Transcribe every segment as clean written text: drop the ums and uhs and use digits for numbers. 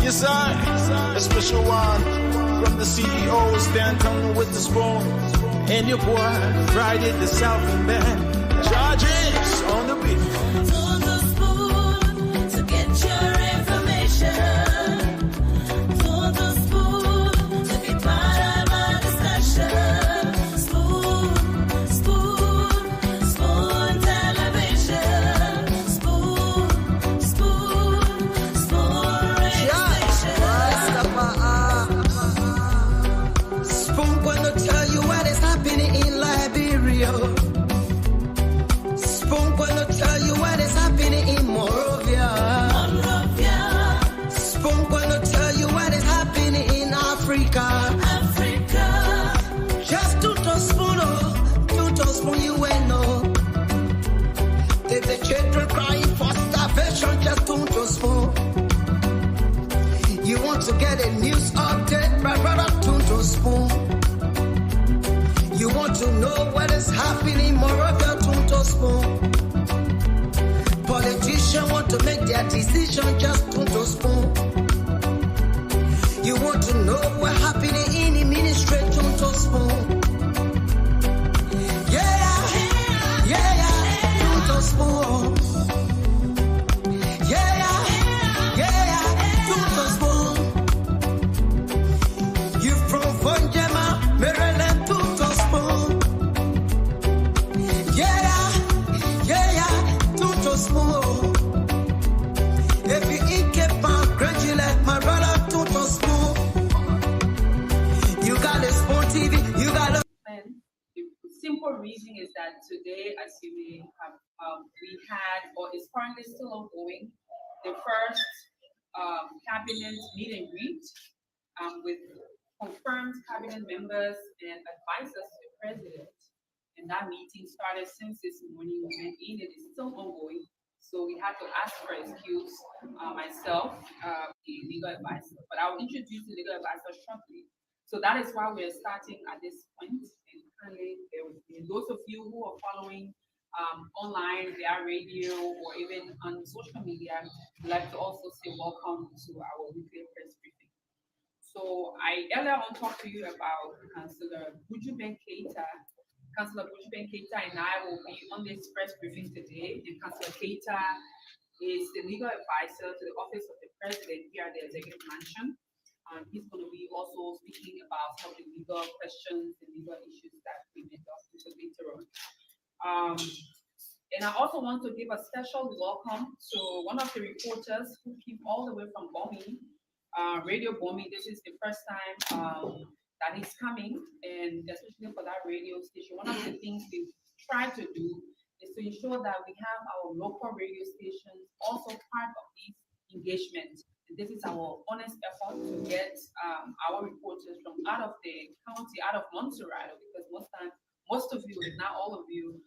Yes, I, a special one from the CEO, stand coming with the spoon. And your boy, Friday the Southern Band, charges on the beat. To the spoon to get your information. To the spoon to be part of our discussion. Spoon, spoon, spoon television. Spoon, spoon, spoon radio station. Spoon gonna tell you what is happening in Liberia. Spoon gonna tell you what is happening in Monrovia. Spoon gonna tell you what is happening in Africa. Just to spoon you will know. There's the children crying for starvation, just to spoon. You want to get a news update, my brother, to spoon. You want to know what is happening in Moravia, to spoon. Politicians want to make their decision, just to spoon. You want to know what happening in the ministry, to spoon. To spoon. To spoon. You from Vonjema, Maryland, to spoon. To spoon. If you eat Cape gradually, my brother, to spoon. You got a spoon TV, you got a. And the simple reason is that today, as you may have, we had, or is currently still ongoing, the first cabinet meet and greet with confirmed cabinet members and advisors to the president. And that meeting started since this morning. We went in, it is still ongoing. So we had to ask for excuse, myself, the legal advisor. But I will introduce the legal advisor shortly. So that is why we're starting at this point. And currently, those of you who are following online, via radio, or even on social media, I'd like to also say welcome to our weekly press briefing. So I earlier on talked to you about Councillor Buju-Ben Keita. Councillor Buju-Ben Keita and I will be on this press briefing today. And Councillor Keita is the legal advisor to the Office of the President here at the Executive Mansion. He's going to be also speaking about some of the legal questions and legal issues that we may talk to later on. And I also want to give a special welcome to one of the reporters who came all the way from Bomi, Radio Bomi. This is the first time that he's coming, and especially for that radio station. One of the things we try to do is to ensure that we have our local radio stations also part of these engagements. And this is our honest effort to get our reporters from out of the county, out of Montserrat, because most of you, if not all of you,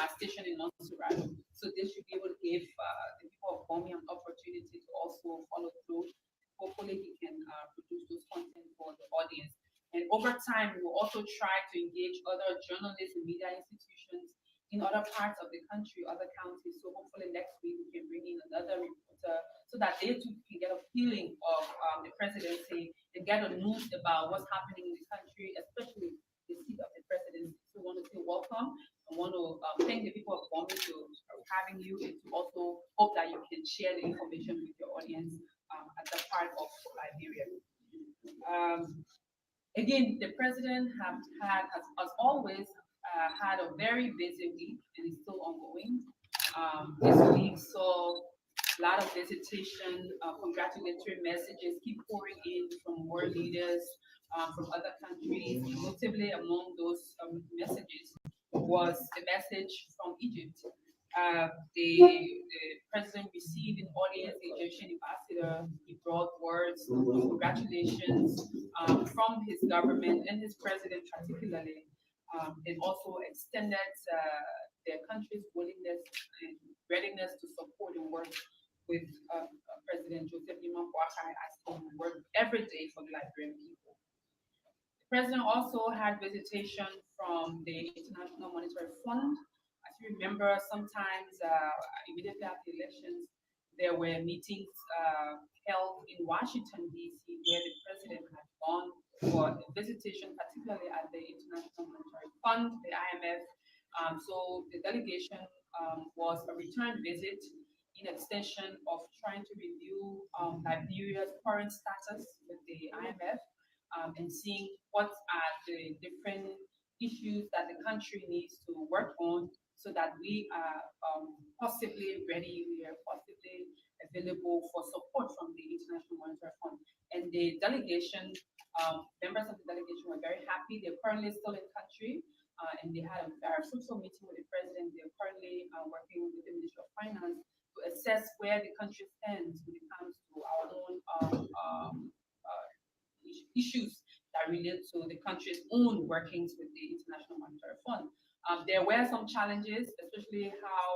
are stationed in Montserrat. So this should be able to give the people of Bomi an opportunity to also follow through. Hopefully he can produce those content for the audience. And over time, we will also try to engage other journalists and media institutions in other parts of the country, other counties. So hopefully next week we can bring in another reporter so that they too can get a feeling of the presidency and get a news about what's happening in the country, especially the seat of the presidency. So we want to say welcome. I want to thank the people of Bomi for having you, and to also hope that you can share the information with your audience at the part of Liberia. Again, the president has always had a very busy week, and it's still ongoing. This week saw a lot of visitation, congratulatory messages keep pouring in from world leaders from other countries. Notably among those messages was a message from Egypt. The president received an audience, the Egyptian ambassador. He brought words of congratulations from his government and his president particularly, and also extended their country's willingness and readiness to support and work with President Joseph Liman Boakai as he worked every day for the Liberian people. The president also had visitation from the International Monetary Fund. As you remember, sometimes immediately after elections, there were meetings held in Washington, D.C., where the president had gone for a visitation, particularly at the International Monetary Fund, the IMF. So the delegation was a return visit in extension of trying to review Liberia's current status with the IMF and seeing what are the different issues that the country needs to work on so that we are possibly ready, we are possibly available for support from the International Monetary Fund. And the delegation, members of the delegation were very happy. They're currently still in country and they had a very fruitful meeting with the president. They're currently working with the Ministry of Finance to assess where the country stands when it comes to our own issues that relate to the country's own workings with the International Monetary Fund. There were some challenges, especially how,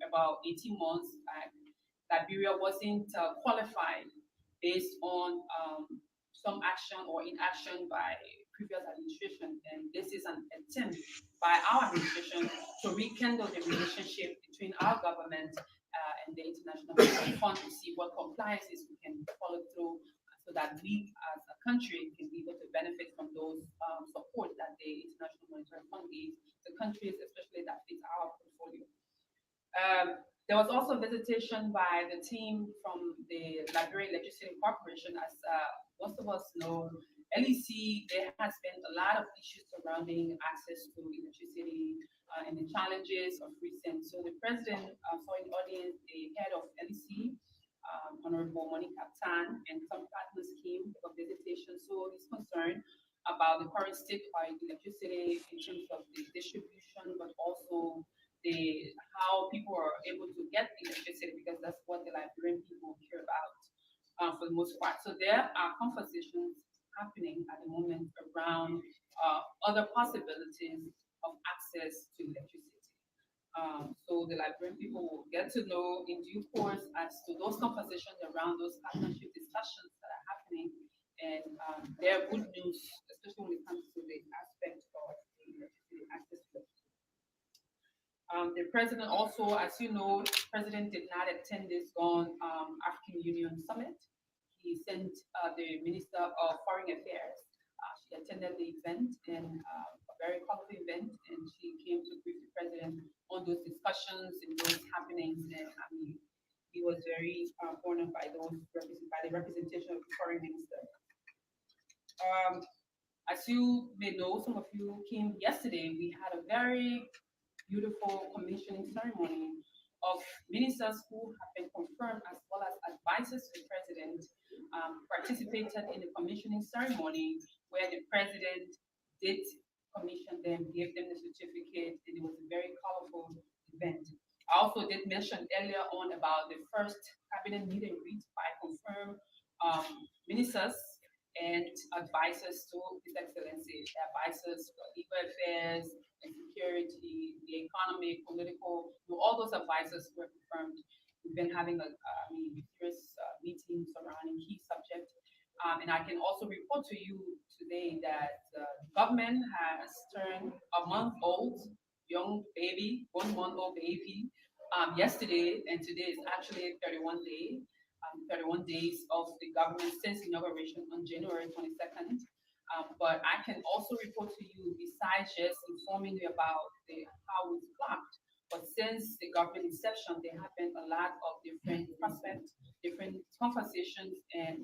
about 18 months back, Liberia wasn't qualified based on some action or inaction by previous administration. And this is an attempt by our administration to rekindle the relationship between our government and the International Monetary Fund to see what compliances we can follow through so that we as a country can be able to benefit from those support that the International Monetary Fund gives to countries, especially that fit our portfolio. There was also visitation by the team from the Liberian Legislative Corporation. As most of us know, LEC, there has been a lot of issues surrounding access to electricity and the challenges of recent. So the president saw in the audience the head of LEC, Honorable Monica Tan, and some partners came for visitation. So he's concerned about the current state of electricity in terms of the distribution, but also how people are able to get electricity, because that's what the Liberian people care about for the most part. So there are conversations happening at the moment around other possibilities of access to electricity. So the Liberian people will get to know in due course as to those conversations around those partnership discussions that are happening, and they're good news, especially when it comes to the aspect of the electricity access to electricity. The president also, as you know, the president did not attend this Gone African Union Summit. He sent the Minister of Foreign Affairs. She attended the event, and a very colorful event, and she came to brief the president on those discussions and those happenings. And he was very honored by the representation of the foreign minister. As you may know, some of you came yesterday. We had a very beautiful commissioning ceremony of ministers who have been confirmed, as well as advisors to the president, participated in the commissioning ceremony where the president did commission them, gave them the certificate, and it was a very colorful event. I also did mention earlier on about the first cabinet meet and greet by confirmed ministers and advisors to His Excellency, advisors for legal affairs and security, the economy, political, all those advisors were confirmed. We've been having serious meetings surrounding key subjects. And I can also report to you today that the government has turned a month-old young baby, 1 month-old baby, yesterday, and today is actually 31 days of the government since inauguration on January 22nd. But I can also report to you, besides just informing you about how it's clocked, but since the government inception, there have been a lot of different prospects, different conversations and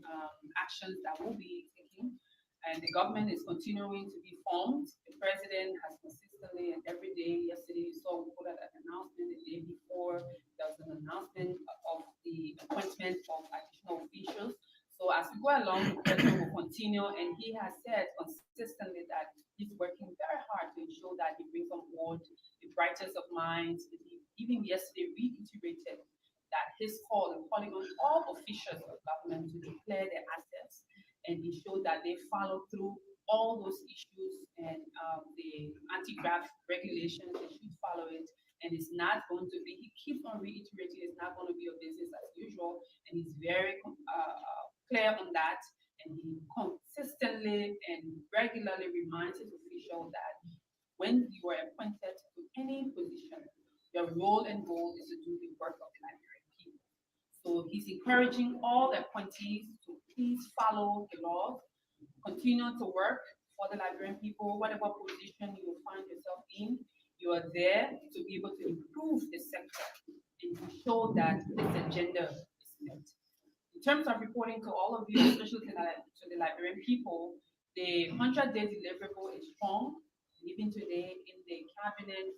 actions that will be taken. And the government is continuing to be formed. The president has consistently and every day, yesterday you saw we put out an announcement, the day before there was an announcement of the appointment of additional officials. So as we go along, the president will continue, and he has said consistently that he's working very hard to ensure that he brings on board the brightest of minds. He even yesterday reiterated that his call and calling on all officials of government to declare their assets and ensure that they follow through all those issues and the anti-graft regulations, they should follow it. And it's not going to be, he keeps on reiterating, it's not going to be a business as usual, and he's very clear on that, and he consistently and regularly reminds his officials that when you are appointed to any position, your role and goal is to do the work of the Nigerian people. So he's encouraging all appointees to please follow the laws, continue to work for the Liberian people, whatever position you will find yourself in, you are there to be able to improve the sector and to show that this agenda is met. In terms of reporting to all of you, especially to the Liberian people, the 100-day deliverable is strong. Even today in the cabinet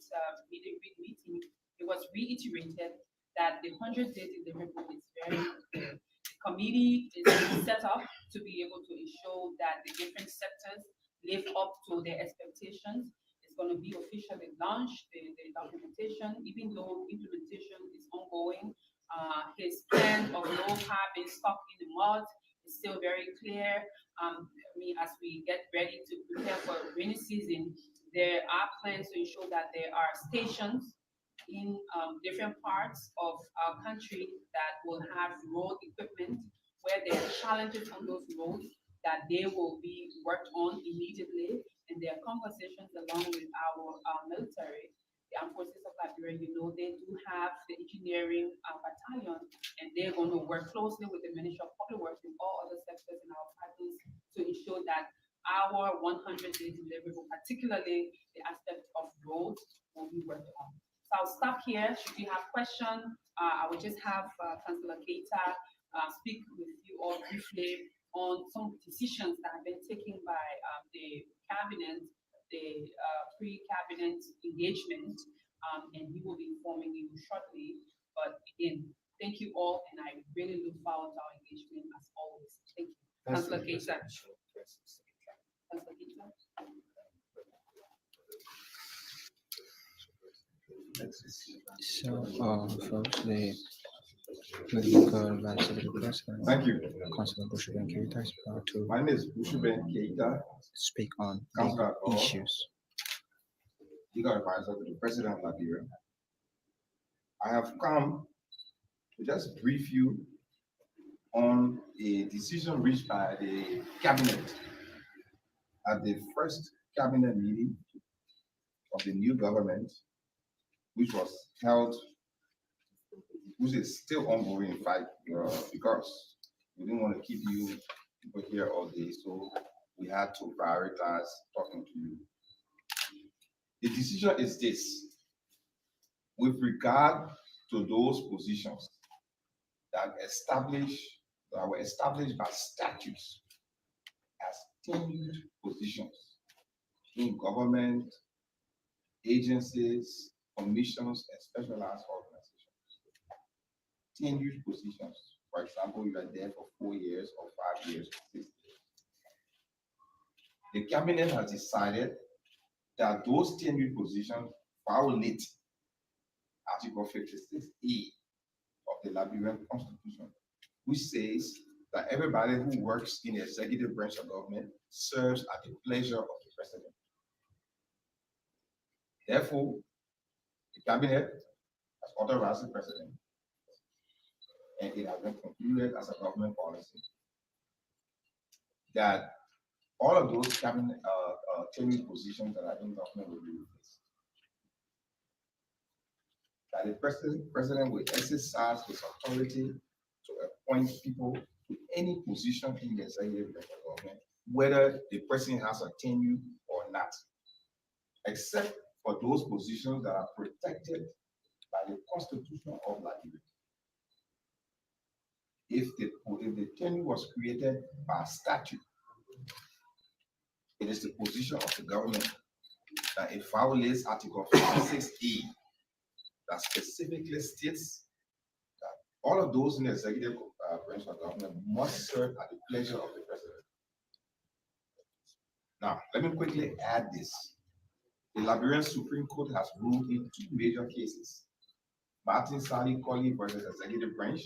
meeting, it was reiterated that the 100-day deliverable is very clear. The committee is set up to be able to ensure that the different sectors live up to their expectations. It's going to be officially launched, the documentation, even though implementation is ongoing. His plan of no car being stuck in the mud is still very clear. As we get ready to prepare for rainy season, there are plans to ensure that there are stations in different parts of our country that will have road equipment where there are challenges on those roads that they will be worked on immediately. And there are conversations along with our military, the Armed Forces of Liberia. They do have the engineering battalion, and they're going to work closely with the Ministry of Public Works and all other sectors in our partners to ensure that our 100-day deliverable, particularly the aspect of roads, will be worked on. So I'll stop here. Should you have questions, I will just have Councillor Keita speak with you all briefly on some decisions that have been taken by the cabinet, the pre-cabinet engagement, and he will be informing you shortly. But again, thank you all, and I really look forward to our engagement as always. Thank you. Councillor Keita. Councillor Keita. So, firstly, we call Vice President. Thank you. Councillor Bushman Keita is about to My name is Bushman Keita, speak on Councillor legal issues. legal advisor to the President of Liberia. I have come to just brief you on a decision reached by the cabinet at the first cabinet meeting of the new government, which was held, which is still ongoing, in fact, because we didn't want to keep you people here all day, so we had to prioritize talking to you. The decision is this: with regard to those positions that were established by statutes as tenured positions in government, agencies, commissions, and specialized organizations. Tenured positions. For example, you are there for 4 years or 5 years or 6 years. The cabinet has decided that those tenured positions violate Article 56A of the Liberian Constitution, which says that everybody who works in the executive branch of government serves at the pleasure of the president. Therefore, the cabinet has authorized the president, and it has been concluded as a government policy that all of those cabinet tenured positions that are in government will be replaced. That the president will exercise his authority to appoint people to any position in the executive branch of government, whether the person has a tenure or not, except for those positions that are protected by the Constitution of Liberia. If the tenure was created by statute, it is the position of the government that it violates Article 56A that specifically states that all of those in the executive branch of government must serve at the pleasure of the president. Now, let me quickly add this. The Liberian Supreme Court has ruled in 2 major cases: Martin Sally Colley versus Executive Branch,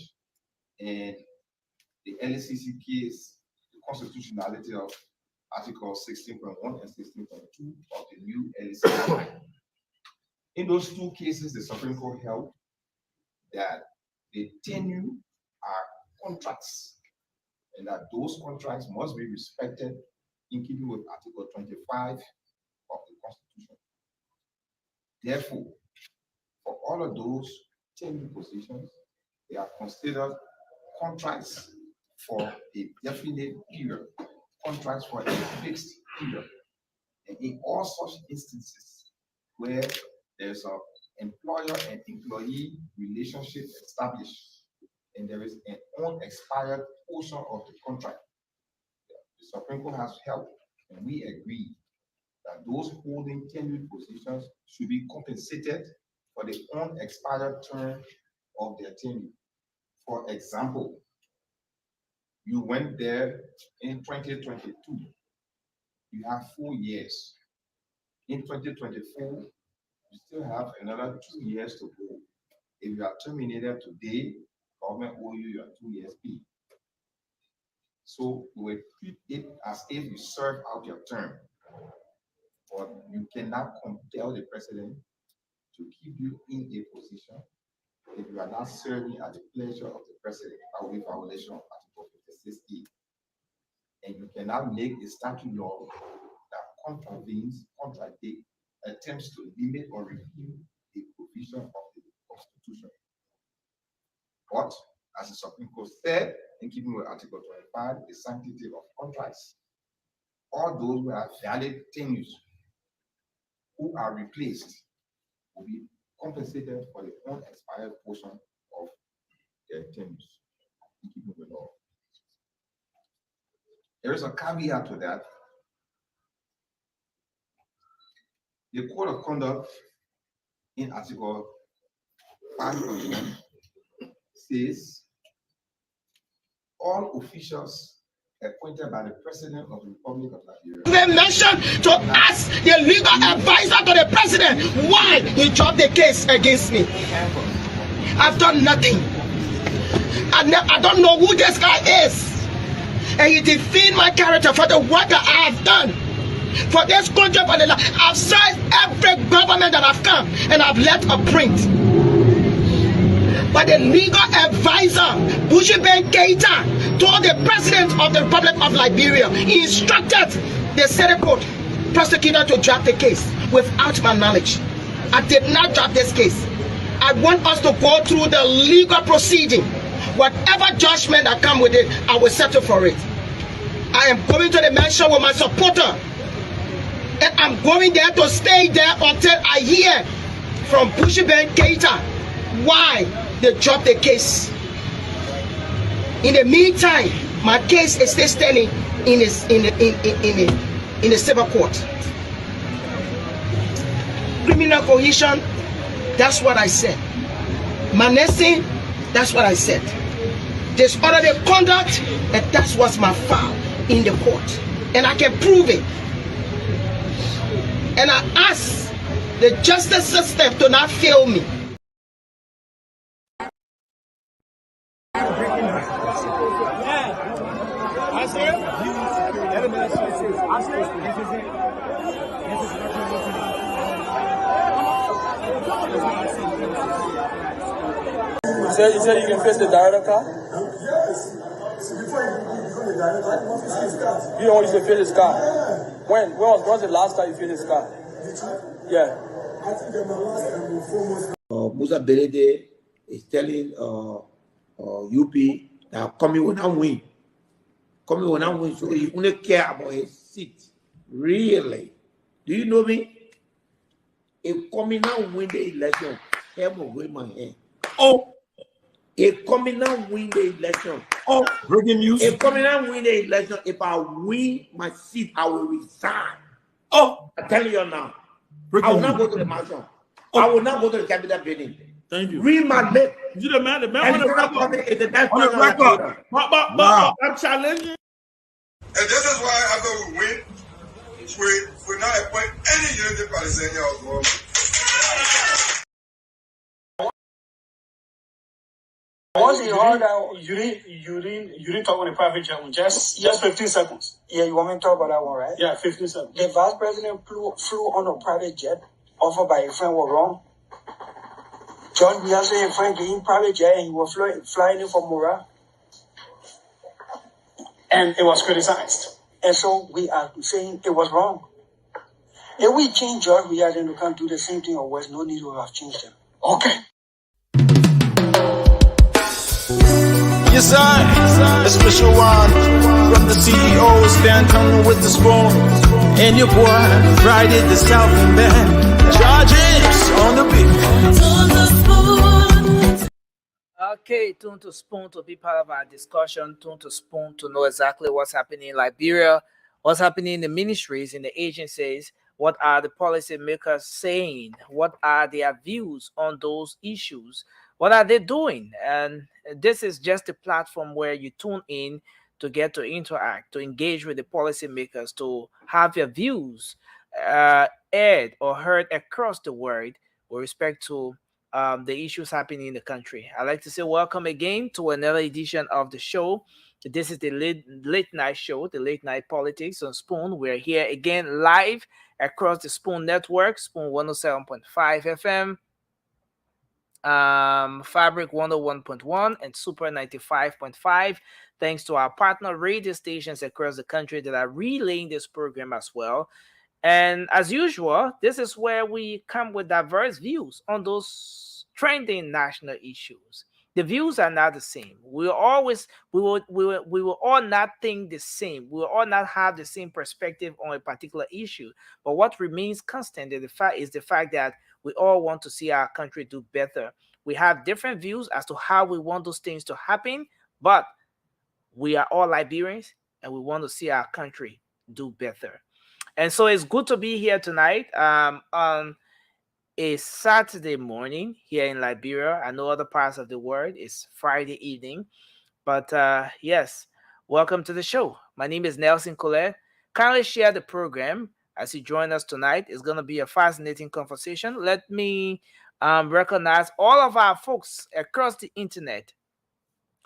and the LCC case, the constitutionality of Article 16.1 and 16.2 of the new LCC Act. In those 2 cases, the Supreme Court held that the tenure are contracts, and that those contracts must be respected in keeping with Article 25 of the Constitution. Therefore, for all of those tenure positions, they are considered contracts for a definite period, contracts for a fixed period. And in all such instances where there's an employer and employee relationship established and there is an unexpired portion of the contract, the Supreme Court has held, and we agree that those holding tenured positions should be compensated for the unexpired term of their tenure. For example, you went there in 2022, you have 4 years. In 2024, you still have another 2 years to go. If you are terminated today, government owe you your 2 years pay. So we will treat it as if you serve out your term. But you cannot compel the president to keep you in a position if you are not serving at the pleasure of the president. That will be violation of Article 56E. And you cannot make a statute law that contradicts attempts to limit or repeal a provision of the Constitution. But as the Supreme Court said, in keeping with Article 25, the sanctity of contracts, all those who have valid tenures who are replaced will be compensated for the unexpired portion of their tenures, in keeping with the law. There is a caveat to that. The Code of Conduct in Article 5.1 says all officials appointed by the President of the Republic of Nigeria. They mentioned to ask the legal advisor to the president why he dropped the case against me. I've done nothing. I don't know who this guy is. And he defamed my character for the work that I have done. For this country, for the land. I've served every government that I've come and I've left a print. But the legal advisor, Bushman Keita, told the president of the Republic of Liberia, he instructed the Senate Court prosecutor to drop the case without my knowledge. I did not drop this case. I want us to go through the legal proceeding. Whatever judgment that comes with it, I will settle for it. I am going to the mansion with my supporter. And I'm going there to stay there until I hear from Bushman Keita why they dropped the case. In the meantime, my case is still standing in the civil court. Criminal cohesion, that's what I said. Menacing, that's what I said. Disorderly conduct, and that's what's my file in the court. And I can prove it. And I ask the justice system to not fail me. You said you can face the director car? Yes. Before you become the director, you must face his car. You don't want to face his car? When was the last time you faced his car? Yeah. I think my last time was 4 months. Musa Berede is telling UP that Komi will not win. Komi will not win, so he only care about his seat. Really? Do you know me? If Komi now win the election, I will win my hand. Oh! If Komi now win the election, oh! Breaking news. If Komi now win the election, if I win my seat, I will resign. Oh! I'm telling you now. Breaking I will not news. go to the mansion. I will not go to the cabinet building. Thank you. Read my lip. You the man on the And record. Wow. I'm challenging. And this is why after we win, we not appoint any United Palestinian government. Once you heard that you didn't talk with the private jet, just 15 seconds. Yeah, you want me to talk about that one, right? Yeah, 15 seconds. The vice president flew on a private jet offered by a friend was wrong. John Biase, a friend, gave him private jet and he was flying in from Mora. And it was criticized. And so we are saying it was wrong. If we change George Weah, then we can't do the same thing or worse. No need to have changed him. Okay. Yes, sir. A special one from the CEO, Stan Turner with the spoon. And your boy, Friday the Southern Band. Charges on the beat. Okay, tune to Spoon to be part of our discussion. Tune to Spoon to know exactly what's happening in Liberia, what's happening in the ministries, in the agencies. What are the policymakers saying? What are their views on those issues? What are they doing? And this is just a platform where you tune in to get to interact, to engage with the policymakers, to have your views aired or heard across the world with respect to the issues happening in the country. I'd like to say welcome again to another edition of the show. This is the late night show, the late night politics on Spoon. We're here again live across the Spoon network, Spoon 107.5 FM, Fabric 101.1, and Super 95.5. Thanks to our partner radio stations across the country that are relaying this program as well. And as usual, this is where we come with diverse views on those trending national issues. The views are not the same. We will all not think the same. We will all not have the same perspective on a particular issue. But what remains constant is the fact that we all want to see our country do better. We have different views as to how we want those things to happen, but we are all Liberians and we want to see our country do better. And so it's good to be here tonight on a Saturday morning here in Liberia. I know other parts of the world it's Friday evening. But yes, welcome to the show. My name is Nelson Colette. Kindly share the program as you join us tonight. It's going to be a fascinating conversation. Let me recognize all of our folks across the internet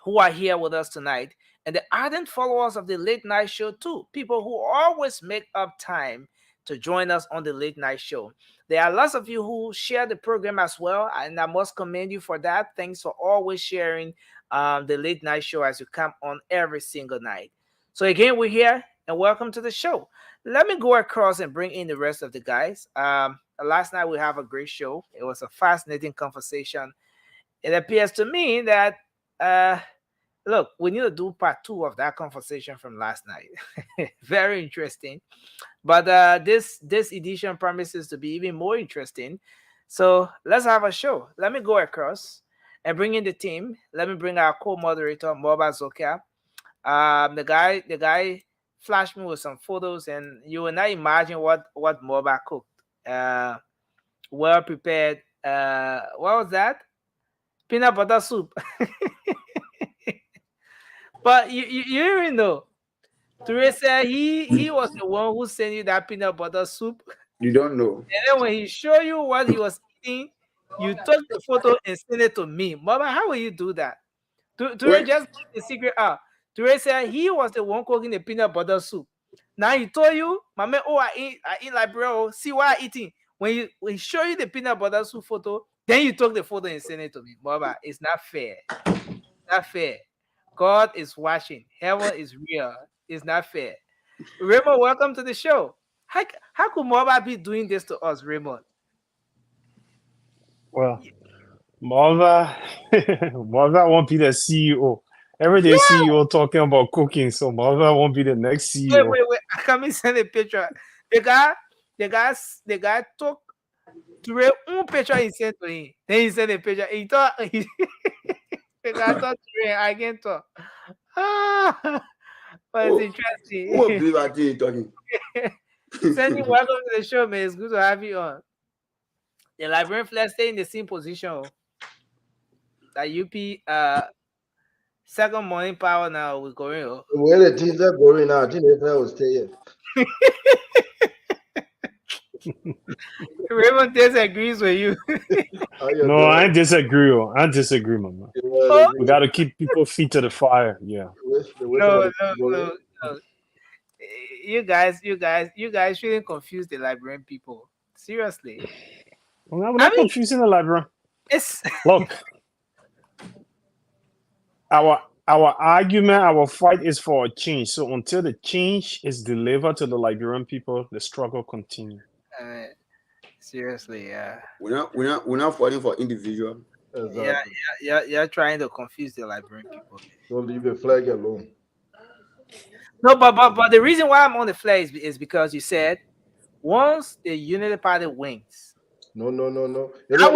who are here with us tonight, and the ardent followers of the late night show too, people who always make up time to join us on the late night show. There are lots of you who share the program as well, and I must commend you for that. Thanks for always sharing the late night show as you come on every single night. So again, we're here, and welcome to the show. Let me go across and bring in the rest of the guys. Last night we have a great show. It was a fascinating conversation. It appears to me that look, we need to do part 2 of that conversation from last night. Very interesting. But this edition promises to be even more interesting. So let's have a show. Let me go across and bring in the team. Let me bring our co-moderator, Moba Zokia. The guy flashed me with some photos, and you will not imagine what Moba cooked. Well prepared. What was that? Peanut butter soup. But you even know, Teresa, he was the one who sent you that peanut butter soup. You don't know. And then when he showed you what he was eating, you took the photo and sent it to me. Mama, how will you do that? Teresa, just get the secret out. Teresa, he was the one cooking the peanut butter soup. Now he told you, Mama, oh, I eat like bro. See what I eating. When he show you the peanut butter soup photo, then you took the photo and sent it to me. Mama, it's not fair. Not fair. God is watching. Heaven is real. It's not fair. Raymond, welcome to the show. How could Moba be doing this to us, Raymond? Well, Moba won't be the CEO. Every day CEO talking about cooking, so Moba won't be the next CEO. Wait. I can't send a picture. The guy took to Ray one picture he sent to him. Then he sent a picture. He thought the guy thought I can talk. But it's interesting. What believe I did talking? Sandy, welcome to the show, man. It's good to have you on. The Liberian flag stay in the same position. That UP second morning power now we're going on. Where the teams are going now, I think the will stay here. Raymond disagrees with you. No, I disagree. Mama. We got to keep people feet to the fire. Yeah. No. You guys shouldn't confuse the Liberian people. Seriously. Well, I'm not confusing the Liberian. Look, our argument, our fight is for a change. So until the change is delivered to the Liberian people, the struggle continues. Seriously, yeah. We're not fighting for individual. Exactly. You're trying to confuse the Liberian people. So leave the flag alone. No, but the reason why I'm on the flag is because you said once the Unity Party wins, No. that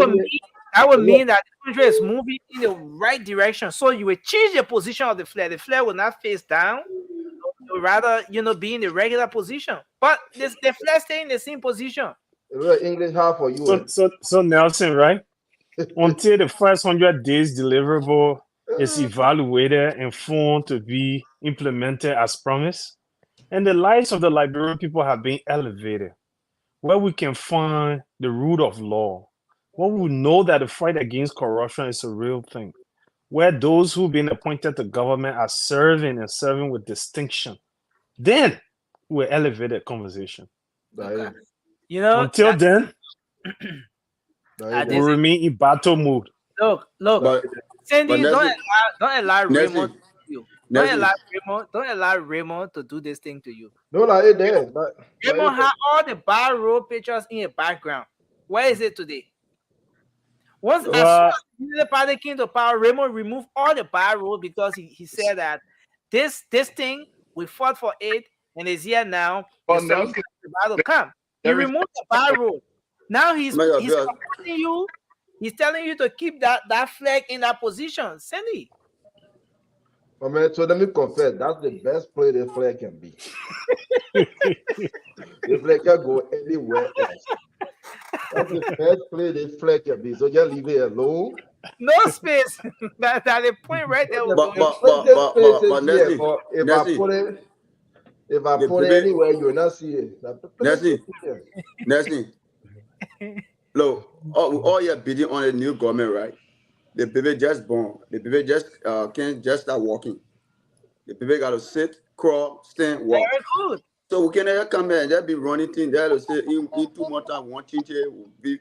would mean that the country is moving in the right direction. So you will change the position of the flag. The flag will not face down, or rather, be in the regular position. But the flag stay in the same position. English half for you. So Nelson, right? Until the first 100 days deliverable is evaluated and found to be implemented as promised, and the lives of the Liberian people have been elevated, where we can find the root of law, where we know that the fight against corruption is a real thing, where those who've been appointed to government are serving and serving with distinction, then we'll elevate the conversation. Until then, we remain in battle mode. Look. Sandy, don't allow Raymond to do you. Don't allow Raymond to do this thing to you. No, like it there. Raymond had all the bar road pictures in the background. Where is it today? Once the party came to power, Raymond removed all the bar road because he said that this thing we fought for it and is here now. About to come. He removed the bar road. Now he's supporting you. He's telling you to keep that flag in that position. Sandy. I mean, so let me confess, that's the best play the flag can be. The flag can go anywhere else. That's the best play the flag can be. So just leave it alone. No space. That's the point right there. If I put it anywhere, you'll not see it. Nessie. Look, all you're bidding on a new government, right? The baby just born. The baby can't just start walking. The baby got to sit, crawl, stand, walk. Very good. So we can never come here and just be running things. They'll say, in 2 months, I want change it. Will be,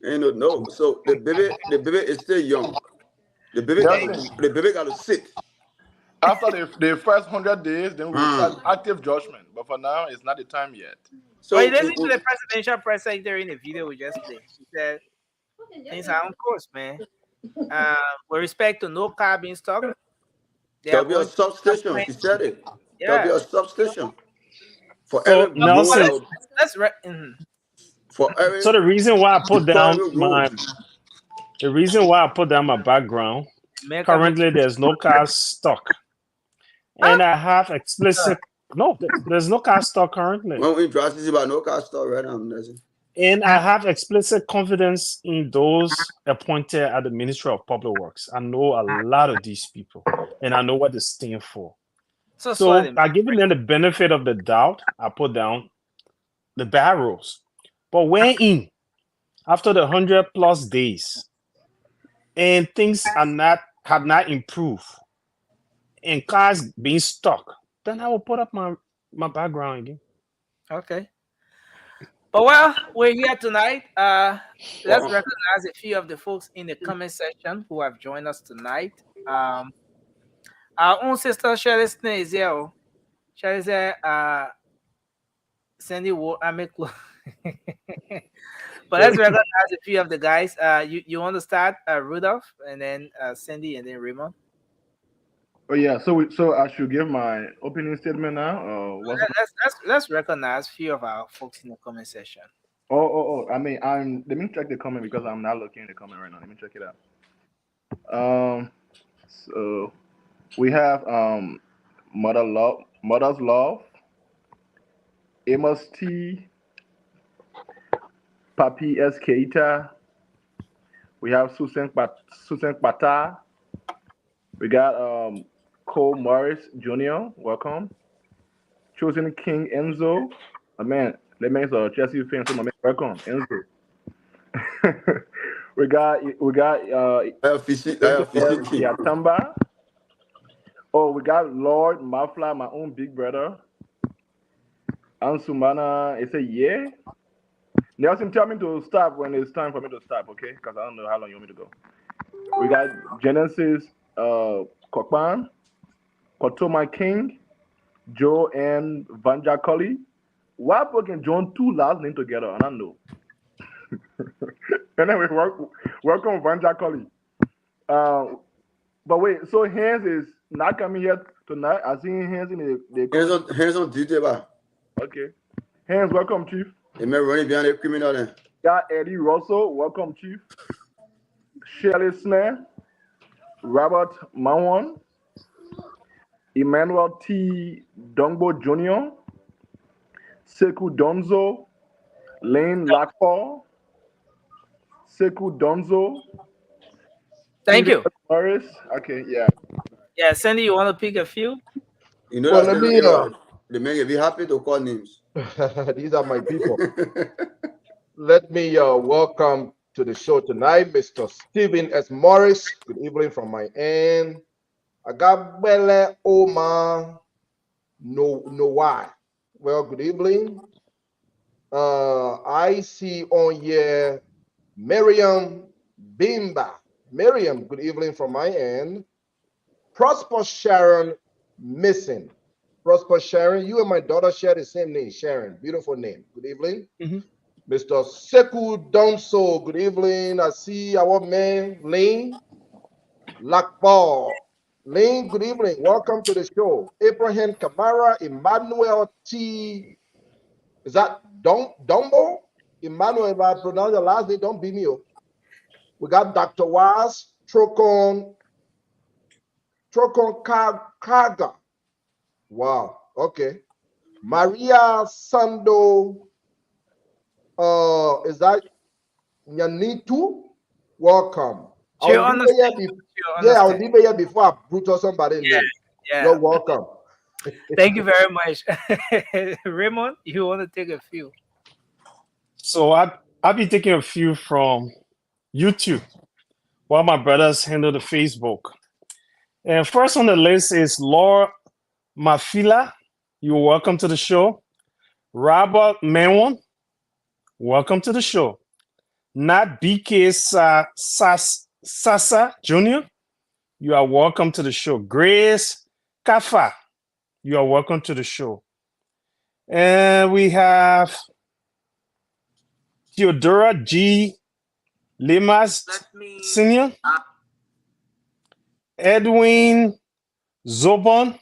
no. So the baby is still young. The baby got to sit. After the first 100 days, then we'll start active judgment. But for now, it's not the time yet. So he listened to the presidential press secretary in the video we just played. He said, things are on course, man. With respect to no car being stopped, there'll be a substation. He said it. Yeah. There'll be a substation. For So, every Nelson, so the reason why I put down my background, currently there's no car stock. And I have explicit there's no car stock currently. When we draw this about no car stock right now, and I have explicit confidence in those appointed at the Ministry of Public Works. I know a lot of these people, and I know what they stand for. So by giving them the benefit of the doubt, I put down the barrels. But when after the 100+ days, and things have not improved, and cars being stuck, then I will put up my background again. Okay. But well, we're here tonight. Let's recognize a few of the folks in the comment section who have joined us tonight. Our own sister Shirley Snee is here. Shirley said, Sandy will make But let's recognize a few of the guys. You want to start, Rudolph, and then Sandy, and then Raymond? Oh yeah, so I should give my opening statement now. Let's recognize a few of our folks in the comment section. I mean, let me check the comment because I'm not looking at the comment right now. Let me check it out. So we have Mother's Love, Amos T, Papi S. Keita. We have Susan Pata. We got Cole Morris Jr. Welcome. Chosen King Enzo. Man, that means a Chelsea fan. So welcome, Enzo. we got Yatamba. Oh, we got Lord Mafla, my own big brother. Ansumana, it say yeah. Nelson, tell me to stop when it's time for me to stop, okay? Because I don't know how long you want me to go. We got Genesis Kokban, Kotoma King, Joe and Vanja Colley. Why fucking John two last names together? I don't know. Anyway, welcome Vanja Colley. But wait, so Hands is not coming here tonight. I seen Hands in the Hands on DJ, ba. Okay. Hands, welcome, Chief. They may run behind the criminal then. Got Eddie Russell, welcome, Chief. Shirley Snare, Robert Mawan, Emmanuel T. Dongbo Jr., Sekou Donzo, Lane Lockfall, Sekou Donzo. Thank you. Morris. Okay, yeah. Yeah, Sandy, you want to pick a few? You know Well, that let me, they may be happy to call names. These are my people. Let me welcome to the show tonight, Mr. Stephen S. Morris. Good evening from my end. Agabele Omar Noah. Well, good evening. I see on here Miriam Bimba. Miriam, good evening from my end. Prosper Sharon Missing. Prosper Sharon, you and my daughter share the same name, Sharon. Beautiful name. Good evening. Mr. Sekou Donso, good evening. I see our man, Lane Lakbal. Lane, good evening. Welcome to the show. Abraham Kamara, Emmanuel T. Is that Dombo? Emmanuel, if I pronounce your last name, don't beat me up. We got Dr. Was, Trocon Kaga. Wow, okay. Maria Sando, is that Nyanitu? Welcome. I'll leave it here before I brutal somebody. Yeah. You're welcome. Thank you very much. Raymond, you want to take a few? So I'll be taking a few from YouTube while my brothers handle the Facebook. And first on the list is Laura Mafila. You're welcome to the show. Robert Menwon, welcome to the show. Nat BK Sasa Jr., you are welcome to the show. Grace Kafa, you are welcome to the show. And we have Theodora G. Limas Sr., Edwin Zobon.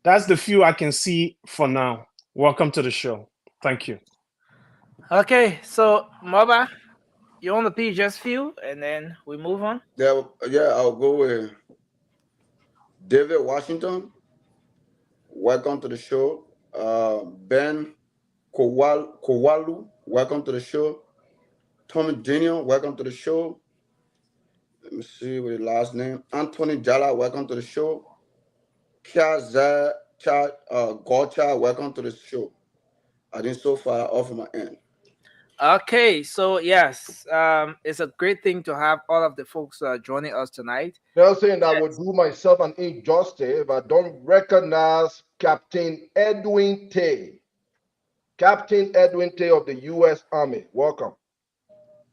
That's the few I can see for now. Welcome to the show. Thank you. Okay, so Moba, you want to pick just few and then we move on? Yeah, I'll go with David Washington. Welcome to the show. Ben Kowalu, welcome to the show. Tommy Jr., welcome to the show. Let me see what his last name. Anthony Jala, welcome to the show. Kia Gorcha, welcome to the show. I think so far off of my end. Okay, so yes, it's a great thing to have all of the folks joining us tonight. Nelson, I would do myself an injustice if I don't recognize Captain Edwin Tay. Captain Edwin Tay of the U.S. Army. Welcome.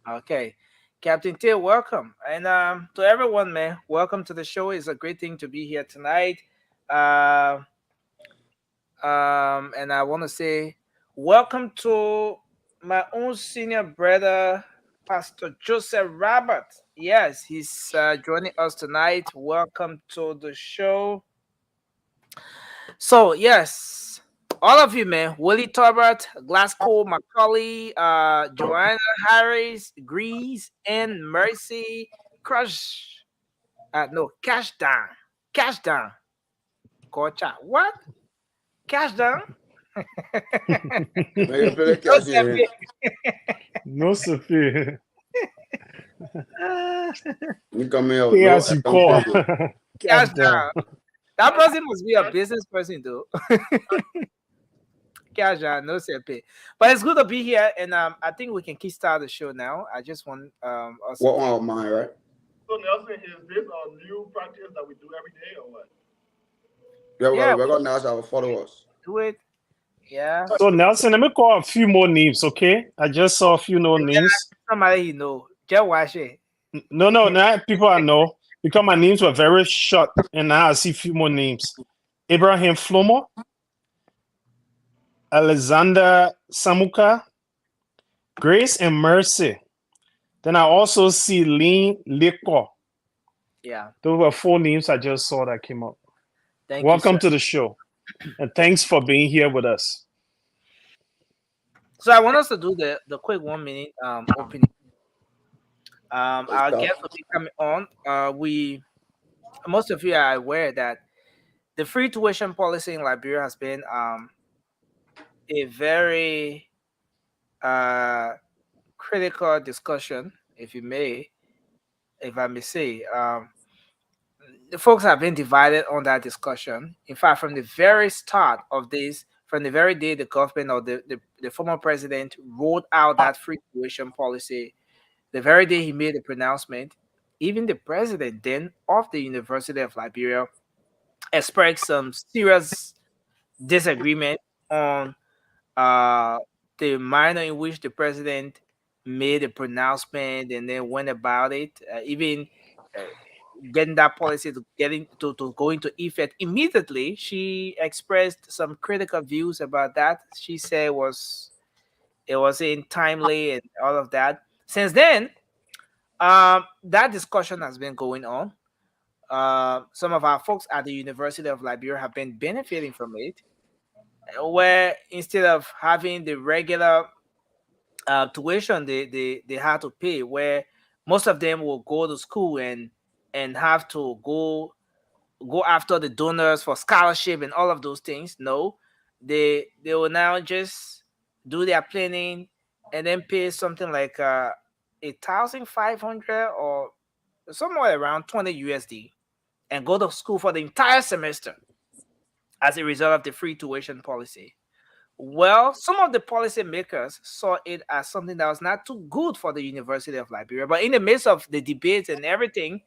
Okay, Captain Tay, welcome. And to everyone, man, welcome to the show. It's a great thing to be here tonight. And I want to say welcome to my own senior brother, Pastor Joseph Robert. Yes, he's joining us tonight. Welcome to the show. So, yes, all of you, man, Willie Torbert, Glasgow, Macaulay, Joanna Harris, Grease, and Mercy Crush. Cash Down. Cash Down. Kocha. What? Cash Down? No, Sophie. You come here. Yes, you call. Cash Down. That person must be a business person, though. Cash Down, no CP. But it's good to be here, and I think we can kickstart the show now. I just want us. What on mine, right? So Nelson, is this a new practice that we do every day or what? Yeah, we're gonna ask our followers. Do it. Yeah. So Nelson, let me call a few more names, okay? I just saw a few more names. Somebody you know. Just watch it. No, not people I know. Because my names were very short, and now I see a few more names. Abraham Flomo, Alexander Samuka, Grace and Mercy. Then I also see Lynn Leko. Yeah. Those were 4 names I just saw that came up. Thank you, Welcome sir. to the show. And thanks for being here with us. So I want us to do the quick 1 minute opening. Our go. guest will be coming on. Most of you are aware that the free tuition policy in Liberia has been a very critical discussion, if I may say. The folks have been divided on that discussion. In fact, from the very start of this, from the very day the government or the former president rolled out that free tuition policy, the very day he made the pronouncement, even the president then of the University of Liberia expressed some serious disagreement on the manner in which the president made a pronouncement and then went about it, even getting that policy to go into effect immediately. She expressed some critical views about that. She said it was untimely and all of that. Since then, that discussion has been going on. Some of our folks at the University of Liberia have been benefiting from it, where instead of having the regular tuition they had to pay, where most of them will go to school and have to go after the donors for scholarship and all of those things. No, they will now just do their planning and then pay something like 1,500 or somewhere around 20 USD and go to school for the entire semester as a result of the free tuition policy. Well, some of the policymakers saw it as something that was not too good for the University of Liberia. But in the midst of the debates and everything,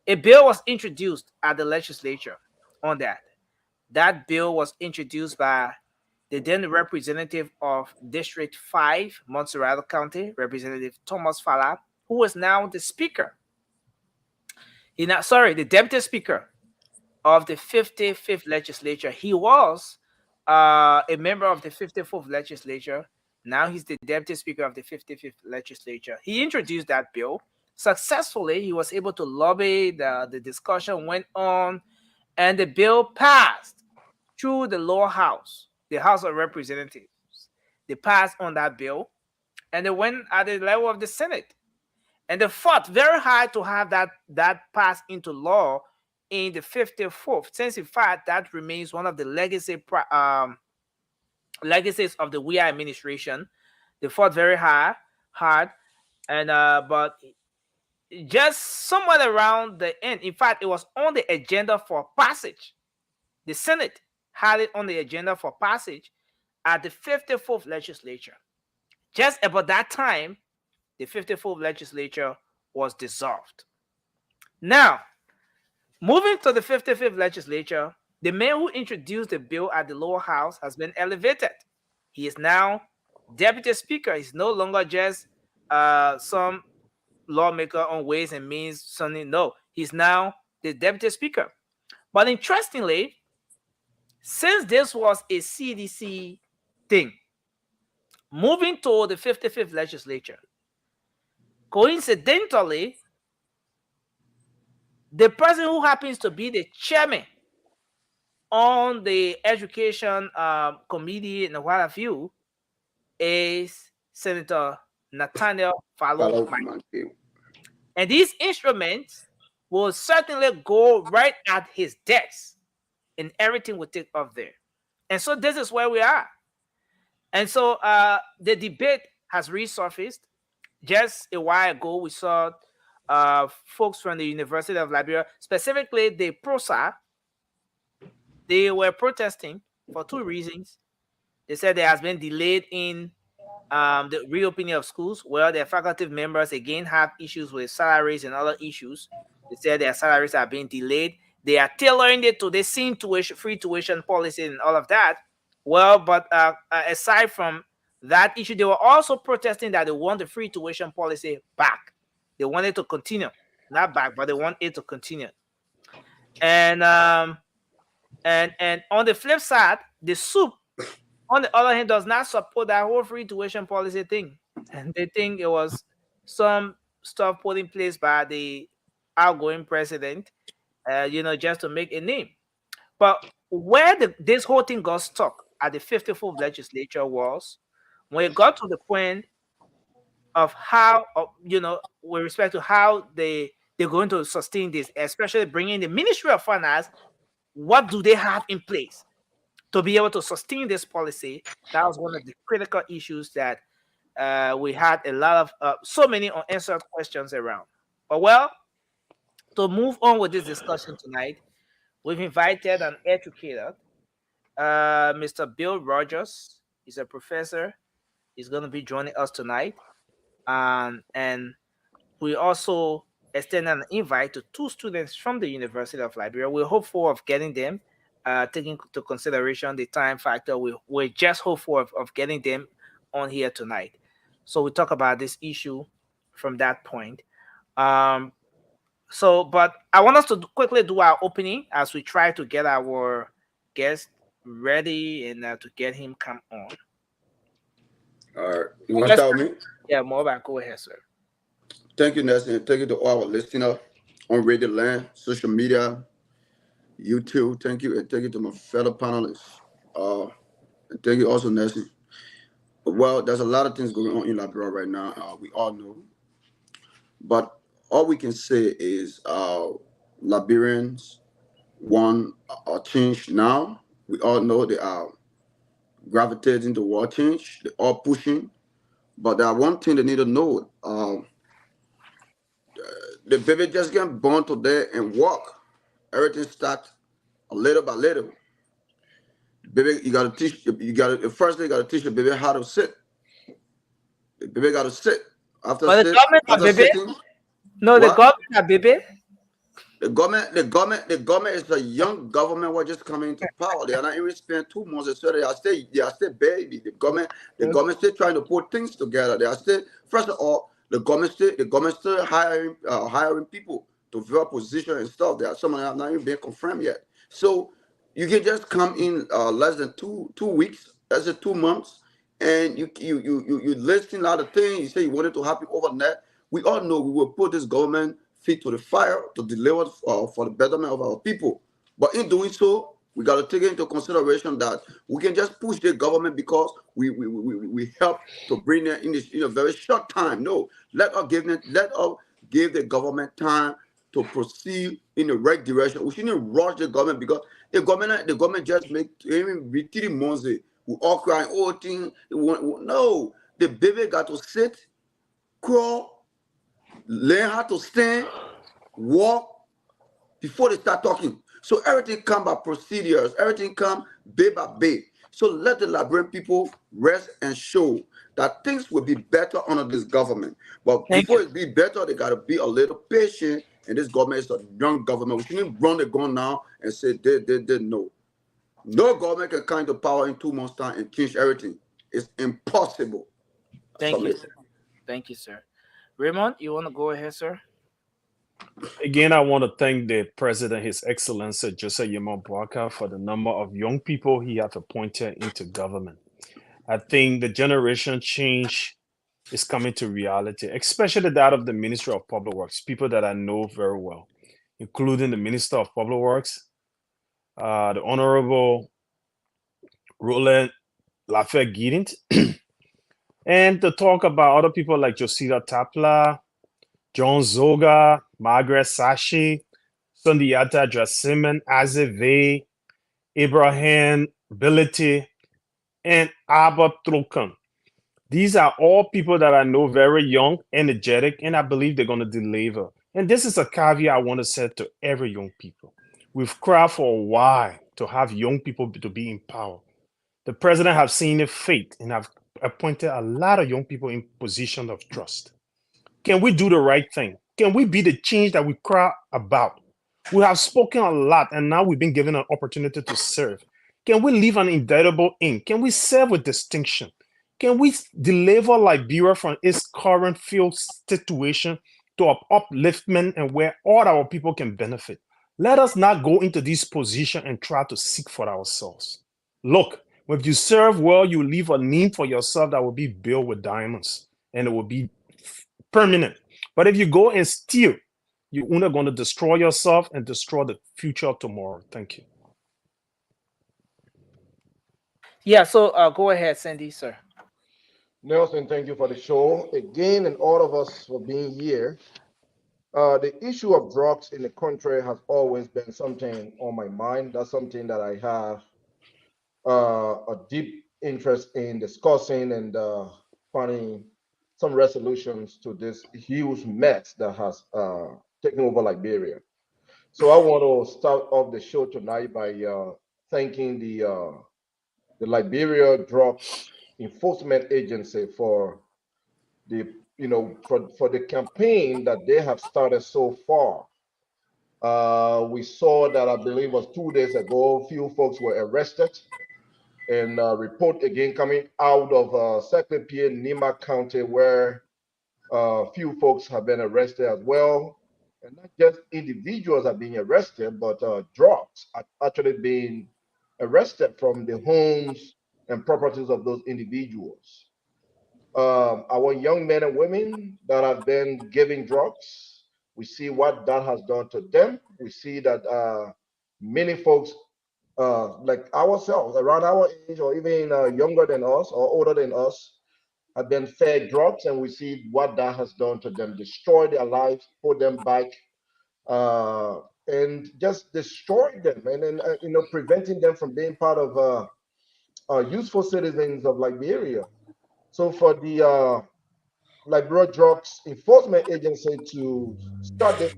a bill was introduced at the legislature on that. That bill was introduced by the then representative of District 5, Montserrat County, Representative Thomas Fala, who was now the speaker. The deputy speaker of the 55th legislature. He was a member of the 54th legislature. Now he's the deputy speaker of the 55th legislature. He introduced that bill successfully. He was able to lobby. The discussion went on, and the bill passed through the lower house, the House of Representatives. They passed on that bill, and they went at the level of the Senate, and they fought very hard to have that passed into law in the 54th, since in fact that remains one of the legacies of the Weah administration. They fought very hard, and but just somewhere around the end, in fact, it was on the agenda for passage. The Senate had it on the agenda for passage at the 54th legislature. Just about that time, the 54th legislature was dissolved. Now, moving to the 55th legislature, the man who introduced the bill at the lower house has been elevated. He is now deputy speaker. He's no longer just some lawmaker on Ways and Means. Something. No, he's now the deputy speaker. But interestingly, since this was a CDC thing, moving to the 55th legislature, coincidentally, the person who happens to be the chairman on the education committee and what have you is Senator Nathaniel Fallow. And these instruments will certainly go right at his desk, and everything will take off there. And so this is where we are. And so the debate has resurfaced. Just a while ago, we saw folks from the University of Liberia, specifically the PROSA. They were protesting for 2 reasons. They said there has been delayed in the reopening of schools, where their faculty members again have issues with salaries and other issues. They said their salaries are being delayed. They are tailoring it to the same free tuition policy and all of that. Well, but aside from that issue, they were also protesting that they want the free tuition policy back. They want it to continue, not back, but they want it to continue. And on the flip side, the SUP, on the other hand, does not support that whole free tuition policy thing. And they think it was some stuff put in place by the outgoing president, just to make a name. But where this whole thing got stuck at the 54th legislature was when it got to the point of how, with respect to how they're going to sustain this, especially bringing the Ministry of Finance. What do they have in place to be able to sustain this policy? That was one of the critical issues that we had a lot of so many unanswered questions around. But well, to move on with this discussion tonight, we've invited an educator, Mr. Bill Rogers. He's a professor. He's going to be joining us tonight. And we also extended an invite to 2 students from the University of Liberia. We're hopeful of getting them, taking into consideration the time factor. We're just hopeful of getting them on here tonight. So we talk about this issue from that point. But I want us to quickly do our opening as we try to get our guest ready and to get him come on. All right. You want to start with me? Yeah, Morvan, go ahead, sir. Thank you, Nelson, and thank you to all our listeners on Radio Land, social media, YouTube. Thank you, and thank you to my fellow panelists. And thank you also, Nelson. Well, there's a lot of things going on in Liberia right now. We all know. But all we can say is Liberians want a change now. We all know they are gravitating toward change. They're all pushing. But there are one thing they need to know. The baby just get born today and walk. Everything starts a little by little. Baby, you gotta teach. First, you gotta teach the baby how to sit. The baby gotta sit. After but the government are baby. Sitting, no, the government are baby. The government is a young government. We're just coming into power. They are not even spent 2 months. So they are still baby. The government still trying to put things together. They are still, first of all, the government still hiring people to fill position and stuff. There are some of them have not even been confirmed yet. So you can just come in less than two weeks, less than 2 months, and you listing a lot of things. You say you wanted to happen overnight. We all know we will put this government feet to the fire to deliver for the betterment of our people. But in doing so, we got to take into consideration that we can just push the government because we help to bring them in a very short time. No, let us give the government time to proceed in the right direction. We shouldn't rush the government because the government just make even 3 months. We all crying, oh thing. No, the baby got to sit, crawl, learn how to stand, walk before they start talking. So everything come by procedures, everything come day by day. So let the Liberian people rest and show that things will be better under this government. But before it be better, they gotta be a little patient. And this government is a young government. We shouldn't run the gun now and say they no. No government can come into power in 2 months' time and change everything. It's impossible. Thank you, sir. Thank you, sir. Raymond, you want to go ahead, sir? Again, I want to thank the President, His Excellency Joseph Yema Boakai, for the number of young people he has appointed into government. I think the generation change is coming to reality, especially that of the Ministry of Public Works, people that I know very well, including the Minister of Public Works, the Honorable Roland Lafayette Giddens, and to talk about other people like Josita Tapla, John Zoga, Margaret Sashi, Sundiata Drasiman, Azeve, Abraham Bility, and Albert Trokan. These are all people that I know very young, energetic, and I believe they're going to deliver. And this is a caveat I want to say to every young people. We've cried for a while to have young people to be in power. The president has seen it fit and have appointed a lot of young people in position of trust. Can we do the right thing? Can we be the change that we cry about? We have spoken a lot and now we've been given an opportunity to serve. Can we leave an indelible ink? Can we serve with distinction? Can we deliver Liberia from its current field situation to an upliftment and where all our people can benefit? Let us not go into this position and try to seek for ourselves. Look, if you serve well, you leave a name for yourself that will be built with diamonds and it will be permanent. But if you go and steal, you're only going to destroy yourself and destroy the future of tomorrow. Thank you. Yeah, so go ahead, Sandy, sir. Nelson, thank you for the show again, and all of us for being here. The issue of drugs in the country has always been something on my mind. That's something that I have a deep interest in discussing and finding some resolutions to this huge mess that has taken over Liberia. So I want to start off the show tonight by thanking the Liberia Drugs Enforcement Agency for the for the campaign that they have started so far. We saw that, I believe it was 2 days ago, few folks were arrested, and report again coming out of Secretary Nima County, where few folks have been arrested as well. And not just individuals are being arrested, but drugs are actually being arrested from the homes and properties of those individuals. Our young men and women that have been giving drugs, we see what that has done to them. We see that many folks like ourselves, around our age or even younger than us or older than us, have been fed drugs, and we see what that has done to them, destroy their lives, put them back, and just destroy them, and then preventing them from being part of useful citizens of Liberia. So for the Liberia Drugs Enforcement Agency to start this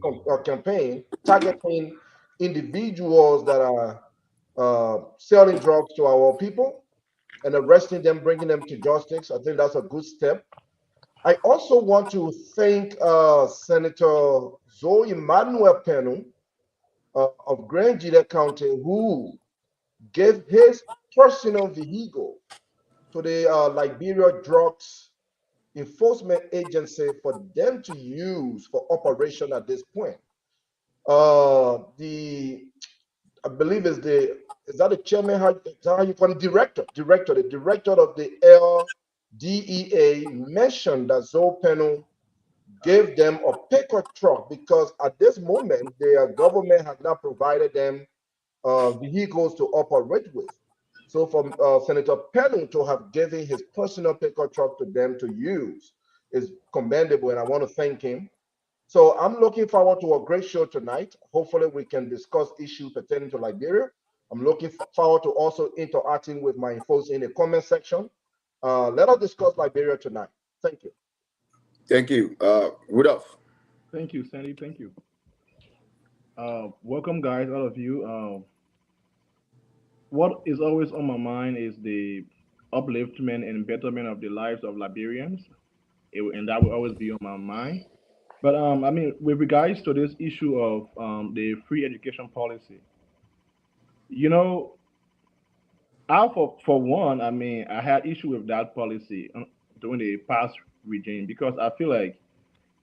campaign targeting individuals that are selling drugs to our people and arresting them, bringing them to justice, I think that's a good step. I also want to thank Senator Zoe Manuel Penu of Grand Gila County, who gave his personal vehicle to the Liberia Drugs Enforcement Agency for them to use for operation at this point. I believe is that the chairman? How you call him? The director of the LDEA mentioned that Zoe Penu gave them a pickup truck because at this moment their government has not provided them vehicles to operate with. So for Senator Penu to have given his personal pickup truck to them to use is commendable, and I want to thank him. So I'm looking forward to a great show tonight. Hopefully we can discuss issues pertaining to Liberia. I'm looking forward to also interacting with my folks in the comment section. Let us discuss Liberia tonight. Thank you. Thank you. Rudolph. Thank you, Sandy. Thank you. Welcome, guys, all of you. What is always on my mind is the upliftment and betterment of the lives of Liberians, and that will always be on my mind. But I mean, with regards to this issue of the free education policy, for one, I mean, I had issue with that policy during the past regime because I feel like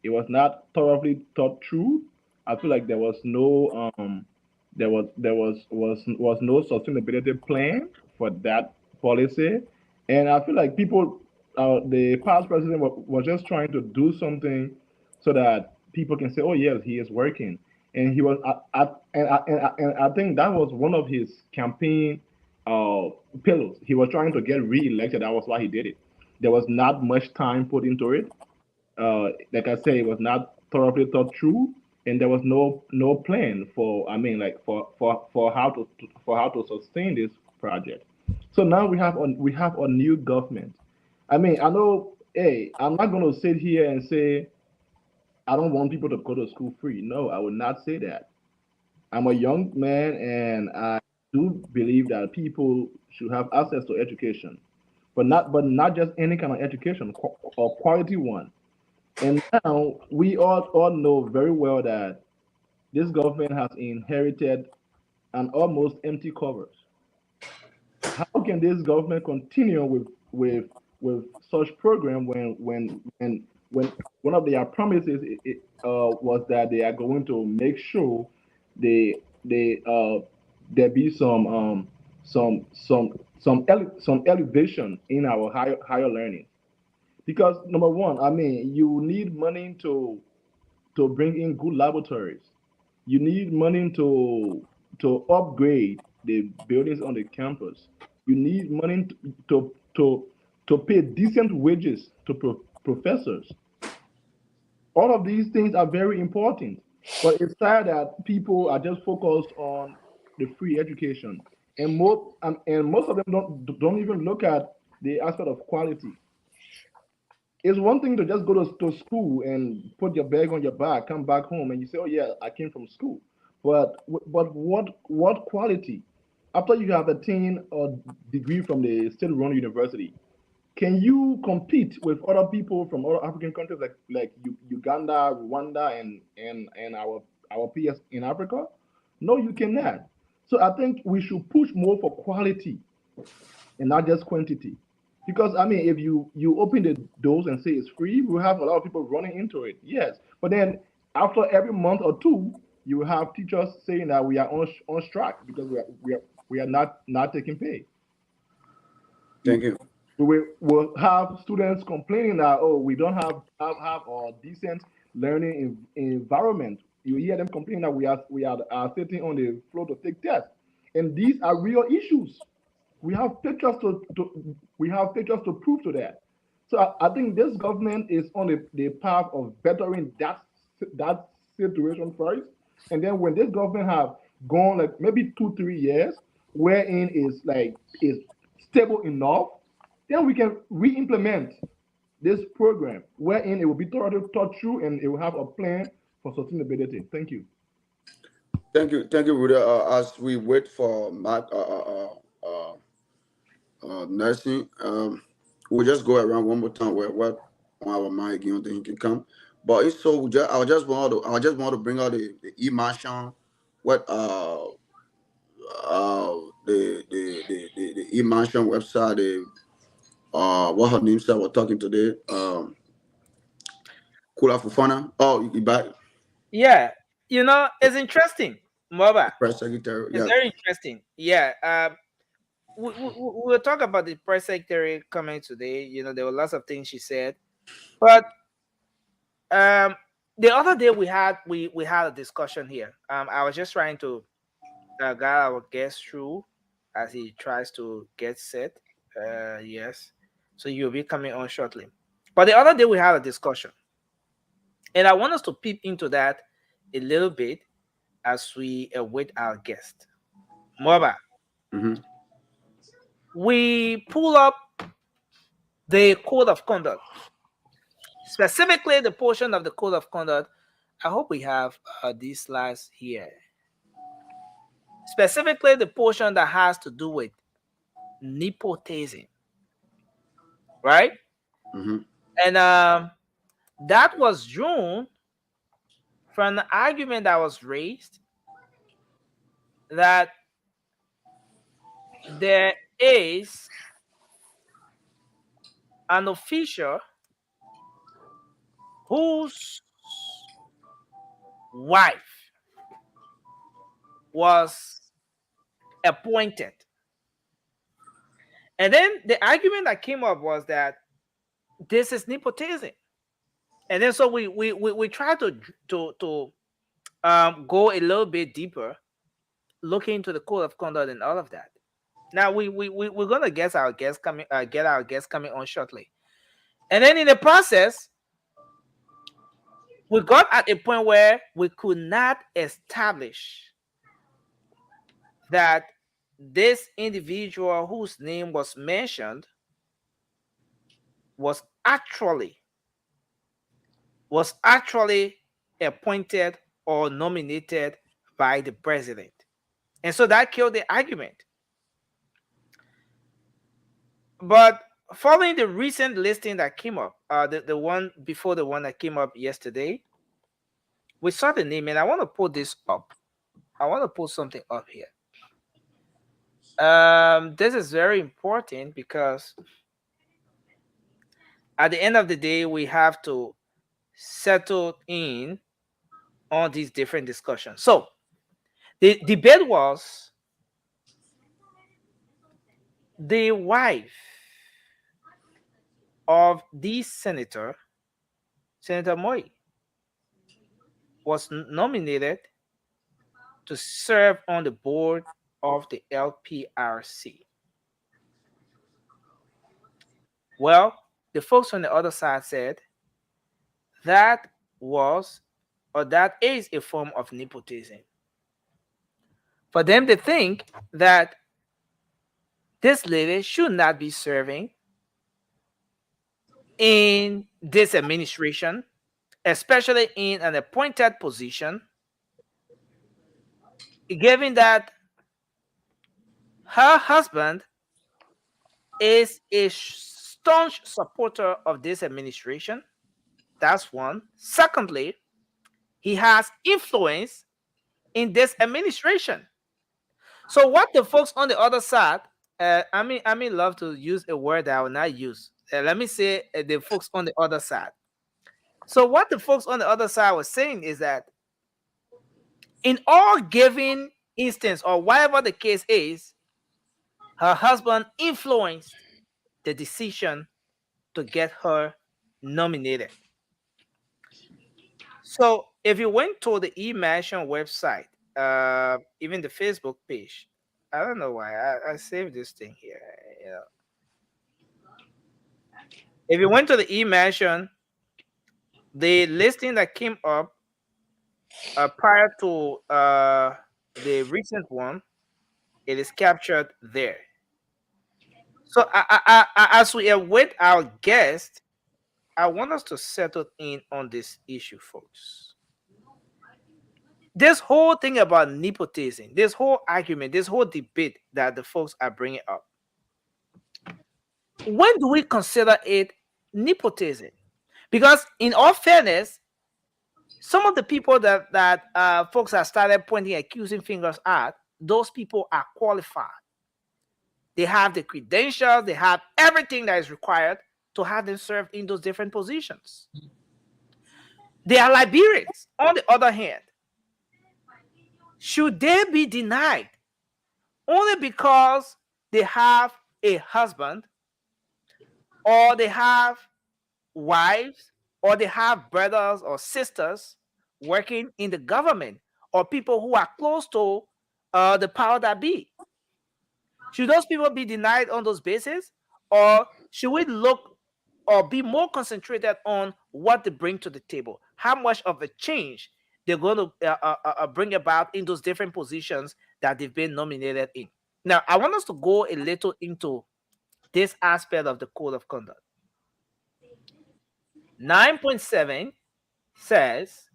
it was not thoroughly thought through. I feel like there was no no sustainability plan for that policy, and I feel like people, the past president was just trying to do something so that people can say, "Oh yes, he is working," and he was. And I think that was one of his campaign pillars. He was trying to get re-elected. That was why he did it. There was not much time put into it. Like I say, it was not thoroughly thought through, and there was no plan for how to sustain this project. So now we have a new government. I mean, I know, hey, I'm not going to sit here and say I don't want people to go to school free. No, I would not say that. I'm a young man, and I do believe that people should have access to education, but not just any kind of education, or quality one. And now we all know very well that this government has inherited an almost empty covers. How can this government continue with such program when one of their promises was that they are going to make sure there be some elevation in our higher learning? Because number one, I mean, you need money to to bring in good laboratories. You need money to upgrade the buildings on the campus. You need money to pay decent wages to professors. All of these things are very important, but it's sad that people are just focused on the free education, and most of them don't even look at the aspect of quality. It's one thing to just go to school and put your bag on your back, come back home, and you say, "Oh yeah, I came from school." But what quality? After you have attained a degree from the state-run university, can you compete with other people from other African countries like Uganda, Rwanda, and our peers in Africa? No, you cannot. So I think we should push more for quality and not just quantity. Because I mean, if you open the doors and say it's free, we'll have a lot of people running into it. Yes, but then after every month or two, you will have teachers saying that we are on strike because we are not taking pay. Thank you. We will have students complaining that, oh, we don't have a decent learning environment. You hear them complaining that we are sitting on the floor to take tests, and these are real issues. We have pictures to prove to that. So I think this government is on the path of bettering that situation first, and then when this government have gone like maybe 2-3 years, wherein is stable enough, then we can re-implement this program wherein it will be thoroughly thought through and it will have a plan for sustainability. Thank you. Thank you, Rudy. As we wait for Matt nursing, we'll just go around one more time where what on our mind again, then he can come. But it's so I just want to bring out the e-marshal, what the e-marshal website, what her name said we're talking today. Kula Fufana. Oh, you back? Yeah, it's interesting, Moba. Press secretary. It's very interesting. Yeah. We'll talk about the press secretary coming today. There were lots of things she said, but the other day we had a discussion here. I was just trying to guide our guest through as he tries to get set. Yes, so you'll be coming on shortly. But the other day we had a discussion, and I want us to peep into that a little bit as we await our guest, Moba. Mm-hmm. We pull up the code of conduct, specifically the portion of the code of conduct. I hope we have these slides here. Specifically the portion that has to do with nepotism, right? Mm-hmm. And that was drawn from the argument that was raised that there is an official whose wife was appointed. And then the argument that came up was that this is nepotism. And then so we try to go a little bit deeper, look into the code of conduct and all of that. Now we're gonna get our guests coming on shortly, and then in the process, we got at a point where we could not establish that this individual whose name was mentioned was actually appointed or nominated by the president, and so that killed the argument. But following the recent listing that came up, the one before the one that came up yesterday, we saw the name, and I want to put this up. I want to put something up here. This is very important because at the end of the day, we have to settle in on these different discussions. So the debate was the wife of the Senator Moi. was nominated to serve on the board of the LPRC. Well, the folks on the other side said that was or that is a form of nepotism. For them to think that this lady should not be serving in this administration, especially in an appointed position, given that her husband is a staunch supporter of this administration. That's one. Secondly, he has influence in this administration. So what the folks on the other side, I mean, love to use a word that I will not use. Let me say the folks on the other side. So what the folks on the other side was saying is that in all given instance or whatever the case is, her husband influenced the decision to get her nominated. So if you went to the eMansion website, even the Facebook page, I don't know why I saved this thing here. You know, if you went to the eMansion, the listing that came up prior to the recent one, it is captured there. So as we await our guest, I want us to settle in on this issue, folks. This whole thing about nepotism, this whole argument, this whole debate that the folks are bringing up, when do we consider it nepotism? Because in all fairness, some of the people that folks have started pointing accusing fingers at, those people are qualified. They have the credentials, they have everything that is required to have them served in those different positions. They are Liberians. On the other hand, should they be denied only because they have a husband, or they have wives, or they have brothers or sisters working in the government, or people who are close to the power that be? Should those people be denied on those bases, or should we look or be more concentrated on what they bring to the table, how much of a change they're going to bring about in those different positions that they've been nominated in? Now, I want us to go a little into this aspect of the code of conduct. 9.7 says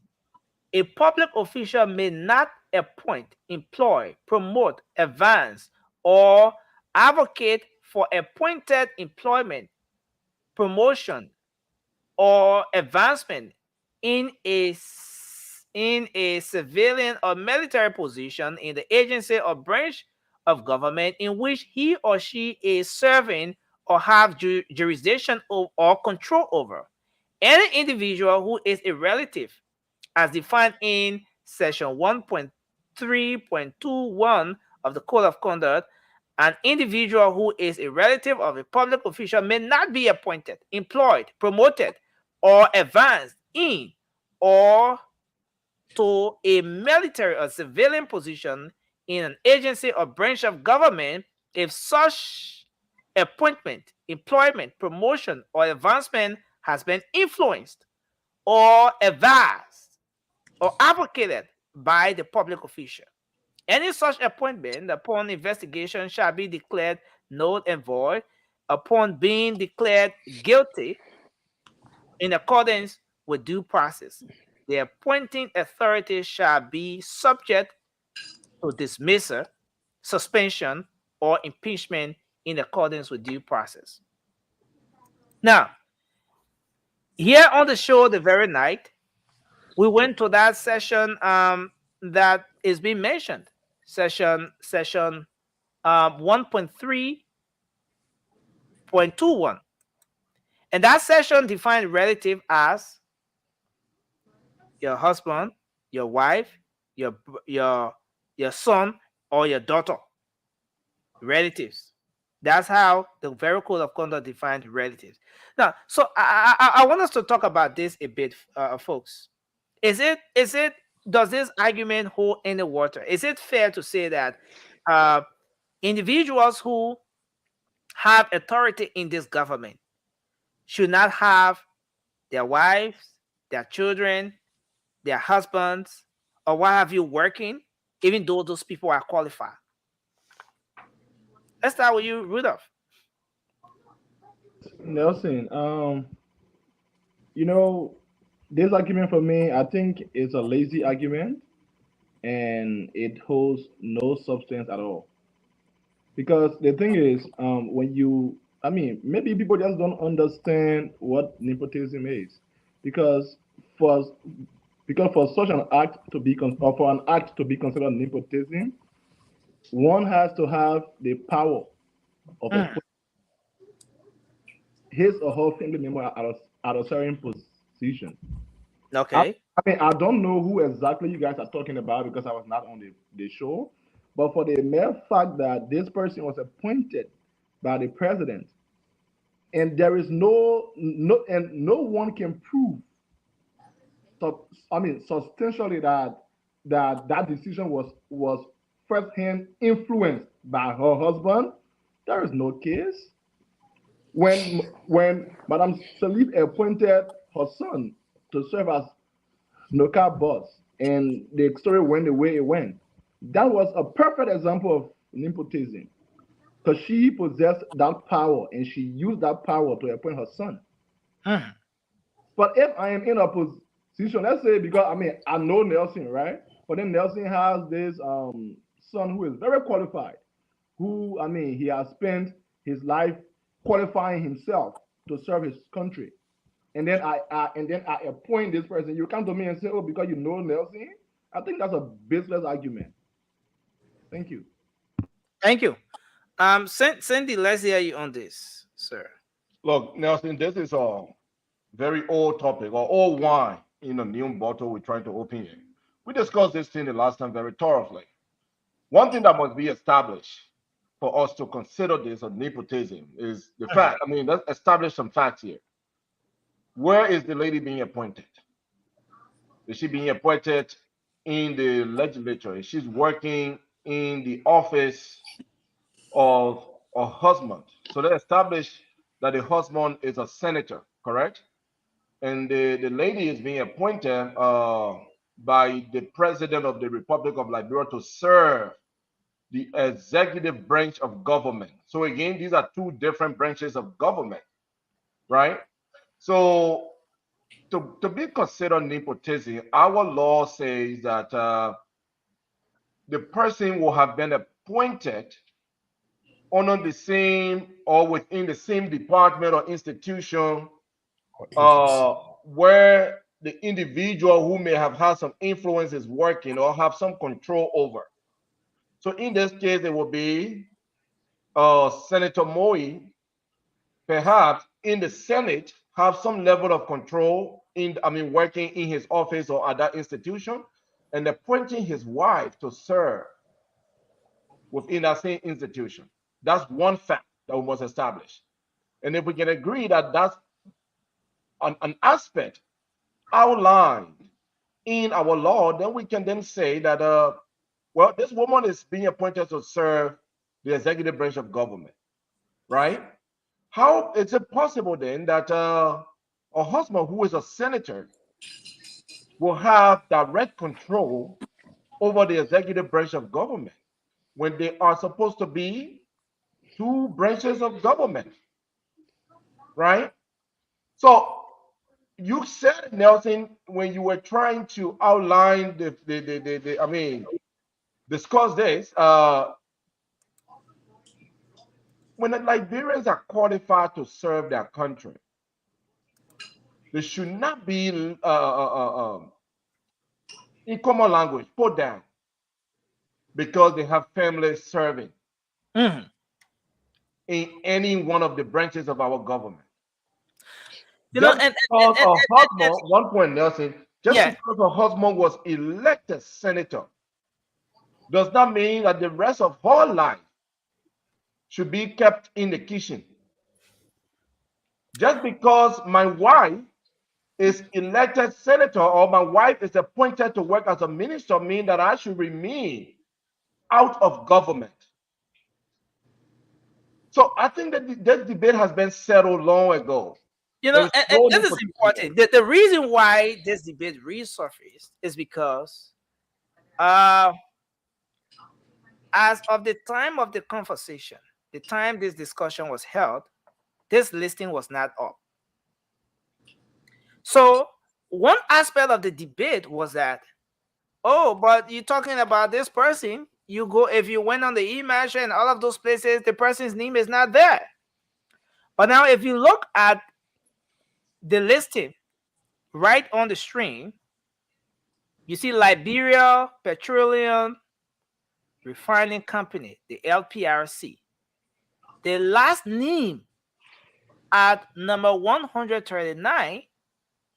a public official may not appoint, employ, promote, advance, or advocate for appointed employment, promotion, or advancement in a civilian or military position in the agency or branch of government in which he or she is serving or have jurisdiction or control over. Any individual who is a relative, as defined in section 1.3.21 of the Code of Conduct, an individual who is a relative of a public official may not be appointed, employed, promoted, or advanced in or to a military or civilian position in an agency or branch of government if such appointment, employment, promotion, or advancement has been influenced or advised or advocated by the public official. Any such appointment upon investigation shall be declared null and void upon being declared guilty in accordance with due process. The appointing authority shall be subject to dismissal, suspension, or impeachment in accordance with due process. Now, here on the show the very night, we went to that session that is being mentioned, session 1.3.21. And that session defined relative as your husband, your wife, your son, or your daughter. Relatives. That's how the very Code of Conduct defines relatives. Now, so I want us to talk about this a bit, folks. Is it does this argument hold any water? Is it fair to say that individuals who have authority in this government should not have their wives, their children, their husbands, or what have you working, even though those people are qualified? Let's start with you, Rudolph. Nelson, you know, this argument for me, I think it's a lazy argument and it holds no substance at all. Because the thing is, maybe people just don't understand what nepotism is. Because for such an act to be for an act to be considered nepotism, one has to have the power of his or her family member at a certain position. Okay. I don't know who exactly you guys are talking about because I was not on the show. But for the mere fact that this person was appointed by the president, and there is no one can prove, substantially that decision was first-hand influenced by her husband, there is no case. When Madame Salif appointed her son to serve as NOCA boss, and the story went the way it went, that was a perfect example of nepotism, because she possessed that power and she used that power to appoint her son. But if I am in a position, let's say, because I know Nelson, right? But then Nelson has this son who is very qualified, who he has spent his life qualifying himself to serve his country. And then I appoint this person. You come to me and say, oh, because you know Nelson? I think that's a baseless argument. Thank you. Thank you. Cindy, let's hear you on this, sir. Look, Nelson, this is a very old topic, or old wine in a new bottle we're trying to open here. We discussed this thing the last time very thoroughly. One thing that must be established for us to consider this a nepotism is the fact. Let's establish some facts here. Where is the lady being appointed? Is she being appointed in the legislature? Is she working in the office of a husband? So they established that the husband is a senator, correct? And the lady is being appointed by the president of the Republic of Liberia to serve the executive branch of government. So again, these are two different branches of government, right? So to be considered nepotism, our law says that the person will have been appointed under the same or within the same department or institution where the individual who may have had some influence is working or have some control over. So in this case, it will be Senator Moi, perhaps in the Senate, have some level of control working in his office or at that institution, and appointing his wife to serve within that same institution. That's one fact that we must establish. And if we can agree that that's an aspect outlined in our law, then we can then say that, well, this woman is being appointed to serve the executive branch of government, right? How is it possible then that a husband who is a senator will have direct control over the executive branch of government when they are supposed to be two branches of government, right? So you said, Nelson, when you were trying to outline discuss this, when the Liberians are qualified to serve their country, they should not be in common language put down because they have families serving in any one of the branches of our government. One point, Nelson, because her husband was elected senator does not mean that the rest of her life should be kept in the kitchen. Just because my wife is elected senator or my wife is appointed to work as a minister mean that I should remain out of government. So I think that this debate has been settled long ago. You know, There's and no this need is for important. The reason why this debate resurfaced is because as of the time of the conversation, the time this discussion was held, this listing was not up. So one aspect of the debate was that, oh, but you're talking about this person. You go, if you went on the e-match and all of those places, the person's name is not there. But now if you look at the listing right on the screen, you see Liberia Petroleum Refining Company, the LPRC. The last name at number 139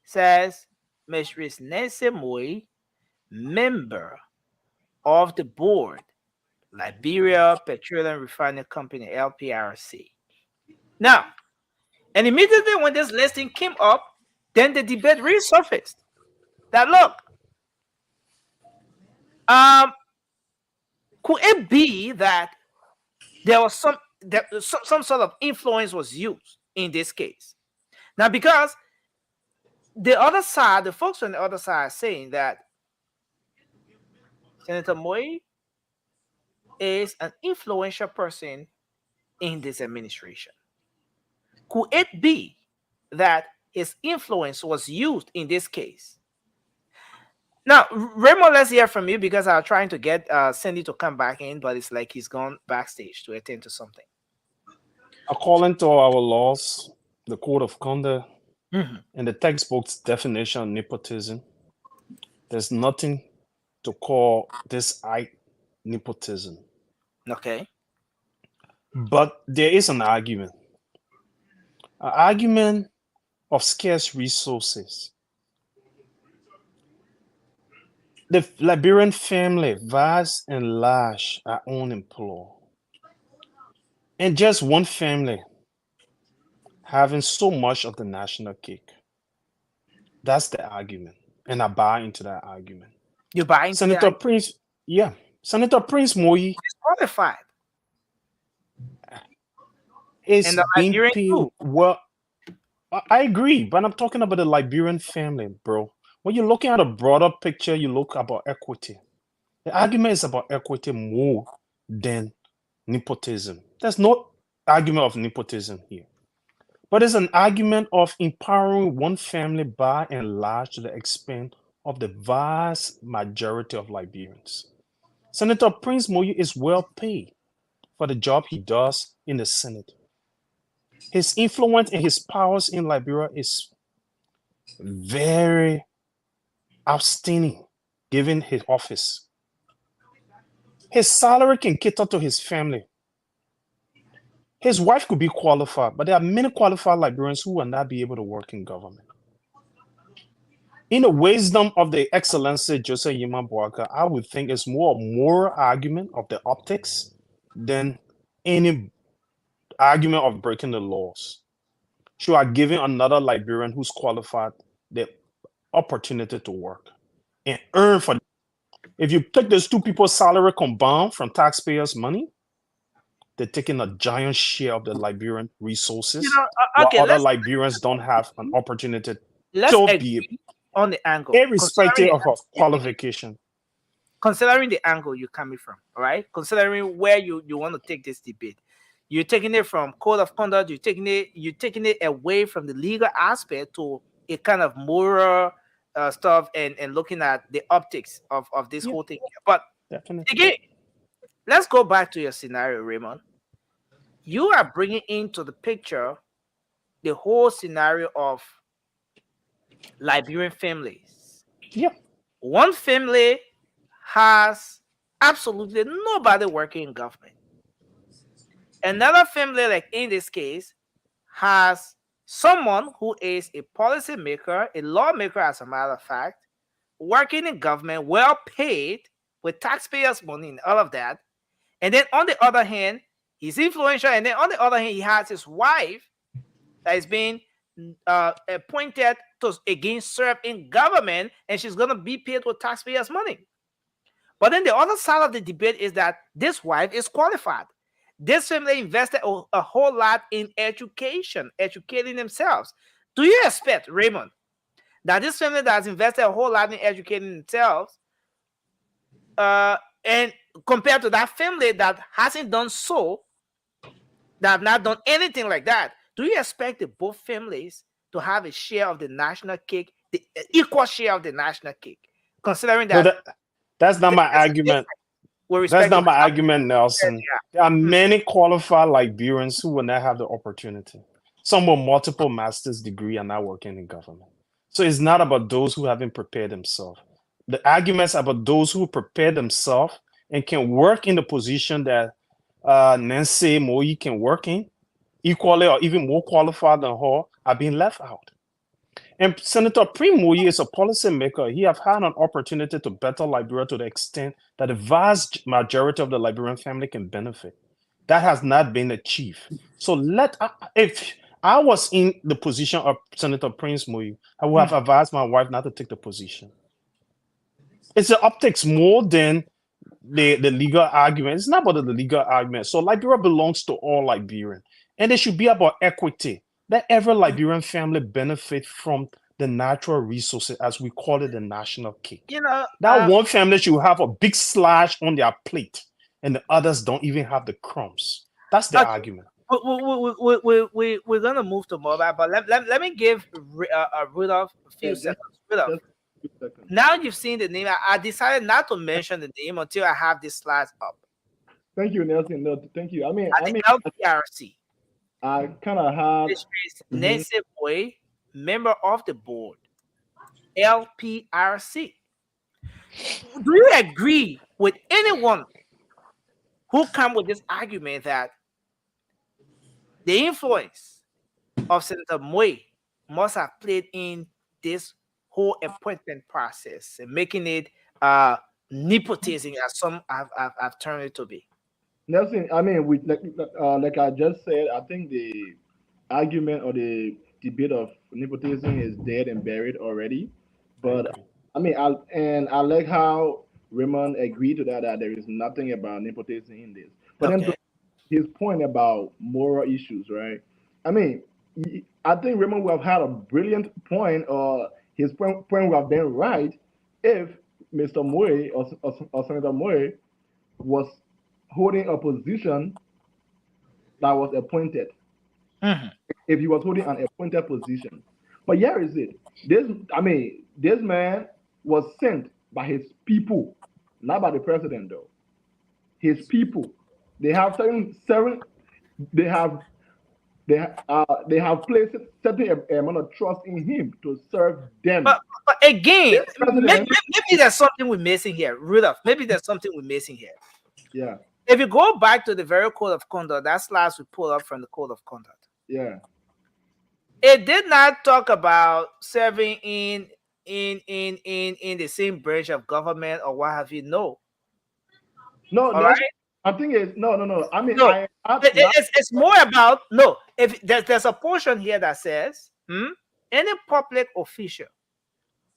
says Ms. Nancy Moy, member of the board, Liberia Petroleum Refining Company, LPRC. Now, and immediately when this listing came up, then the debate resurfaced. That look, could it be that there was some sort of influence was used in this case? Now, because the other side, the folks on the other side are saying that Senator Moy is an influential person in this administration. Could it be that his influence was used in this case? Now, Raymond, let's hear from you because I'm trying to get Cindy to come back in, but it's like he's gone backstage to attend to something. According to our laws, the code of conduct, Mhm. and the textbook's definition of nepotism, there's nothing to call this act nepotism. Okay. But there is an argument of scarce resources. The Liberian family, vast and large, are unemployed. And just one family having so much of the national cake. That's the argument. And I buy into that argument. You buy into Senator that? Prince, yeah. Senator Prince Moyi Disqualified. is And the being Liberian paid too. well. I agree, but I'm talking about the Liberian family, bro. When you're looking at a broader picture, you look about equity. The argument is about equity more than nepotism. There's no argument of nepotism here, but it's an argument of empowering one family by and large to the expense of the vast majority of Liberians. Senator Prince Moyi is well paid for the job he does in the Senate. His influence and his powers in Liberia is very outstanding given his office. His salary can cater to his family. His wife could be qualified, but there are many qualified Liberians who will not be able to work in government. In the wisdom of the Excellency Joseph Yima Boaka, I would think it's more a moral argument of the optics than any argument of breaking the laws. You are giving another Liberian who's qualified the opportunity to work and earn for. If you take those two people's salary combined from taxpayers' money, they're taking a giant share of the Liberian resources, You know, while okay, other let's Liberians don't have an opportunity let's to be agree on the angle. irrespective Considering of qualification. considering the angle you're coming from, all right? Considering where you want to take this debate. You're taking it from code of conduct, you're taking it away from the legal aspect to a kind of moral stuff and looking at the optics of this whole thing. But Definitely. again, let's go back to your scenario, Raymond. You are bringing into the picture the whole scenario of Liberian families. Yeah. One family has absolutely nobody working in government. Another family, like in this case, has someone who is a policy maker, a lawmaker, as a matter of fact, working in government, well paid with taxpayers' money and all of that. And then on the other hand, he's influential. And then on the other hand, he has his wife that is being appointed to again serve in government, and she's gonna be paid with taxpayers' money. But then the other side of the debate is that this wife is qualified. This family invested a whole lot in education, educating themselves. Do you expect, Raymond, that this family that has invested a whole lot in educating themselves, and compared to that family that hasn't done so, that have not done anything like that, do you expect the both families to have a share of the national cake, the equal share of the national cake, considering that? No, that's not my argument. That's not my argument, Nelson. There are many qualified Liberians who will not have the opportunity. Some with multiple master's degree are not working in government. So it's not about those who haven't prepared themselves. The arguments about those who prepare themselves and can work in the position that Nancy Moi can work in, equally or even more qualified than her, are being left out. And Senator Prim Moi is a policymaker. He have had an opportunity to better Liberia to the extent that the vast majority of the Liberian family can benefit. That has not been achieved. So if I was in the position of Senator Prince Moi, I would have advised my wife not to take the position. It's the optics more than the legal argument. It's not about the legal argument. So Liberia belongs to all Liberians. And it should be about equity. Let every Liberian family benefit from the natural resources, as we call it, the national cake. You know, that one family should have a big slash on their plate, and the others don't even have the crumbs. That's the argument. We're gonna move to mobile, but let me give Rudolph a few seconds. Rudolph, now you've seen the name. I decided not to mention the name until I have this slides up. Thank you, Nelson. No, thank you. I mean, LPRC. I kind of have Nancy Moi, member of the board, LPRC. Do you agree with anyone who come with this argument that the influence of Senator Moi must have played in this whole appointment process and making it nepotism, as some have turned it to be? Nelson, I mean, like I just said, I think the argument or the debate of nepotism is dead and buried already. But I mean, I like how Raymond agreed to that there is nothing about nepotism in this. But then his point about moral issues, right? I mean, I think Raymond would have had a brilliant point, or his point would have been right if Mr. Moi or Senator Moi was holding a position that was appointed. If he was holding an appointed position. But here is it. This man was sent by his people, not by the president though. His people. They have they have placed certain amount of trust in him to serve them. But again, maybe there's something we're missing here, Rudolph. Maybe there's something we're missing here. Yeah. If you go back to the very code of conduct, that slide we pulled up from the code of conduct. Yeah. It did not talk about serving in the same branch of government or what have you. No. No, all right? I think it's no. I mean, no, it's more about no. If there's a portion here that says any public official.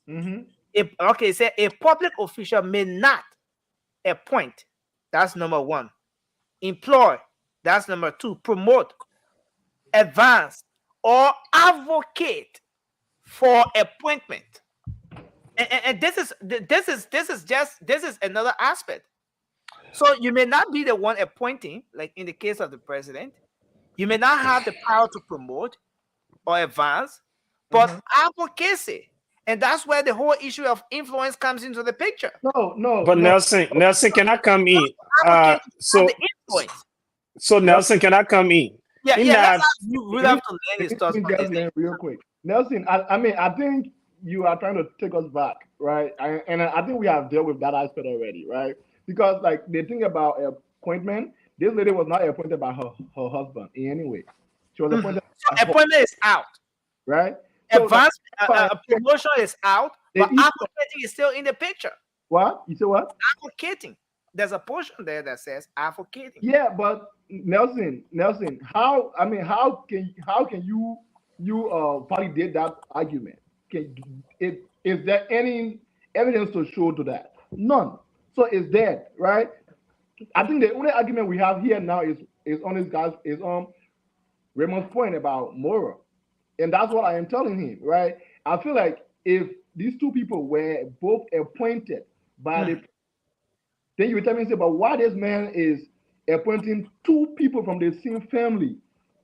Say a public official may not appoint. That's number one. Employ. That's number two. Promote, advance, or advocate for appointment. And this is another aspect. So you may not be the one appointing, like in the case of the president. You may not have the power to promote or advance, but advocacy. And that's where the whole issue of influence comes into the picture. No. But Nelson, can I come in? So Nelson, can I come in? Yeah. We have to learn his thoughts. Real quick, Nelson. I think you are trying to take us back, right? And I think we have dealt with that aspect already, right? Because like the thing about appointment, this lady was not appointed by her husband in any way. She was appointed. So appointment is out, right? Advanced promotion is out, but advocating is still in the picture. What? You say what? Advocating. There's a portion there that says advocating. Yeah, but Nelson, how can you you validate that argument? Is there any evidence to show to that? None. So it's dead, right? I think the only argument we have here now is on Raymond's point about Mora. And that's what I am telling him, right? I feel like if these two people were both appointed by the, then you would tell me, but why this man is appointing two people from the same family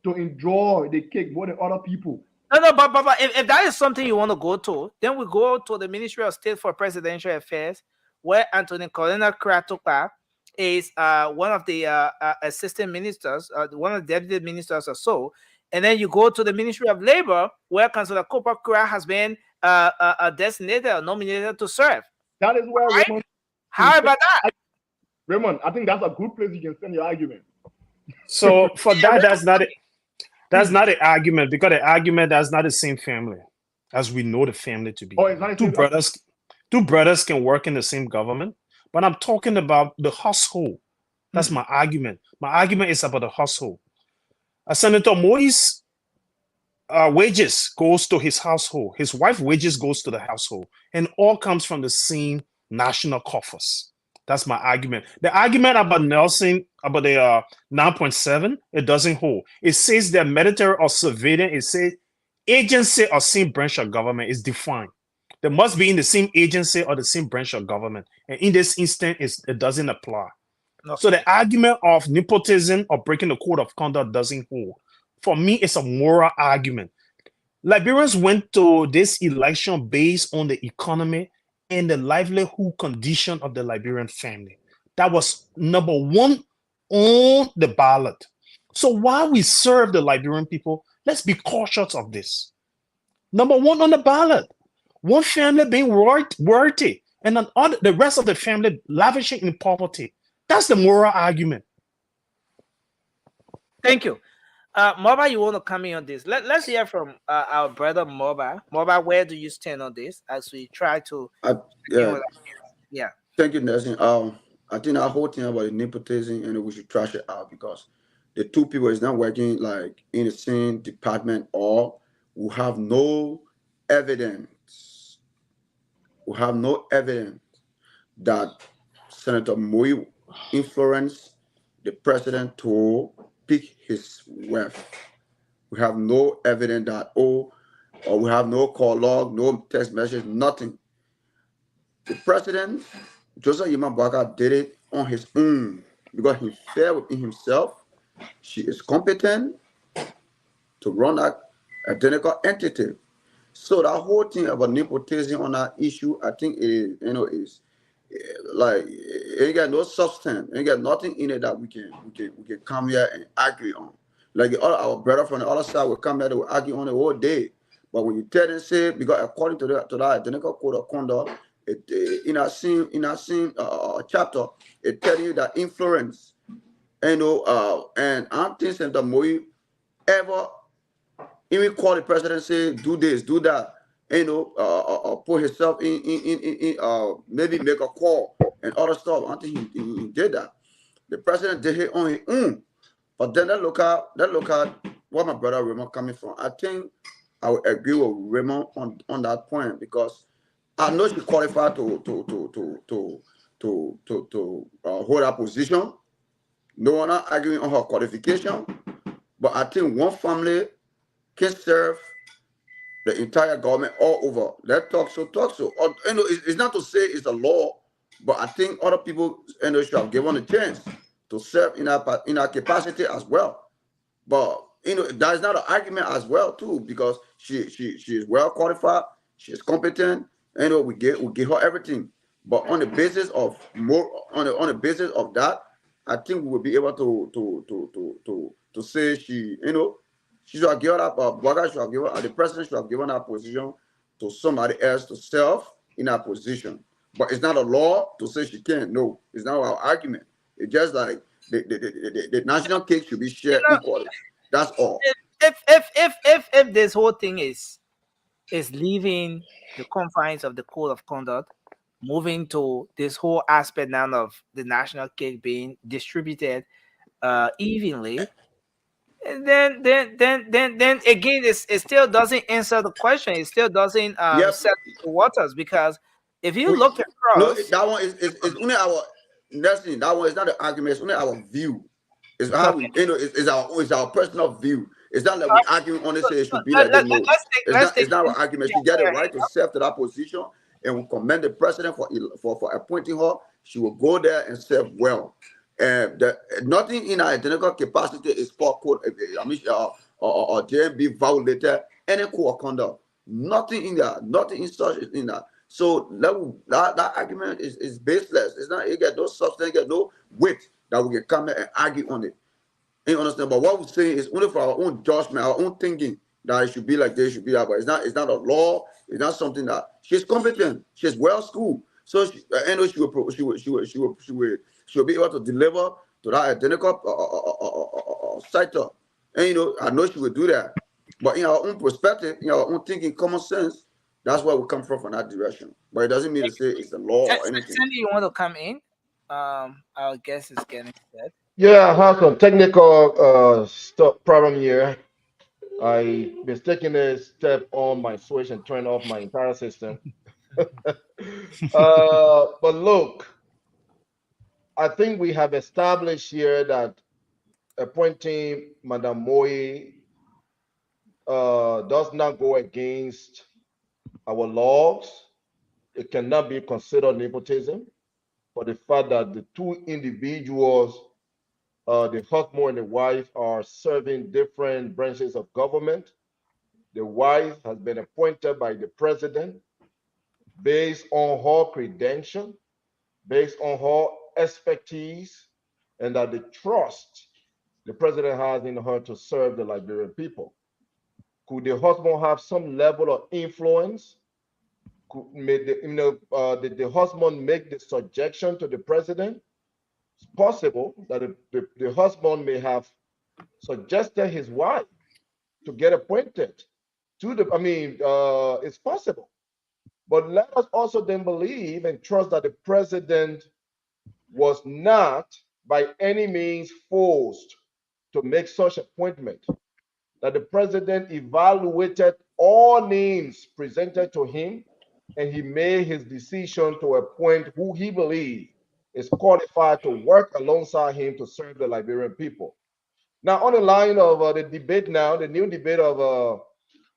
to enjoy the cake more than other people? No, but if that is something you want to go to, then we go to the Ministry of State for Presidential Affairs, where Anthony Colonel Kratoka is one of the assistant ministers, one of the deputy ministers or so. And then you go to the Ministry of Labor, where Councillor Cooper Kura has been designated or nominated to serve. That is where right? Raymond. How about that? Raymond, I think that's a good place you can send your argument. So for that, that's not an argument, because the argument that's not the same family as we know the family to be. Oh, it's not two brothers can work in the same government, but I'm talking about the household. That's my argument. My argument is about the household. Senator Moise wages goes to his household. His wife wages goes to the household, and all comes from the same national coffers. That's my argument. The argument about Nelson, about the 9.7, it doesn't hold. It says that military or civilian, it says agency or same branch of government is defined. They must be in the same agency or the same branch of government. And in this instance, it doesn't apply. Okay. So the argument of nepotism or breaking the code of conduct doesn't hold. For me, it's a moral argument. Liberians went to this election based on the economy and the livelihood condition of the Liberian family. That was number one on the ballot. So while we serve the Liberian people, let's be cautious of this. Number one on the ballot. One family being worthy, and the rest of the family lavishing in poverty. That's the moral argument. Thank you. Moba, you want to come in on this? Let's hear from our brother Moba. Moba, where do you stand on this as we try to... Yeah. Thank you, Nelson. I think that whole thing about the nepotism, and we should trash it out, because the two people is not working like in the same department, or we have no evidence. We have no evidence that Senator Moise influenced the president to pick his wife. We have no evidence that, or we have no call log, no text message, nothing. The president, Joseph Yema Baka, did it on his own because he felt within himself she is competent to run that identical entity. So that whole thing about nepotism on that issue, I think it is, is like it ain't got no substance, it ain't got nothing in it that we can come here and argue on. Like our brother from the other side will come here, they will argue on the whole day. But when you tell them, say, because according to that identical code of conduct, in our same chapter, it tells you that influence, and I don't think Senator Moise ever even call the president, say, do this, do that, put himself in maybe make a call and other stuff. I don't think he did that. The president did it on his own. But then look at where my brother Raymond coming from. I think I would agree with Raymond on that point, because I know she qualified to hold that position. No one not arguing on her qualification, but I think one family can serve the entire government all over. Let's talk so. Or, it's not to say it's a law, but I think other people should have given a chance to serve in our capacity as well. But that is not an argument as well too, because she is well qualified, she is competent. We give her everything. But on the basis of on the basis of that, I think we will be able to say she should have given up. The president should have given that position to somebody else to serve in that position. But it's not a law to say she can't. No, it's not our argument. It's just like the national cake should be shared equally. That's all. If this whole thing is leaving the confines of the code of conduct, moving to this whole aspect now of the national cake being distributed evenly, And then again, it still doesn't answer the question. It still doesn't Yep. set the waters, because if you We, look no, across, that one is only our destiny. That one is not the argument. It's only our view. It's how we, it's our personal view. It's not like we arguing on it. Say it should be like they know. It's not our argument. She get the right to serve to that position, and we commend the president for appointing her. She will go there and serve well. And nothing in her identical capacity is for code. I mean, or JMB violated any code of conduct. Nothing in there. Nothing in such is in that. So that argument is baseless. It's not. It get no substance. It get no weight that we can come and argue on it. You understand? But what we're saying is only for our own judgment, our own thinking, that it should be like this, should be that. But it's not a law. It's not something that she's competent. She's well schooled. So I know she will be able to deliver to that identical sector. And I know she will do that. But in our own perspective, in our own thinking, common sense, that's where we come from that direction. But it doesn't mean to say it's the law or anything. Sandy, you want to come in? Our guest is getting set. Yeah, I have some technical problem here. I mistakenly stepped on my switch and turned off my entire system. But look, I think we have established here that appointing Madame Moi does not go against our laws. It cannot be considered nepotism for the fact that the two individuals, the husband and the wife, are serving different branches of government. The wife has been appointed by the president based on her credential, based on her expertise, and that the trust the president has in her to serve the Liberian people. Could the husband have some level of influence? Could did the husband make the suggestion to the president? It's possible that the husband may have suggested his wife to get appointed to the, it's possible. But let us also then believe and trust that the president was not by any means forced to make such appointment, that the president evaluated all names presented to him and he made his decision to appoint who he believed is qualified to work alongside him to serve the Liberian people. Now, on the line of the debate now, the new debate of,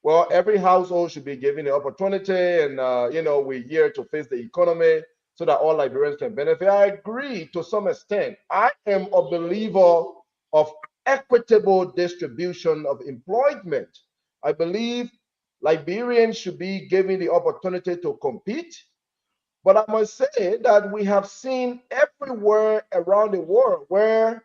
well, every household should be given the opportunity and, we're here to face the economy so that all Liberians can benefit. I agree to some extent. I am a believer of equitable distribution of employment. I believe Liberians should be given the opportunity to compete. But I must say that we have seen everywhere around the world where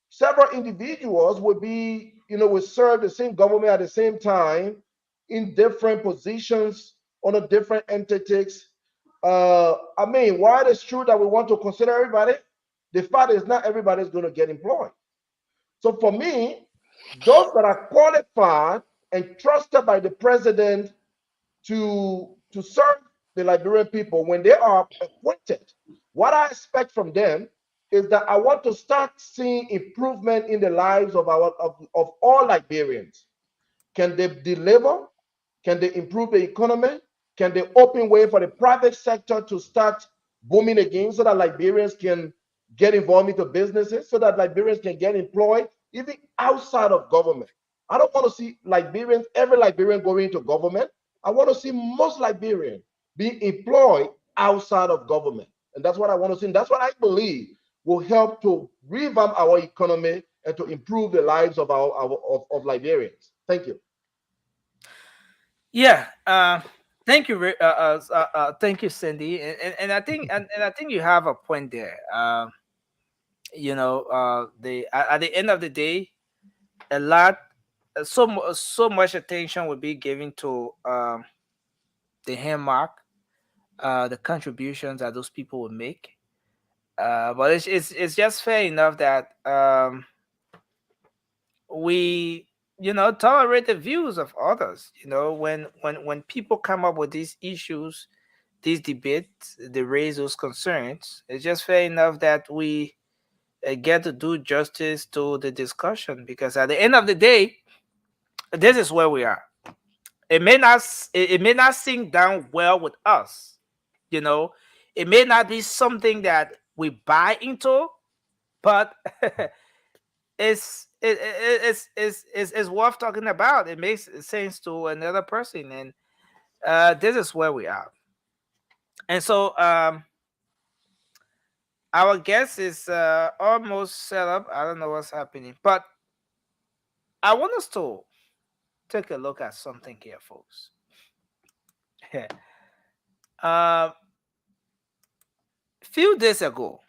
several individuals would be, would serve the same government at the same time in different positions on the different entities. While it's true that we want to consider everybody, the fact is not everybody is going to get employed. So for me, those that are qualified and trusted by the president to serve the Liberian people, when they are appointed, what I expect from them is that I want to start seeing improvement in the lives of all Liberians. Can they deliver? Can they improve the economy? Can they open way for the private sector to start booming again so that Liberians can get involved into businesses, so that Liberians can get employed, even outside of government? I don't want to see every Liberian going into government. I want to see most Liberians being employed outside of government. And that's what I want to see. And that's what I believe will help to revamp our economy and to improve the lives of of Liberians. Thank you. Yeah. Thank you. Thank you, Cindy. And I think you have a point there. At the end of the day, so much attention will be given to the handmark, the contributions that those people will make. But it's just fair enough that we tolerate the views of others. When people come up with these issues, these debates, they raise those concerns. It's just fair enough that we get to do justice to the discussion, because at the end of the day, this is where we are. It may not sink down well with us, you know. It may not be something that we buy into, but it's worth talking about. It makes sense to another person, and this is where we are. And so our guest is almost set up. I don't know what's happening, but I want us to take a look at something here, folks. Few days ago,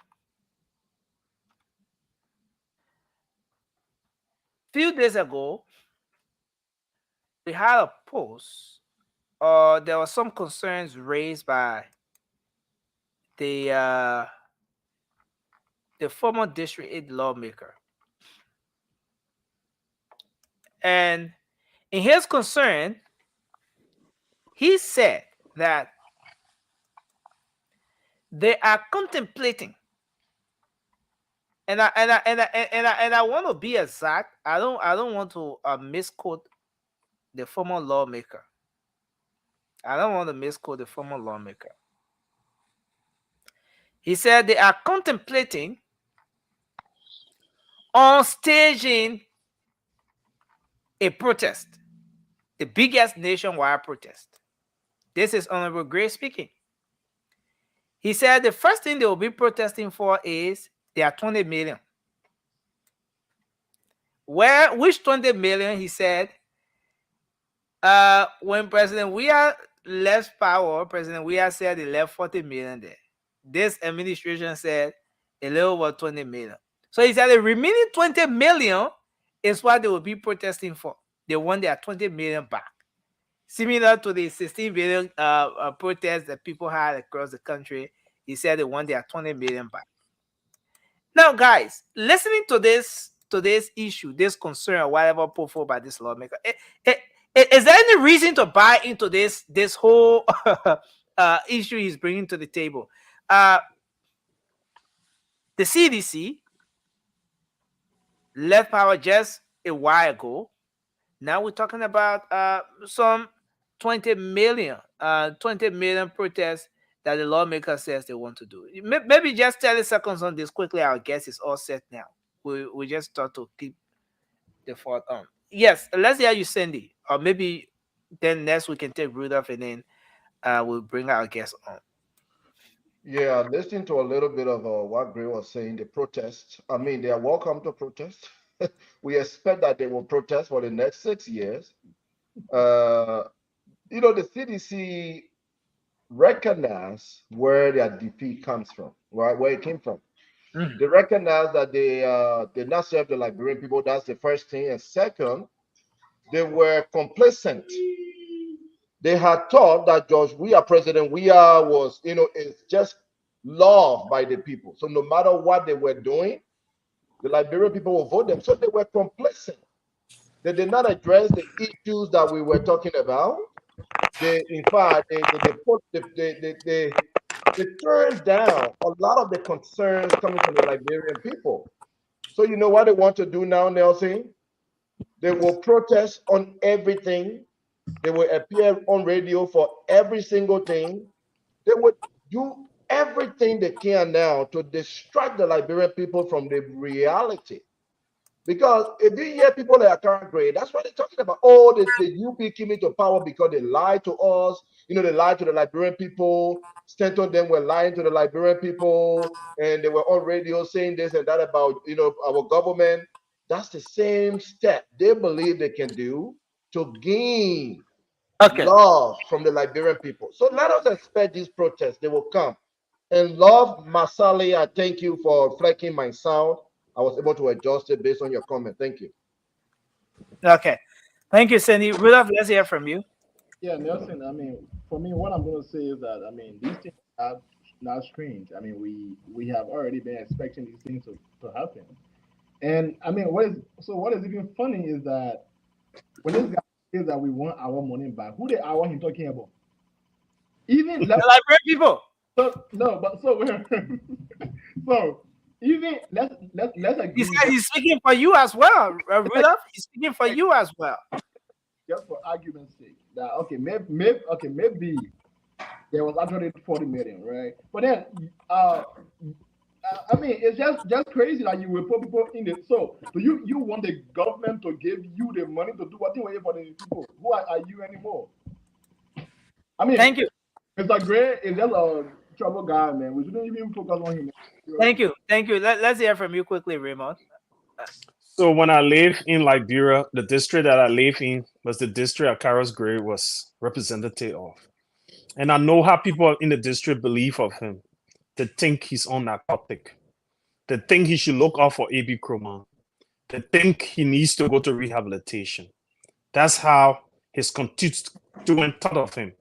we had a post, there were some concerns raised by the former District 8 lawmaker. And in his concern, he said that they are contemplating, and I want to be exact. I don't want to misquote the former lawmaker. He said they are contemplating on staging a protest, the biggest nationwide protest. This is Honorable Gray speaking. He said the first thing they will be protesting for is their 20 million. Which 20 million? He said, when President Weah left power, President Weah said he left 40 million there. This administration said a little over 20 million. So he said the remaining 20 million is what they will be protesting for. They want their 20 million back. Similar to the 16 billion protests that people had across the country, he said they want their 20 million back. Now, guys, listening to this issue, this concern, or whatever put forward by this lawmaker, is there any reason to buy into this whole issue he's bringing to the table? The CDC left power just a while ago. Now we're talking about some 20 million protests that the lawmaker says they want to do. Maybe just 30 seconds on this quickly. Our guest is all set now. We just start to keep the thought on. Yes, let's hear you, Cindy. Or maybe then next we can take Rudolph, and then we'll bring our guest on. Yeah, listening to a little bit of what Gray was saying, the protests. I mean, they are welcome to protest. We expect that they will protest for the next 6 years. The CDC recognize where their defeat comes from, right? Where it came from. They recognize that they did not serve the Liberian people. That's the first thing. And second, they were complacent. They had thought that President Weah was, is just loved by the people. So no matter what they were doing, the Liberian people will vote them. So they were complacent. They did not address the issues that we were talking about. They turned down a lot of the concerns coming from the Liberian people. So you know what they want to do now, Nelson? They will protest on everything. They will appear on radio for every single thing. They would do everything they can now to distract the Liberian people from the reality. Because if you hear people that are current grade, that's what they're talking about. Oh, the UP came into power because they lied to us. They lied to the Liberian people. Stanton them were lying to the Liberian people, and they were on radio saying this and that about our government. That's the same step they believe they can do to gain love from the Liberian people. So let us expect these protests. They will come. And Love Masali, I thank you for flanking my sound. I was able to adjust it based on your comment. Thank you. Okay. Thank you, Cindy. Rudolph, let's hear from you. Yeah, Nelson, for me, what I'm going to say is that, these things are not strange. We have already been expecting these things to happen. And, what is even funny is that when this guy says that we want our money back, who the hour he talking about? Even the Liberian people. So even let's agree. He said he's speaking for you as well, Rudolph. He's speaking for you as well. Just for argument's sake, that maybe there was actually 40 million, right? But then, I mean, it's just crazy that you will put people in it. So, do you want the government to give you the money to do what you want for the people? Who are you anymore? I mean, thank you. Mr. Gray is just a trouble guy, man. We shouldn't even focus on him. Thank you. Let's hear from you quickly, Raymond. So when I live in Liberia, the district that I live in was the district Akaros Gray was representative of. And I know how people in the district believe of him. They think he's on narcotic. They think he should look out for A.B. Kroman. They think he needs to go to rehabilitation. That's how his constituent thought of him.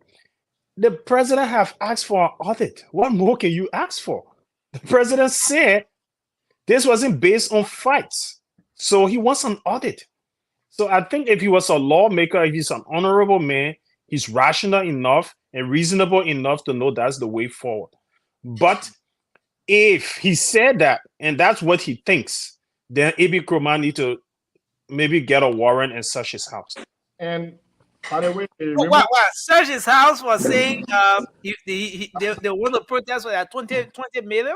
The president have asked for an audit. What more can you ask for? The president said this wasn't based on facts. So he wants an audit. So I think if he was a lawmaker, if he's an honorable man, he's rational enough and reasonable enough to know that's the way forward. But if he said that, and that's what he thinks, then A.B. Kroman need to maybe get a warrant and search his house. And by the way, what? Search his house was saying they want to protest for that 20 million?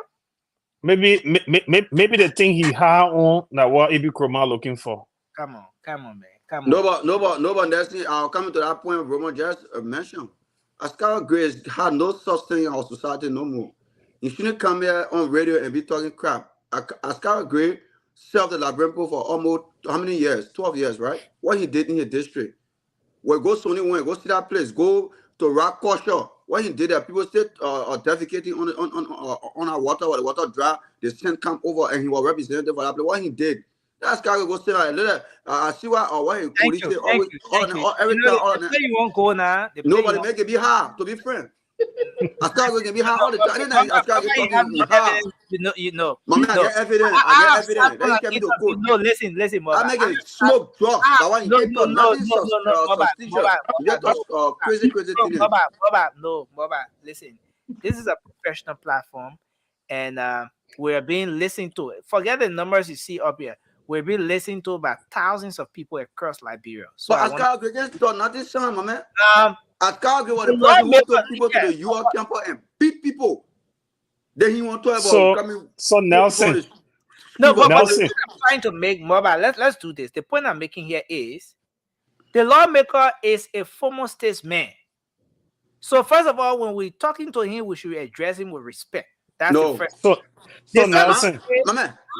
Maybe the thing he had on that what A.B. Kroman looking for. Come on, man. Come on. Nobody. I'll come to that point Roman just mentioned. Akaros Gray had no such thing in our society no more. You shouldn't come here on radio and be talking crap. Akaros Gray served the Liberian people for almost how many years? 12 years, right? What he did in his district. Well, go Sony One, go see that place. Go to Rock Culture. What he did there, people still defecating on our water, while the water dry. The sand come over, and he was representative for that place. What he did. That's Akaros go say like, I see what he Thank you. every time. You won't go now. Nobody make it be hard to be friend. Akaros can be hard all the time. You know. My man, I get evidence. I get evidence. Then he kept me to court. No, listen, Boba. I make it smoke drugs. That one you get done. Nothing suspicious. You get those crazy things. Boba, listen. This is a professional platform, and we're being listened to. Forget the numbers you see up here. We're being listened to by thousands of people across Liberia. So but Akaros Gray just done nothing, son, my man. Akaros Gray was the person who took people to the UR camp and beat people. Then he want to talk about coming. So Nelson. No, but the point I'm trying to make, Mobile, let's do this. The point I'm making here is the lawmaker is a former statesman. So first of all, when we're talking to him, we should address him with respect. That's the first. So Nelson,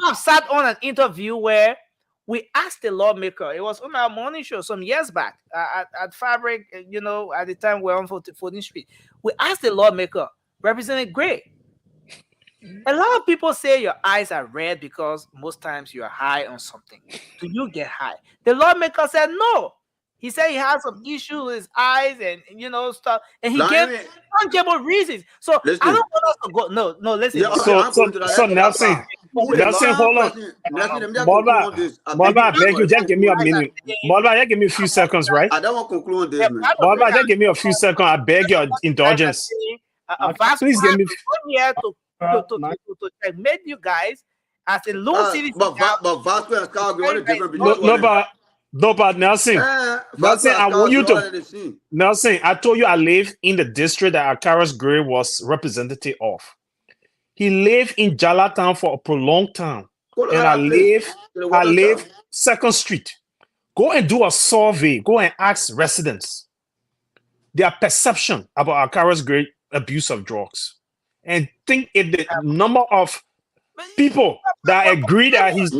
I've sat on an interview where we asked the lawmaker. It was on our morning show some years back at Fabric, at the time we were on 14th Street. We asked the lawmaker, Representative Gray. A lot of people say your eyes are red because most times you are high on something. Do you get high? The lawmaker said no. He said he had some issue with his eyes and stuff, and he gave tangible reasons. So listen. I don't want us to go. No, listen. Yeah, so Nelson, hold on. Boba, I beg you, just give me a minute. Boba, just give me a few seconds, right? I don't want to conclude this, man. Boba, just give me a few seconds. I beg your indulgence. Please give me. Here to checkmate you guys as a low city. But Vasco and Akaros Gray, what is different between No, but Nelson, I want you to. Nelson, I told you I live in the district that Akaros Gray was representative of. He lived in Jalatown for a prolonged time, and I live 2nd Street. Go and do a survey. Go and ask residents their perception about Akaros Gray abuse of drugs, and think if the number of people that agree that he's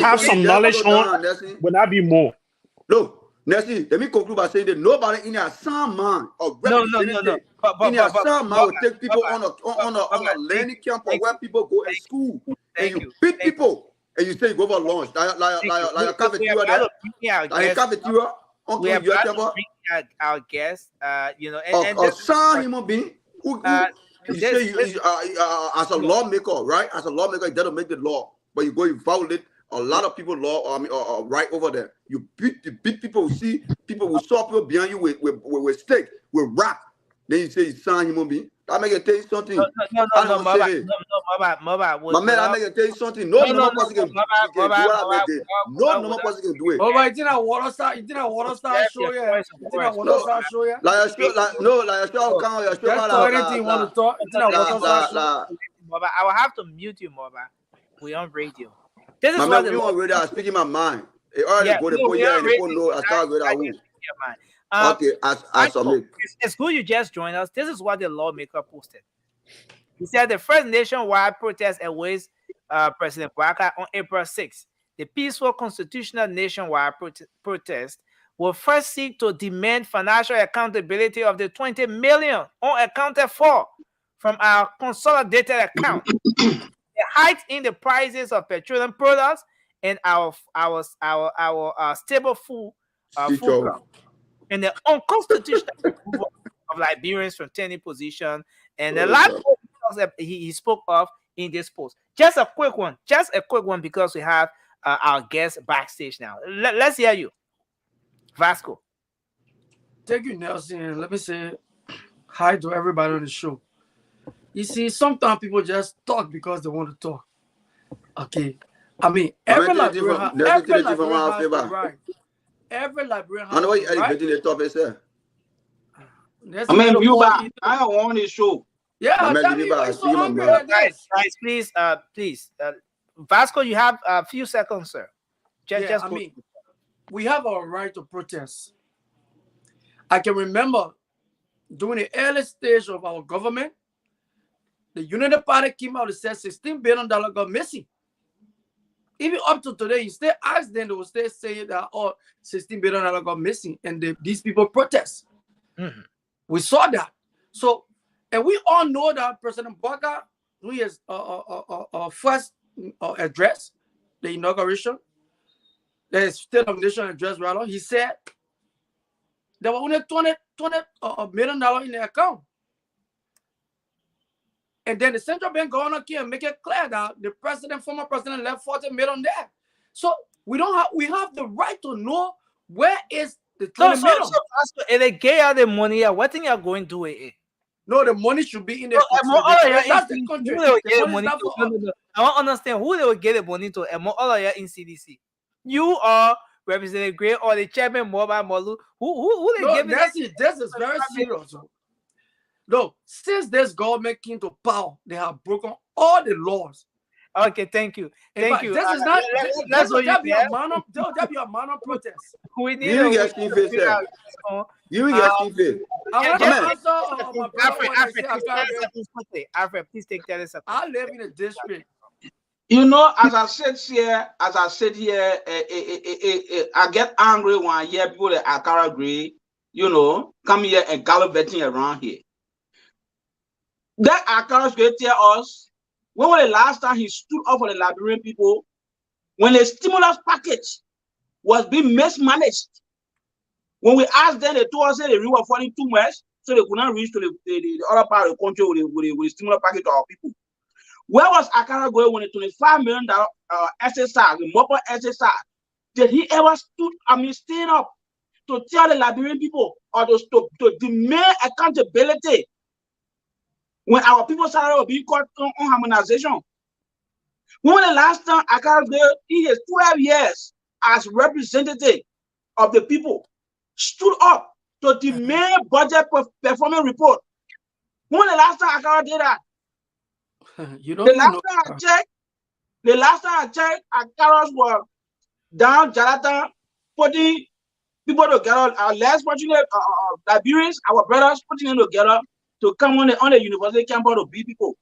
have some knowledge on will not be more. Look, Nessie, let me conclude by saying that nobody in a sound mind or no. In a sound mind will take people on a learning camp or where people go to school and you beat people and you say you go for lunch like a cafeteria there, like a cafeteria. We have to bring our guests, and a sound human being who you say you, as a lawmaker, right? As a lawmaker, you gotta make the law, but you go, you violate a lot of people's law, right over there. You beat people. See people will stop people behind you with stick, with rock. Then you say you son human being. I make you tell you something. No, Mama. My man, I make you tell you something. No normal person can do what I did. No normal person can do it. Oh, but it's not water star. It's not water star show yet. It's not water star show yet. Like your show come, your show. Just talk anything you want to talk. It's not water star show. I will have to mute you, Moba. We on radio. This is my what man, we on radio. I'm speaking my mind. It already go to put here and they know I start with that. Okay, I submit. It's good you just joined us. This is what the lawmaker posted. He said the first nationwide protest awaits President Bouaka on April 6th. The peaceful constitutional nationwide protest will first seek to demand financial accountability of the 20 million unaccounted for from our consolidated account. The hike in the prices of petroleum products and our stable food crop, and the unconstitutional removal of Liberians from tenant position, and the last he spoke of in this post. Just a quick one, because we have our guest backstage now. Let's hear you, Vasco. Thank you, Nelson. Let me say hi to everybody on the show. You see, sometimes people just talk because they want to talk. Okay. I mean, every Liberian has the right. Every Liberian has I know what the right. the topic, sir. I mean, you back. I don't want this show. Yeah, guys, please, Vasco, you have a few seconds, sir. I mean, we have our right to protest. I can remember during the early stage of our government, the Unity Party came out and said $16 billion got missing. Even up to today, you still ask them, they will still say that $16 billion got missing, and these people protest. Mm-hmm. We saw that. So, and we all know that President Bouaka, who is first address, the inauguration, the State of the Nation address, rather, he said there were only $20 million in the account. And then the central bank governor came and make it clear that the former president left $40 million there. So we have the right to know where is the $20 million. So if they get out the money, what thing you are going to do with it? No, the money should be in the country. I want to understand who they will get the money to. And all of you in CDC. You are Representative Gray or the chairman Moba Molu. Who they give it? This is very serious. No, since this government came to power, they have broken all the laws. Okay, thank you. Thank you. This is not. That'll be a minor protest. We need you get Steve sir. You get Steve. Alfred, please take 30 seconds. I live in a district. You know, as I sit here, I get angry when I hear people that Akara Gray, come here and gallivanting around here. That Akara Gray tell us, when was the last time he stood up for the Liberian people when the stimulus package was being mismanaged? When we asked them, they told us that the river was falling too much, so they could not reach to the other part of the country with the stimulus package to our people. Where was Akara going when the $25 million SSR, the Mopo SSR, did he ever stand up to tell the Liberian people or to demand accountability when our people's salary were being cut on harmonization? When was the last time Akara in his 12 years as representative of the people stood up to demand budget performance report? When was the last time Akara did that? The last time I checked, Akaras were down Jalata, putting people together, our less fortunate Liberians, our brothers, putting them together to come on the university campus to beat people.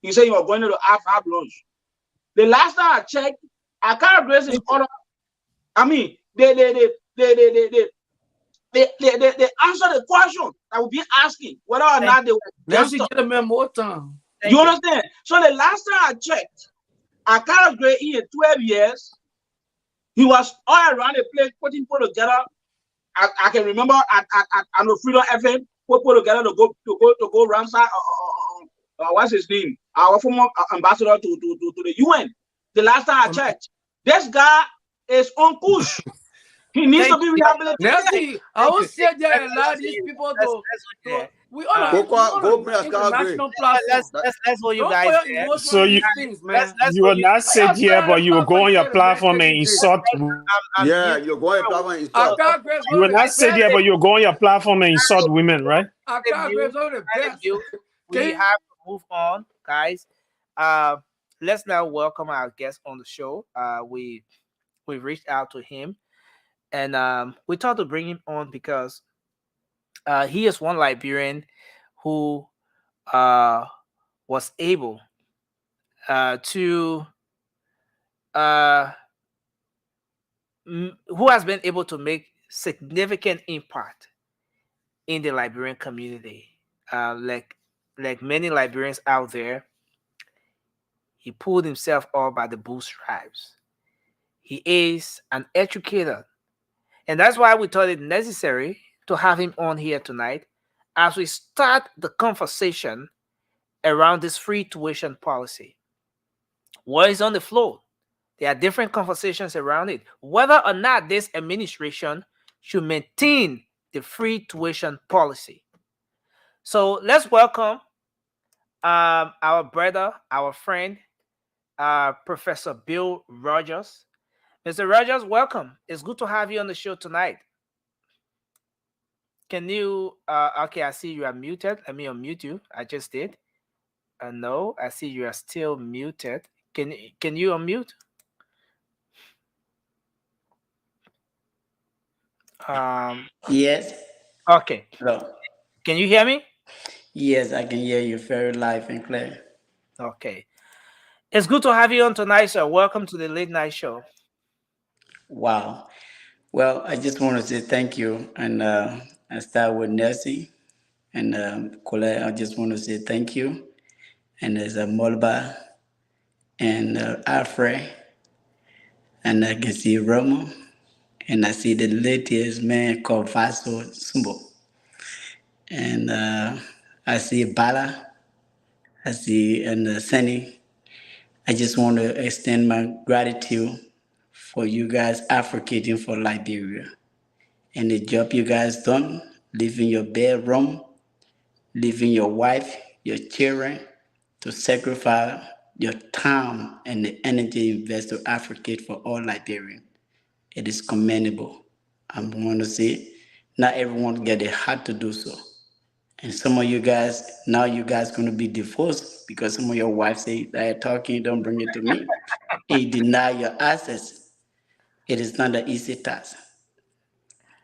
He said you were going to have lunch. The last time I checked, Akara Grace is order. I mean, they answer the question that we'll be asking whether or not they were. Let's get them more time. You understand? So the last time I checked, Akara Gray in 12 years, he was all around the place putting people together. I can remember at the Freedom FM, put together to go ransack what's his name? Our former ambassador to the UN. The last time I checked, this guy is on push. He needs to be rehabilitated. I will sit there and allow these people to We on a, Go bring a scar grade. international platform. Let's hold you Don't guys put your there. emotion So in you these things, man. Let's you will hold you not guys sit here, Outside but the you will go on your platform and insult. I'm Yeah, mute. you're going to platform and insult. Accra Grapes You one will of the not sit here, best. but you'll go on your platform and insult women, right? Accra Grapes one of the best. We Can you- have to move on, guys. Let's now welcome our guest on the show. We reached out to him, and we thought to bring him on because he is one Liberian who was able to who has been able to make significant impact in the Liberian community. Like many Liberians out there, he pulled himself up by the bootstraps. He is an educator, and that's why we thought it necessary to have him on here tonight as we start the conversation around this free tuition policy. What is on the floor? There are different conversations around it. Whether or not this administration should maintain the free tuition policy. So let's welcome our brother, our friend, Professor Bill Rogers. Mr. Rogers, welcome. It's good to have you on the show tonight. Can you, okay, I see you are muted. Let me unmute you. I just did. No, I see you are still muted. Can you unmute? Yes. Okay. Hello. Can you hear me? Yes, I can hear you very live and clear. Okay. It's good to have you on tonight, sir. Welcome to the Late Night Show. Wow. Well, I just want to say thank you. And I start with Nancy and Colette. I just want to say thank you. And there's a Molba and Alfred. And I can see Romo. And I see the latest man called Vaso Sumbo. And I see Bala. I see and Sunny. I just want to extend my gratitude for you guys advocating for Liberia and the job you guys done, leaving your bedroom, leaving your wife, your children, to sacrifice your time and the energy invest to advocate for all Liberians. It is commendable. I'm going to say, not everyone get the heart to do so. And some of you guys, now you guys going to be divorced because some of your wives say that you're talking, don't bring it to me. And you deny your access. It is not an easy task.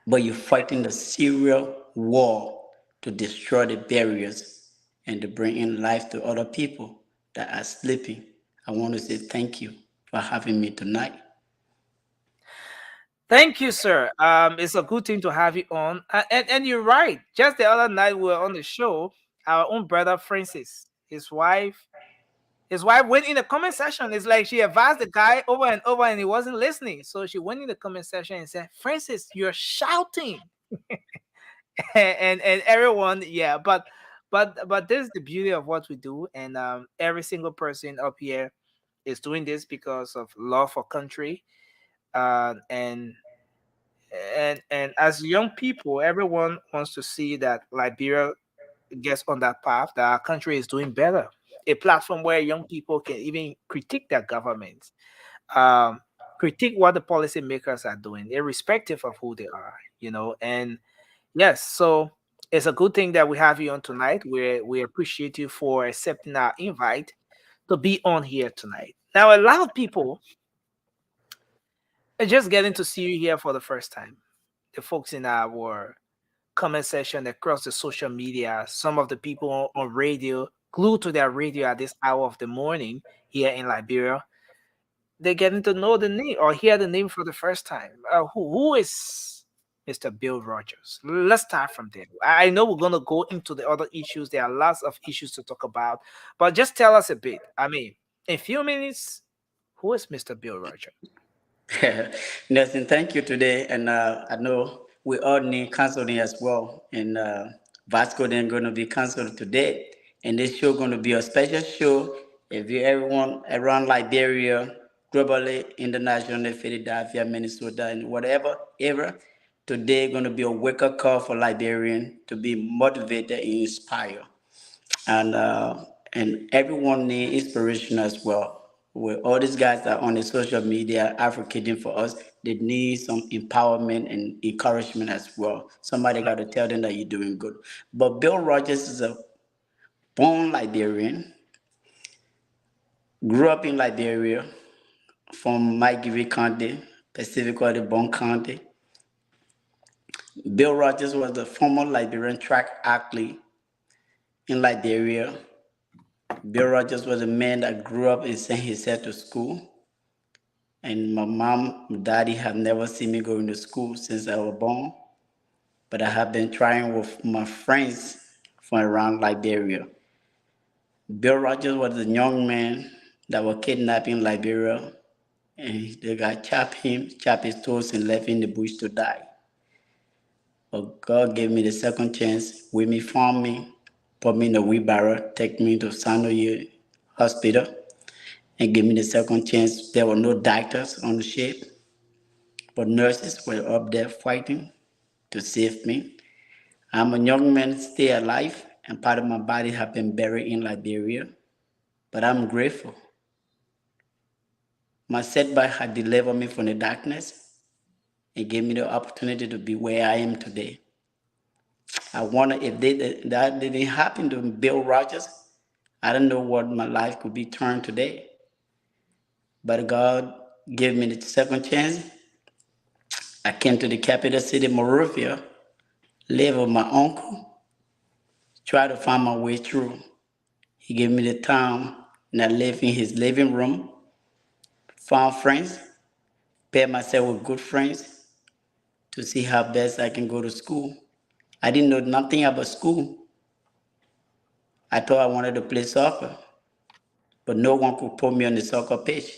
But you're fighting the serial war to destroy the barriers and to bring in life to other people that are sleeping. I want to say thank you for having me tonight. Thank you, sir. It's a good thing to have you on. And you're right. Just the other night we were on the show. Our own brother Francis, his wife went in the comment section. It's like she advised the guy over and over, and he wasn't listening. So she went in the comment section and said, "Francis, you're shouting," and everyone, yeah. But this is the beauty of what we do, and every single person up here is doing this because of love for country. And as young people, everyone wants to see that Liberia gets on that path, that our country is doing better. A platform where young people can even critique their governments, critique what the policymakers are doing, irrespective of who they are, And yes, so it's a good thing that we have you on tonight. We appreciate you for accepting our invite to be on here tonight. Now, a lot of people just getting to see you here for the first time. The folks in our comment section across the social media, some of the people on radio, glued to their radio at this hour of the morning here in Liberia, they're getting to know the name or hear the name for the first time. Who is Mr. Bill Rogers? Let's start from there. I know we're going to go into the other issues. There are lots of issues to talk about, but just tell us a bit. I mean, in a few minutes, who is Mr. Bill Rogers? Nelson, thank you today. And I know we all need counseling as well. And Vasco then going to be counseled today. And this show going to be a special show. If you everyone around Liberia, globally, internationally, Philadelphia, Minnesota, and whatever era, today going to be a wake-up call for Liberian to be motivated and inspired. And everyone needs inspiration as well. With all these guys that are on the social media advocating for us, they need some empowerment and encouragement as well. Somebody got to tell them that you're doing good. But Bill Rogers is a born Liberian, grew up in Liberia from Maigiri County, Pacifico de Bon County. Bill Rogers was the former Liberian track athlete in Liberia. Bill Rogers was a man that grew up and sent himself to school. And my mom and daddy have never seen me going to school since I was born. But I have been trying with my friends from around Liberia. Bill Rogers was a young man that was kidnapped in Liberia. And they got chopped his toes and left in the bush to die. But God gave me the second chance, with me, found me, put me in a wheelbarrow, take me to Sanoye Hospital, and give me the second chance. There were no doctors on the ship, but nurses were up there fighting to save me. I'm a young man, still alive, and part of my body have been buried in Liberia, but I'm grateful. My setback had delivered me from the darkness and gave me the opportunity to be where I am today. I wonder if that didn't happen to Bill Rogers, I don't know what my life could be turned today. But God gave me the second chance. I came to the capital city, Monrovia, live with my uncle, try to find my way through. He gave me the time, and I lived in his living room, found friends, paired myself with good friends to see how best I can go to school. I didn't know nothing about school. I thought I wanted to play soccer, but no one could put me on the soccer pitch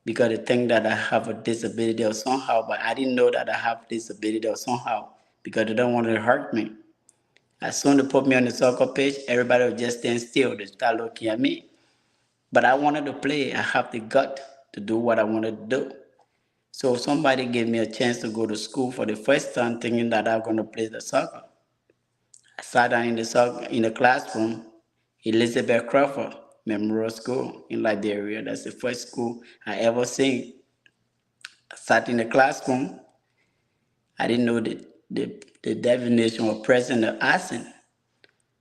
because they think that I have a disability or somehow, but I didn't know that I have a disability or somehow because they don't want to hurt me. As soon as they put me on the soccer pitch, everybody would just stand still. They start looking at me. But I wanted to play. I have the gut to do what I wanted to do. So somebody gave me a chance to go to school for the first time thinking that I'm going to play the soccer. I sat down in the classroom, Elizabeth Crawford Memorial School in Liberia. That's the first school I ever seen. I sat in the classroom. I didn't know the definition of present or absent.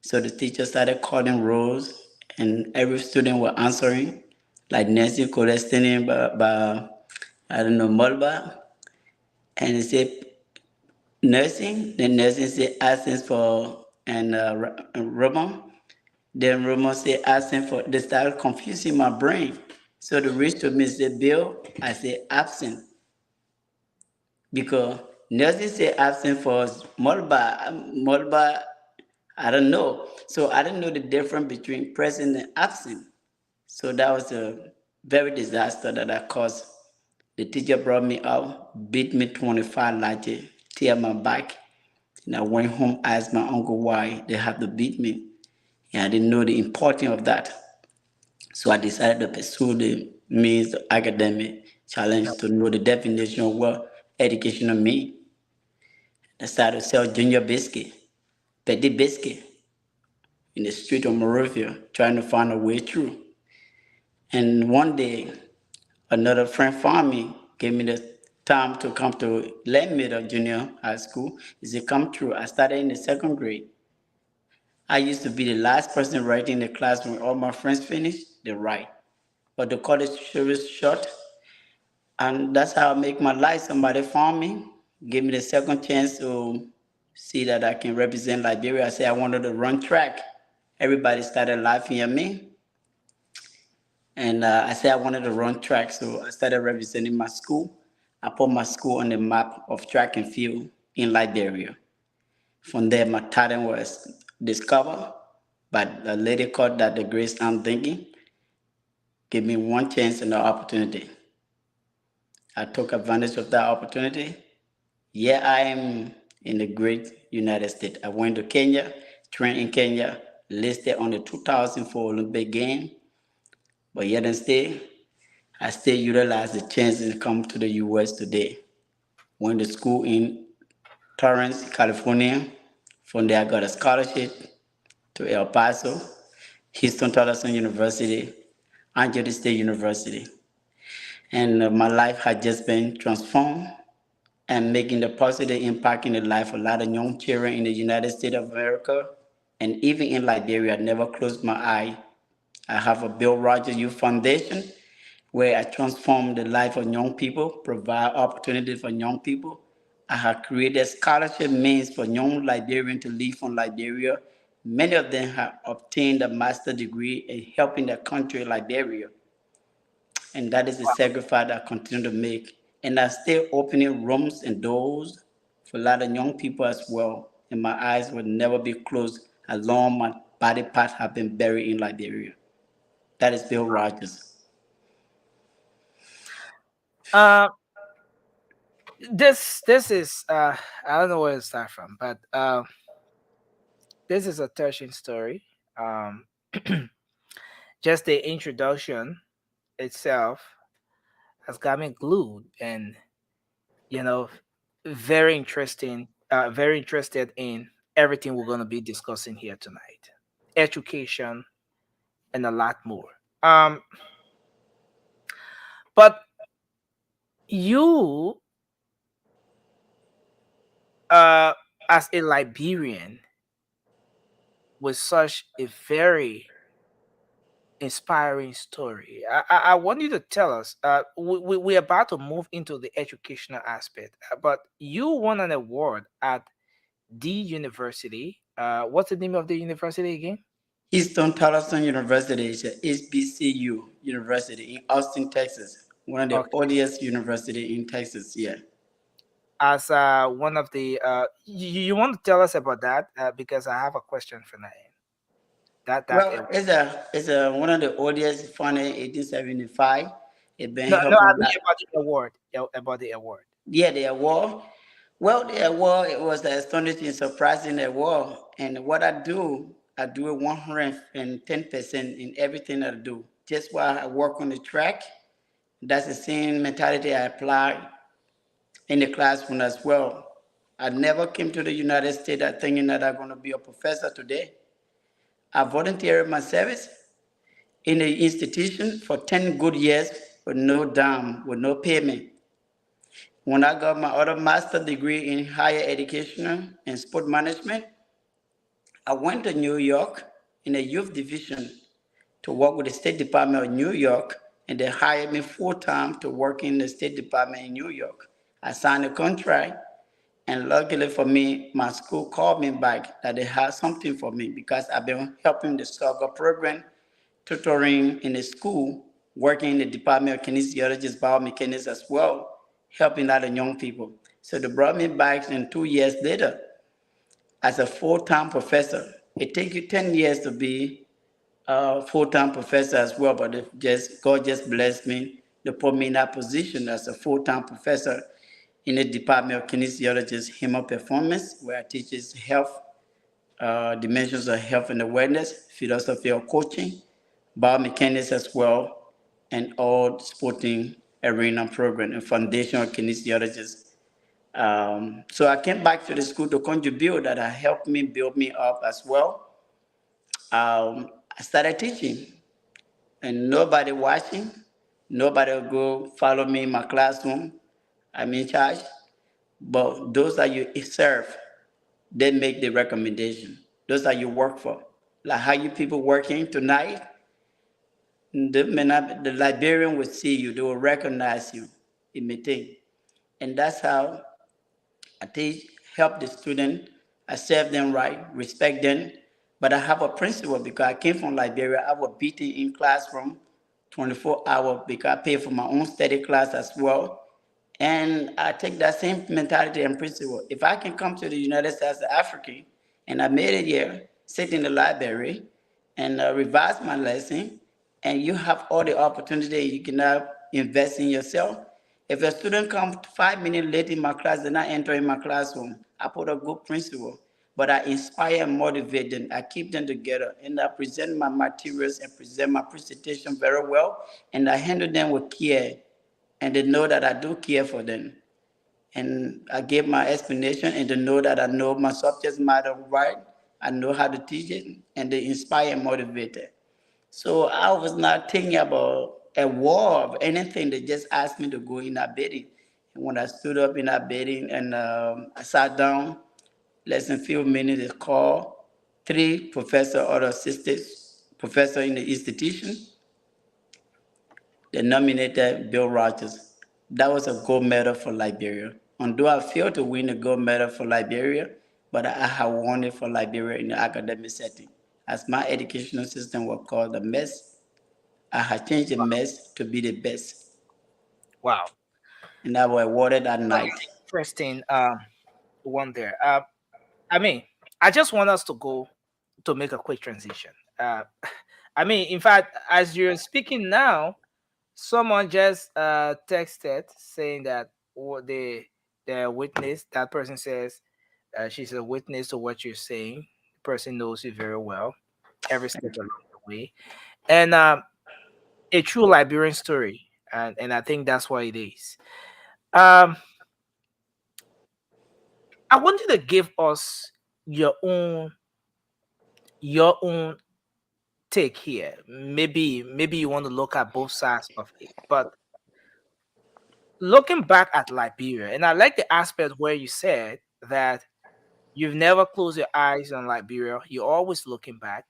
So the teacher started calling roles, and every student was answering, like Nancy Colestini by Mulba. And he said, nursing. Then nursing said absence for, and Ramon. Then Ramon said absent for. They started confusing my brain. So the reached to me said, Bill, I said absent. Because nursing said absent for Mulba, I don't know. So I didn't know the difference between present and absent. So that was a very disaster that I caused. The teacher brought me out, beat me 25 latte, tear my back. And I went home, asked my uncle why they had to beat me. And I didn't know the importance of that. So I decided to pursue the means of academic challenge to know the definition of what education means. I started to sell junior biscuit, petty biscuit in the street of Monrovia, trying to find a way through. And one day, another friend found me, gave me the time to come to Landmeadow Junior High School. He said, come through. I started in the second grade. I used to be the last person writing in the class when all my friends finished, they write. But the college was short, and that's how I make my life. Somebody found me, gave me the second chance to see that I can represent Liberia. I said I wanted to run track. Everybody started laughing at me. And I said I wanted to run track, so I started representing my school. I put my school on the map of track and field in Liberia. From there, my talent was discovered by a lady called Dr. Grace Ann Thinking. Gave me one chance and an opportunity. I took advantage of that opportunity. Yeah, I am in the great United States. I went to Kenya, trained in Kenya, listed on the 2004 Olympic Games. But yet and still, I still utilize the chance to come to the US today. Went to school in Torrance, California. From there, I got a scholarship to El Paso, Houston Tolleson University, Angelo State University. And my life had just been transformed and making the positive impact in the life of a lot of young children in the United States of America. And even in Liberia, I never closed my eye. I have a Bill Rogers Youth Foundation where I transform the life of young people, provide opportunity for young people. I have created scholarship means for young Liberians to leave from Liberia. Many of them have obtained a master's degree in helping their country, Liberia. And that is the sacrifice I continue to make. And I'm still opening rooms and doors for a lot of young people as well. And my eyes will never be closed as long my body parts have been buried in Liberia. That is Bill Rogers. This is I don't know where to start from, but this is a touching story. Just the introduction itself has got me glued, and very interesting, very interested in everything we're going to be discussing here tonight, education and a lot more. But you as a Liberian with such a very inspiring story, I want you to tell us. We're about to move into the educational aspect, but you won an award at the university. What's the name of the university again? Houston Tolleson University is HBCU University in Austin, Texas. One of the oldest university in Texas, yeah. As one of the, you want to tell us about that? Because I have a question for Naeem. Well, it's one of the oldest, founded in 1875. It been No, I mean about the award. About the award. Yeah, the award. Well, the award, it was an astonishing, surprising award. And what I do it 110% in everything I do. Just while I work on the track, that's the same mentality I apply in the classroom as well. I never came to the United States thinking that I'm going to be a professor today. I volunteered my service in the institution for 10 good years with no dime, with no payment. When I got my other master's degree in higher education and sport management, I went to New York in the youth division to work with the State Department of New York, and they hired me full-time to work in the State Department in New York. I signed a contract, and luckily for me, my school called me back that they had something for me because I've been helping the soccer program, tutoring in the school, working in the Department of Kinesiology, biomechanics as well, helping other young people. So they brought me back, and 2 years later, as a full-time professor. It takes you 10 years to be a full-time professor as well, but God just blessed me to put me in that position as a full-time professor in the Department of Kinesiology, Human Performance, where I teach health, dimensions of health and awareness, philosophy of coaching, biomechanics as well, and all sporting arena program and foundational kinesiologists. So I came back to the school to contribute that helped me build me up as well. I started teaching, and nobody watching, nobody will go follow me in my classroom. I'm in charge, but those that you serve, they make the recommendation. Those that you work for, like how you people working tonight, the Liberian will see you, they will recognize you in meeting, and that's how I teach, help the student, I serve them right, respect them, but I have a principle because I came from Liberia. I was beaten in classroom 24 hours because I pay for my own study class as well. And I take that same mentality and principle. If I can come to the United States as an African, and I made it here, sit in the library and revise my lesson, and you have all the opportunity, you can now invest in yourself. If a student comes 5 minutes late in my class, they're not entering my classroom. I put a good principle, but I inspire and motivate them. I keep them together, and I present my materials and present my presentation very well, and I handle them with care, and they know that I do care for them. And I gave my explanation and to know that I know my subject matter right. I know how to teach it and to inspire and motivate it. So I was not thinking about a war of anything. They just asked me to go in that meeting. And when I stood up in that meeting and I sat down, less than a few minutes, they called 3 professor or assistants, professor in the institution. They nominated Bill Rogers. That was a gold medal for Liberia. Although I failed to win the gold medal for Liberia, but I have won it for Liberia in the academic setting. As my educational system was called the mess, I had changed the mess to be the best. Wow. And I was awarded that night. Interesting one there. I mean, I just want us to go to make a quick transition. I mean, in fact, as you're speaking now, someone just texted saying that the witness, that person says she's a witness to what you're saying. The person knows you very well, every step along the way, and a true Liberian story, and I think that's what it is. I want you to give us your own take here. Maybe you want to look at both sides of it, but looking back at Liberia, and I like the aspect where you said that you've never closed your eyes on Liberia. You're always looking back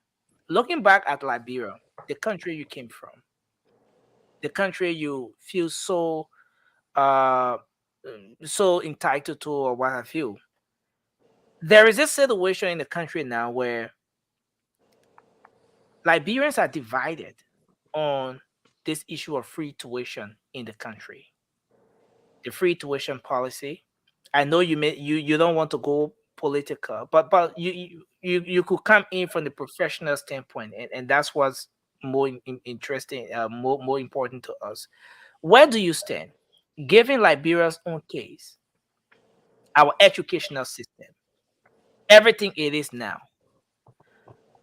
at Liberia, the country you came from, the country you feel so entitled to, or what have you. There is a situation in the country now where Liberians are divided on this issue of free tuition in the country. The free tuition policy. I know you don't want to go political, but you could come in from the professional standpoint, and that's what's more interesting, more important to us. Where do you stand, given Liberia's own case, our educational system, everything it is now?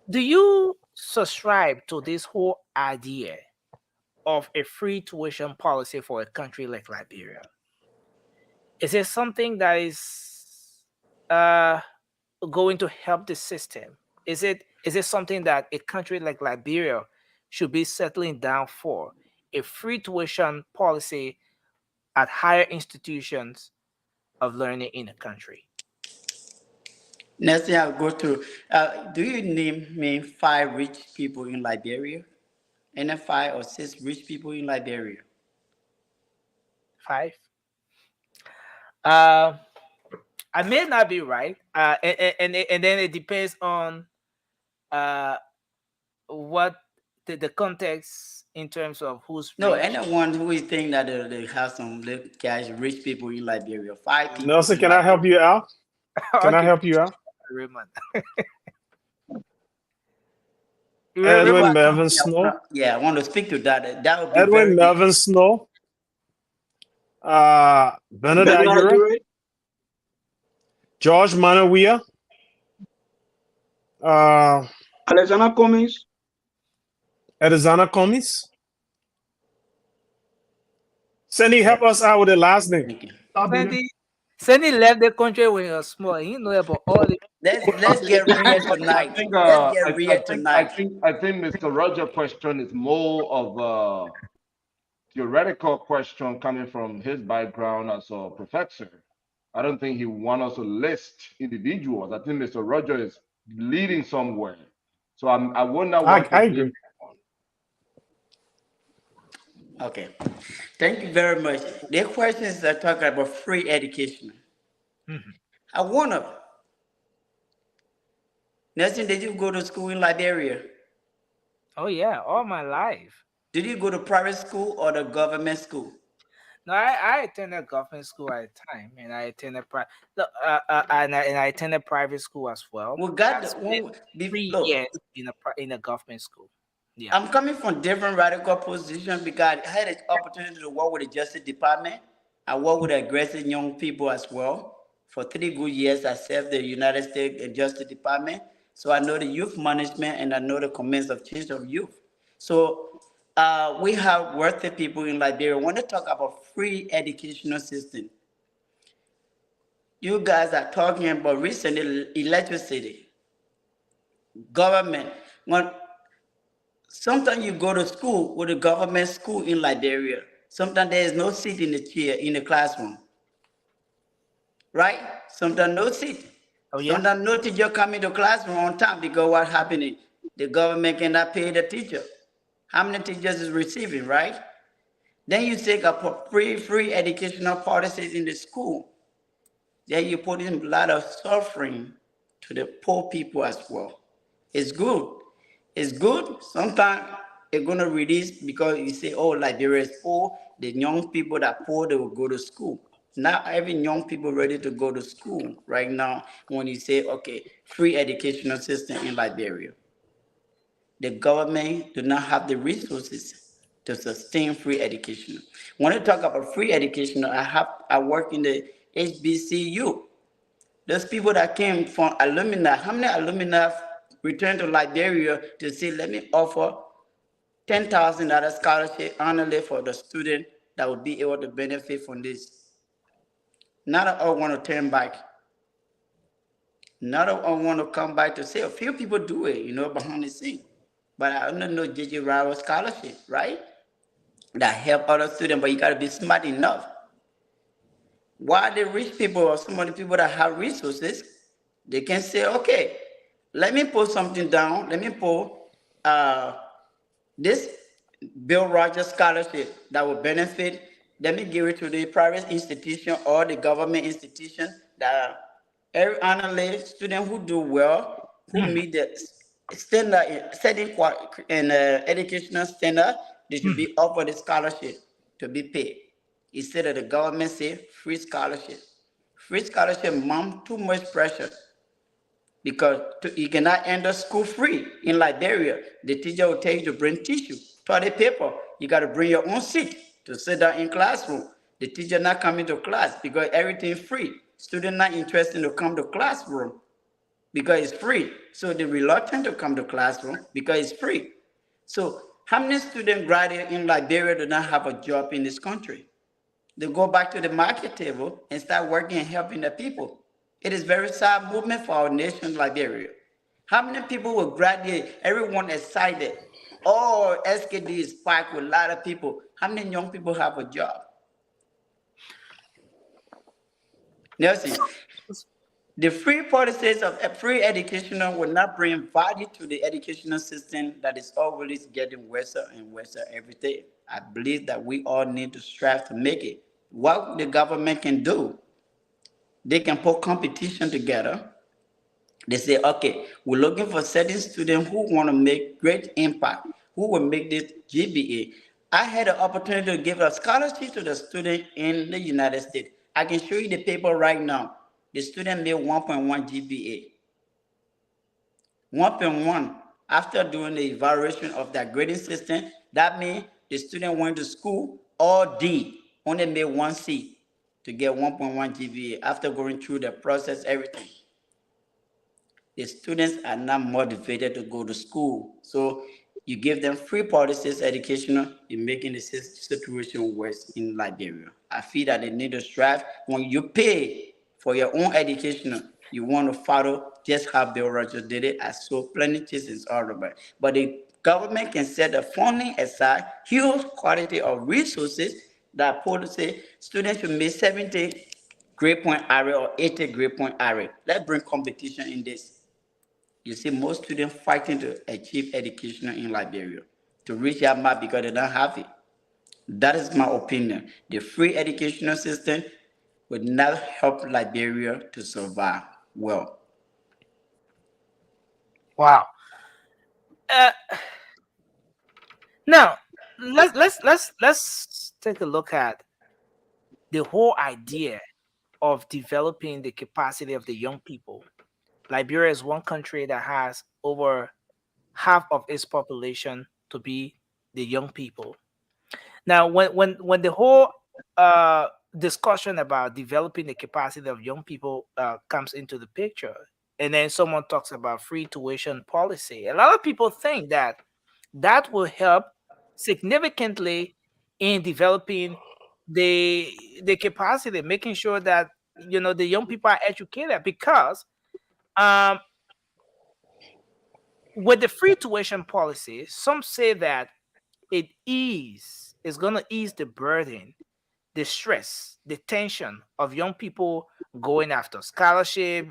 Do you subscribe to this whole idea of a free tuition policy for a country like Liberia? Is it something that is going to help the system? Is it something that a country like Liberia should be settling down for? A free tuition policy at higher institutions of learning in the country? Next thing I'll go to, do you name me 5 rich people in Liberia? Any 5 or 6 rich people in Liberia? 5? I may not be right, and then it depends on what the context in terms of who's No, rich. anyone who is thinking that they have some little cash, rich people in Liberia. 5 people. Nelson, can I help you out? Can I help you out? Raymond. Edwin Melvin Snow. Yeah, I want to speak to that. That would be Edwin Melvin Snow. Bernard Aguirre. George Manawia. Alexander Cummings. Arizona Comis. Sandy, help us out with the last name. Sandy left the country when he was small. He know about all the. Let's get real tonight. I think Mr. Roger's question is more of a theoretical question coming from his background as a professor. I don't think he wants us to list individuals. I think Mr. Roger is leading somewhere. So I would not want to agree. Okay, thank you very much. The questions are talking about free education. I wonder, Nelson, did you go to school in Liberia? Oh yeah, all my life. Did you go to private school or the government school? No, I attended government school at the time, and I attended I attended private school as well. We got 3 years in a government school. Yeah. I'm coming from different radical positions because I had an opportunity to work with the Justice Department. I work with aggressive young people as well. For 3 good years, I served the United States Justice Department. So I know the youth management and I know the commands of change of youth. So we have worthy people in Liberia. When they talk about free educational system, you guys are talking about recently electricity, government. When sometimes you go to school with a government school in Liberia, sometimes there is no seat in the chair in the classroom, right? Sometimes no seat. Oh, yeah. Sometimes no teacher come into classroom on time because what happening? The government cannot pay the teacher. How many teachers is receiving, right? Then you take up free educational policies in the school. Then you put in a lot of suffering to the poor people as well. It's good. It's good. Sometimes it's gonna reduce because you say, oh, Liberia is poor. The young people that poor, they will go to school. Not every young people ready to go to school right now. When you say, okay, free educational system in Liberia, the government do not have the resources to sustain free education. When I talk about free education, I work in the HBCU. Those people that came from alumni, how many alumni returned to Liberia to say, let me offer $10,000 scholarship annually for the student that would be able to benefit from this? Not all want to turn back. Not all want to come back to say, a few people do it, behind the scene. But I don't know J.J. Rowell scholarship, right? That help other students, but you got to be smart enough. Why the rich people or some of the people that have resources, they can say, okay, let me put something down. Let me put this Bill Rogers scholarship that will benefit. Let me give it to the private institution or the government institution that every analyst student who do well, who meet the standard, setting and educational standard, they should be offered a scholarship to be paid. Instead of the government say free scholarship. Free scholarship, mom, too much pressure. Because you cannot enter school free in Liberia. The teacher will tell you to bring tissue, toilet paper. You got to bring your own seat to sit down in classroom. The teacher not coming to class because everything is free. Student not interested to come to classroom because it's free. So they're reluctant to come to classroom because it's free. So how many students graduate in Liberia do not have a job in this country? They go back to the market table and start working and helping the people. It is very sad movement for our nation, Liberia. How many people will graduate? Everyone excited. Oh, SKD is packed with a lot of people. How many young people have a job? Nelson, the free policies of free education will not bring value to the educational system that is always getting worse and worse every day. I believe that we all need to strive to make it. What the government can do, they can put competition together. They say, okay, we're looking for certain students who want to make great impact, who will make this GPA. I had an opportunity to give a scholarship to the student in the United States. I can show you the paper right now. The student made 1.1 GPA. 1.1. After doing the evaluation of that grading system, that means the student went to school all D, only made 1 C to get 1.1 GPA after going through the process, everything. The students are not motivated to go to school. So you give them free policies, educational, you're making the situation worse in Liberia. I feel that they need to strive. When you pay for your own education, you want to follow just how Bill Rogers did it. I saw plenty of cases all over. But the government can set the funding aside, huge quality of resources that policy students should make 70 grade point area or 80 grade point area. Let's bring competition in this. You see most students fighting to achieve education in Liberia, to reach that mark because they don't have it. That is my opinion. The free educational system would not help Liberia to survive well. Wow. Now let's take a look at the whole idea of developing the capacity of the young people. Liberia is one country that has over half of its population to be the young people. Now, when the whole discussion about developing the capacity of young people comes into the picture, and then someone talks about free tuition policy, a lot of people think that that will help significantly in developing the capacity, making sure that the young people are educated, because with the free tuition policy, some say that it's going to ease the burden, the stress, the tension of young people going after scholarship.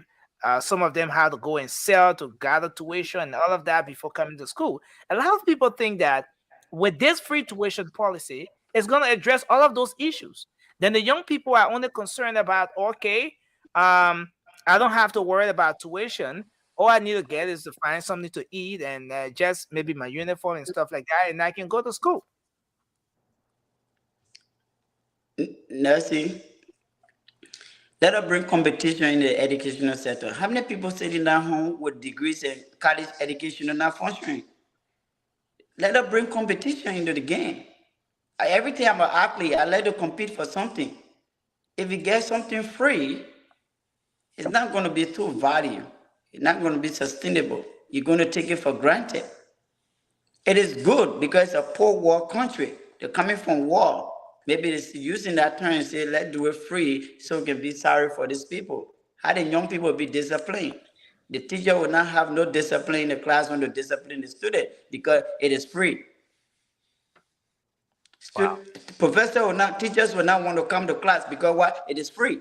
Some of them have to go and sell to gather tuition and all of that before coming to school. A lot of people think that with this free tuition policy, it's going to address all of those issues. Then the young people are only concerned about, okay, I don't have to worry about tuition. All I need to get is to find something to eat and just maybe my uniform and stuff like that, and I can go to school. Nancy, let us bring competition in the educational sector. How many people sitting down home with degrees in college education are not functioning? Let us bring competition into the game. Every time I'm an athlete, I like to compete for something. If you get something free, it's not going to be too valuable. It's not going to be sustainable. You're going to take it for granted. It is good because it's a poor war country. They're coming from war. Maybe it's using that term and say, let's do it free so we can be sorry for these people. How the young people be disciplined? The teacher will not have no discipline in the classroom to discipline the student because it is free. Wow. Teachers will not want to come to class because what? It is free.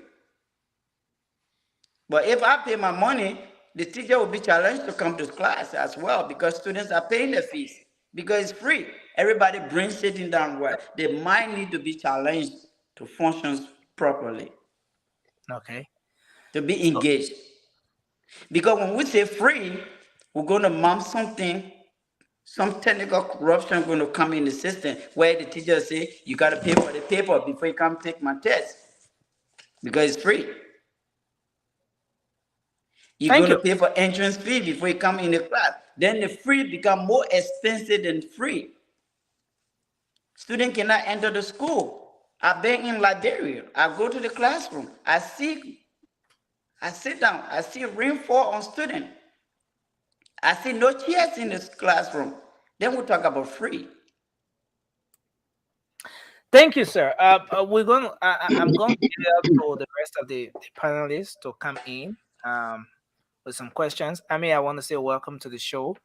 But if I pay my money, the teacher will be challenged to come to class as well because students are paying the fees because it's free. Everybody brings sitting down where they might need to be challenged to function properly. Okay. To be engaged. Because when we say free, we're going to mount something, some technical corruption going to come in the system where the teacher say, you got to pay for the paper before you come take my test because it's free. You're going to pay for entrance fee before you come in the class. Then the free become more expensive than free. Student cannot enter the school. I've been in Liberia. I go to the classroom. I sit down. I see rainfall on student. I see no chairs in this classroom. Then we talk about free. Thank you, sir. I'm going to give it up to the rest of the panelists to come in with some questions. I want to say welcome to the show.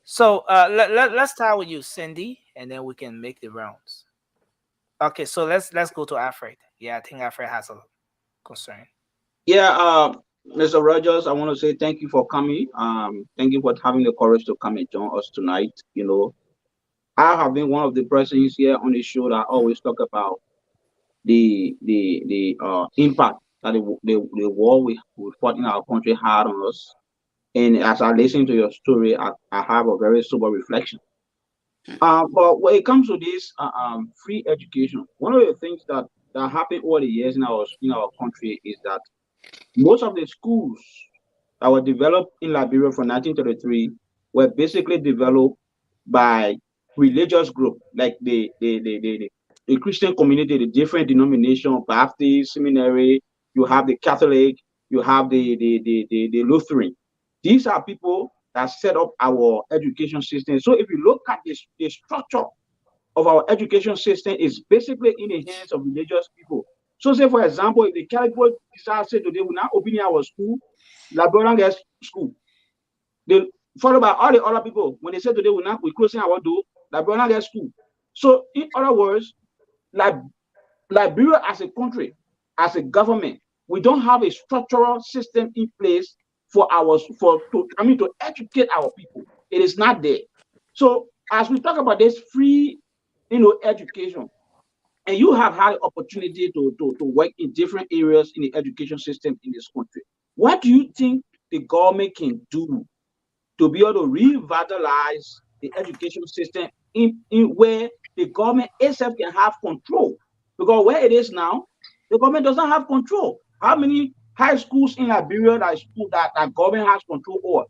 So let's start with you, Cindy, and then we can make the rounds. Okay, so let's go to Alfred. Yeah, I think Alfred has a concern. Yeah, Mr. Rogers, I want to say thank you for coming. Thank you for having the courage to come and join us tonight. I have been one of the persons here on the show that always talk about the impact that the war we fought in our country had on us. And as I listen to your story, I have a very sober reflection. But when it comes to this free education, one of the things that happened over the years in our country is that most of the schools that were developed in Liberia from 1933 were basically developed by religious group, like the Christian community, the different denomination, Baptist, seminary, you have the Catholic, you have the Lutheran. These are people that set up our education system. So if you look at the structure of our education system, is basically in the hands of religious people. So say, for example, if the Catholic people decide to say today, we're not opening our school, Liberian girls school. They followed by all the other people. When they say today, we're closing our door, Liberian girls school. So in other words, Liberia as a country, as a government, we don't have a structural system in place to educate our people. It is not there. So as we talk about this free, education, and you have had the opportunity to work in different areas in the education system in this country, what do you think the government can do to be able to revitalize the education system in where the government itself can have control? Because where it is now, the government does not have control. How many high schools in Liberia that government has control over?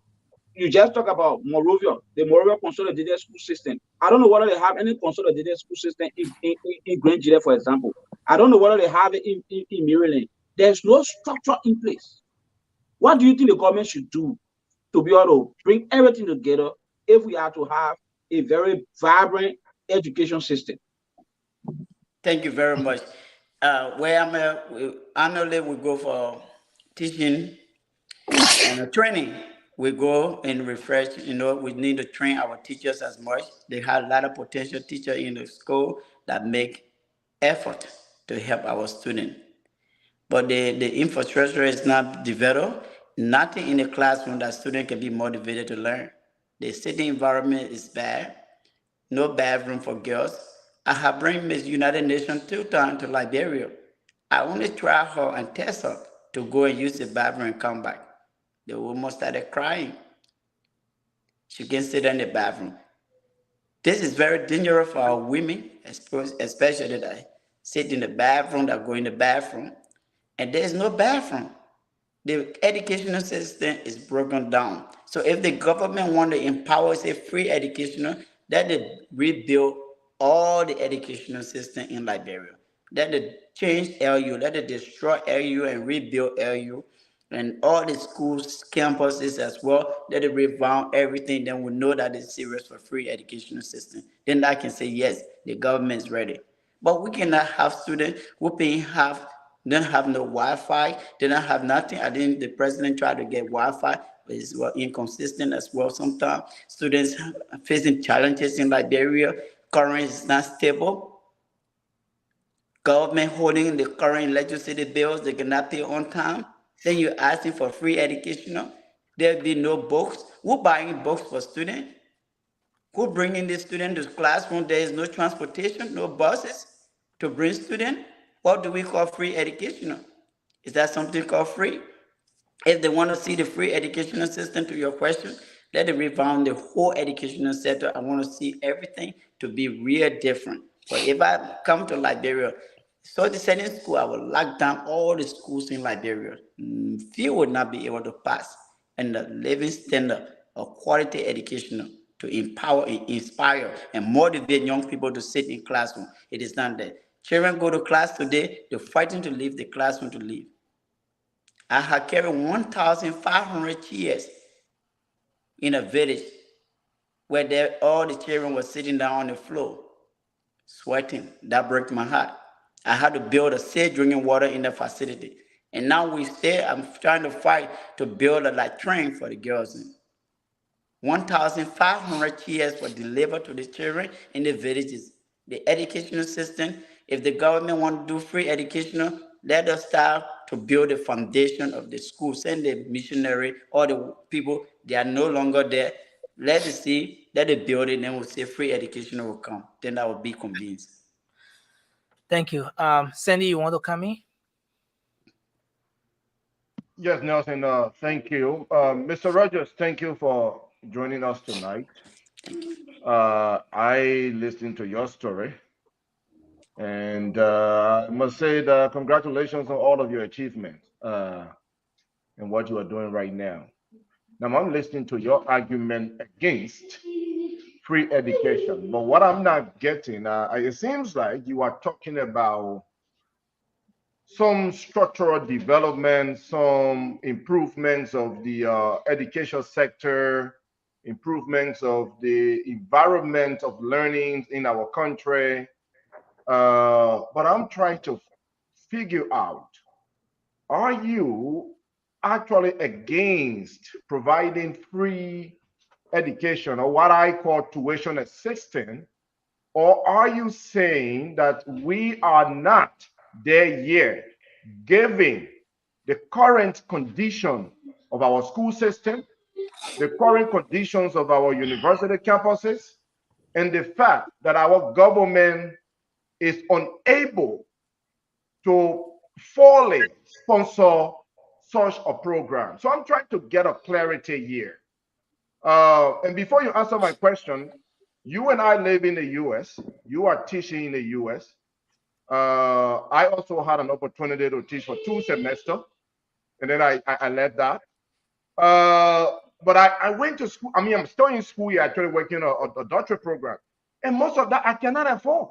You just talk about Monrovia, the Monrovia Consolidated School System. I don't know whether they have any consolidated school system in Grand, for example. I don't know whether they have it in Maryland. There's no structure in place. What do you think the government should do to be able to bring everything together if we are to have a very vibrant education system? Thank you very much. Where I'm at, annually we go for teaching and training. We go and refresh, we need to train our teachers as much. They have a lot of potential teachers in the school that make effort to help our students. But the infrastructure is not developed. Nothing in the classroom that students can be motivated to learn. The sitting environment is bad. No bathroom for girls. I have bring Miss United Nations 2 times to Liberia. I only try her and test her to go and use the bathroom and come back. The woman started crying. She can't sit in the bathroom. This is very dangerous for our women, especially that sit in the bathroom, that go in the bathroom, and there's no bathroom. The educational system is broken down. So if the government want to empower, say, free educational, that they rebuild all the educational system in Liberia. That they change LU, that they destroy LU and rebuild LU, and all the schools, campuses as well, that they revamp everything, then we know that it's serious for free educational system. Then I can say, yes, the government is ready. But we cannot have students who paying half, don't have no Wi-Fi, they don't have nothing. I think the president tried to get Wi-Fi, but it's inconsistent as well. Sometimes students facing challenges in Liberia, current is not stable. Government holding the current legislative bills, they cannot pay on time. Then you're asking for free education. There'll be no books. Who buying books for students? Who bringing the student to the classroom? There is no transportation, no buses to bring students. What do we call free education? Is that something called free? If they want to see the free educational system, to your question, let them revamp the whole educational sector. I want to see everything to be real different. But if I come to Liberia, so the setting school, I will lock down all the schools in Liberia. Few would not be able to pass. And the living standard of quality education to empower and inspire and motivate young people to sit in classroom. It is not there. Children go to class today, they're fighting to leave the classroom to leave. I have carried 1,500 chairs in a village where all the children were sitting down on the floor, sweating. That broke my heart. I had to build a safe drinking water in the facility. And now I'm trying to fight to build a latrine for the girls. 1,500 chairs were delivered to the children in the villages. The educational system, if the government want to do free education, let us start to build the foundation of the school. Send the missionary, all the people, they are no longer there. Let us see, let it build it, then we'll say free education will come. Then I will be convinced. Thank you. Sandy, you want to come in? Yes, Nelson, thank you. Mr. Rogers, thank you for joining us tonight. I listened to your story, and I must say that congratulations on all of your achievements and what you are doing right now. Now, I'm listening to your argument against free education, but what I'm not getting, it seems like you are talking about some structural development, some improvements of the education sector, improvements of the environment of learning in our country. But I'm trying to figure out, are you actually against providing free education, or what I call tuition assistance, or are you saying that we are not there yet, given the current condition of our school system, the current conditions of our university campuses, and the fact that our government is unable to fully sponsor such a program? So I'm trying to get a clarity here. And before you answer my question, you and I live in the US. You are teaching in the US. I also had an opportunity to teach for 2 semesters, and then I left that. But I went to school. I mean, I'm still in school here, actually working on a doctorate program. And most of that I cannot afford.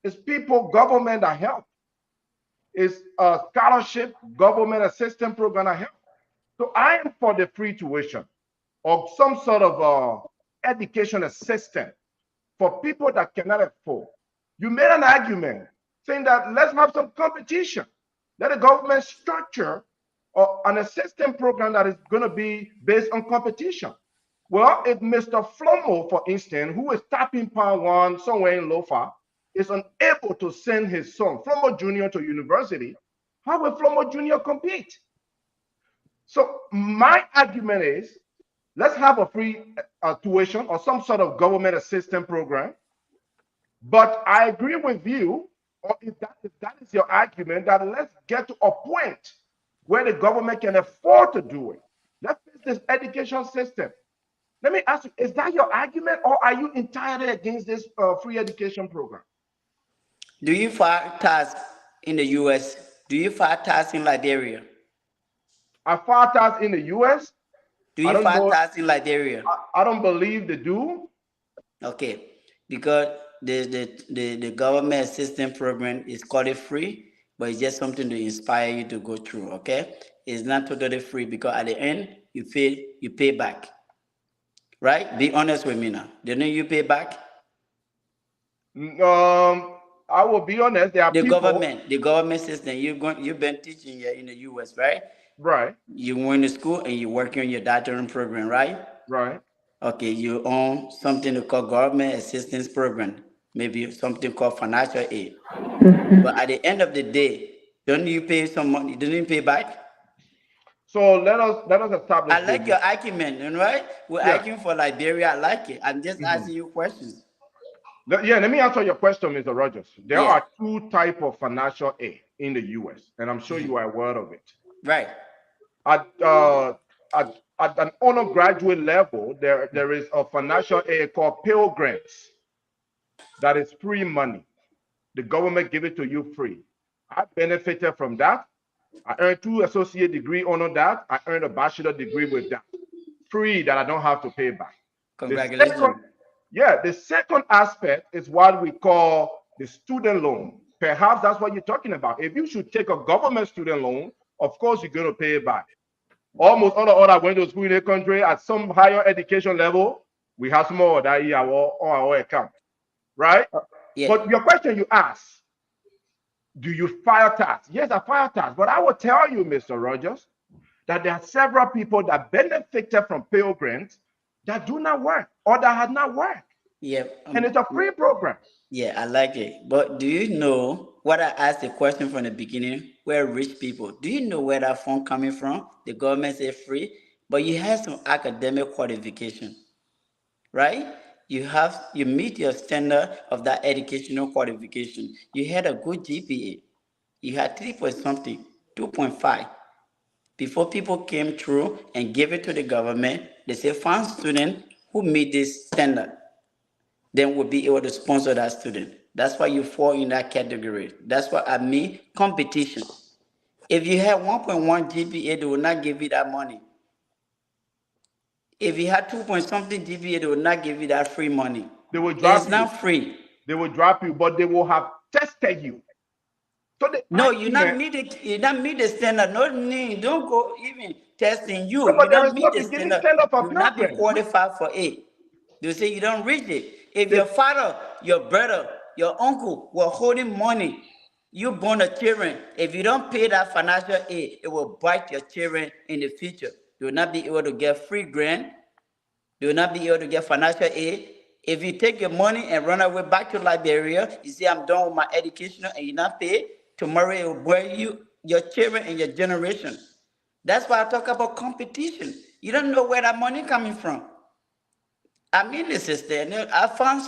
It's people, government that help. It's a scholarship, government assistance program that help. So I am for the free tuition or some sort of education assistance for people that cannot afford. You made an argument saying that let's have some competition. Let the government structure or an assistance program that is going to be based on competition. Well, if Mr. Flomo, for instance, who is tapping Power One somewhere in Lofa, is unable to send his son, Flomo Jr., to university, how will Flomo Jr. compete? So my argument is, let's have a free tuition or some sort of government assistance program. But I agree with you, or if that is your argument, that let's get to a point where the government can afford to do it. Let's fix this education system. Let me ask you, is that your argument, or are you entirely against this free education program? Do you file tax in the U.S.? Do you file tax in Liberia? I file tax in the U.S. Do you file tax in Liberia? I don't believe they do. Okay, because the government assistance program is called it free, but it's just something to inspire you to go through. Okay, it's not totally free because at the end you pay back. Right? Be honest with me now. Didn't you pay back? I will be honest. There are the government system. You've been teaching here in the U.S., right? Right. You went to school and you're working on your doctoral program, right? Right. Okay, you own something called government assistance program, maybe something called financial aid. But at the end of the day, don't you pay some money? Didn't you pay back? So let us establish. I like your argument, right? We're arguing for Liberia. I like it. I'm just asking you questions. Yeah, let me answer your question, Mr. Rogers. There are two types of financial aid in the U.S., and I'm sure you are aware of it. Right. At an undergraduate level, there is a financial aid called Pell Grants. That is free money. The government give it to you free. I benefited from that. I earned 2 associate degree on that. I earned a bachelor degree with that. Free, that I don't have to pay back. Congratulations. The second aspect is what we call the student loan. Perhaps that's what you're talking about. If you should take a government student loan, of course you're going to pay it back. Almost all the other went to school in the country at some higher education level, we have some more that year on our account, right? But your question you asked, do you file tax? Yes, I file tax, but I will tell you, Mr. Rogers, that there are several people that benefited from Pell Grants that do not work or that have not worked. And it's a free program. Yeah, I like it. But do you know what I asked the question from the beginning? Where rich people, do you know where that fund coming from? The government said free, but you have some academic qualification, right? You meet your standard of that educational qualification. You had a good GPA. You had 3 point something, 2.5. Before people came through and gave it to the government, they said find student who meet this standard, then we'll be able to sponsor that student. That's why you fall in that category. That's what I mean, competition. If you have 1.1 GPA, they will not give you that money. If you had 2 point something GPA, they will not give you that free money. They will drop It's not free. They will drop you, but they will have tested you. So no, you not meet it. You not meet the standard. No need. Don't go even testing you. No, but you there don't is meet no the beginning standard. standard for You will not be progress. qualified for it. They say you don't reach it. If your father, your brother, your uncle were holding money, you born a children. If you don't pay that financial aid, it will bite your children in the future. You will not be able to get free grant. You will not be able to get financial aid. If you take your money and run away back to Liberia, you say, I'm done with my education, and you not pay, tomorrow it will bury you, your children, and your generation. That's why I talk about competition. You don't know where that money coming from. I mean, this is there. I found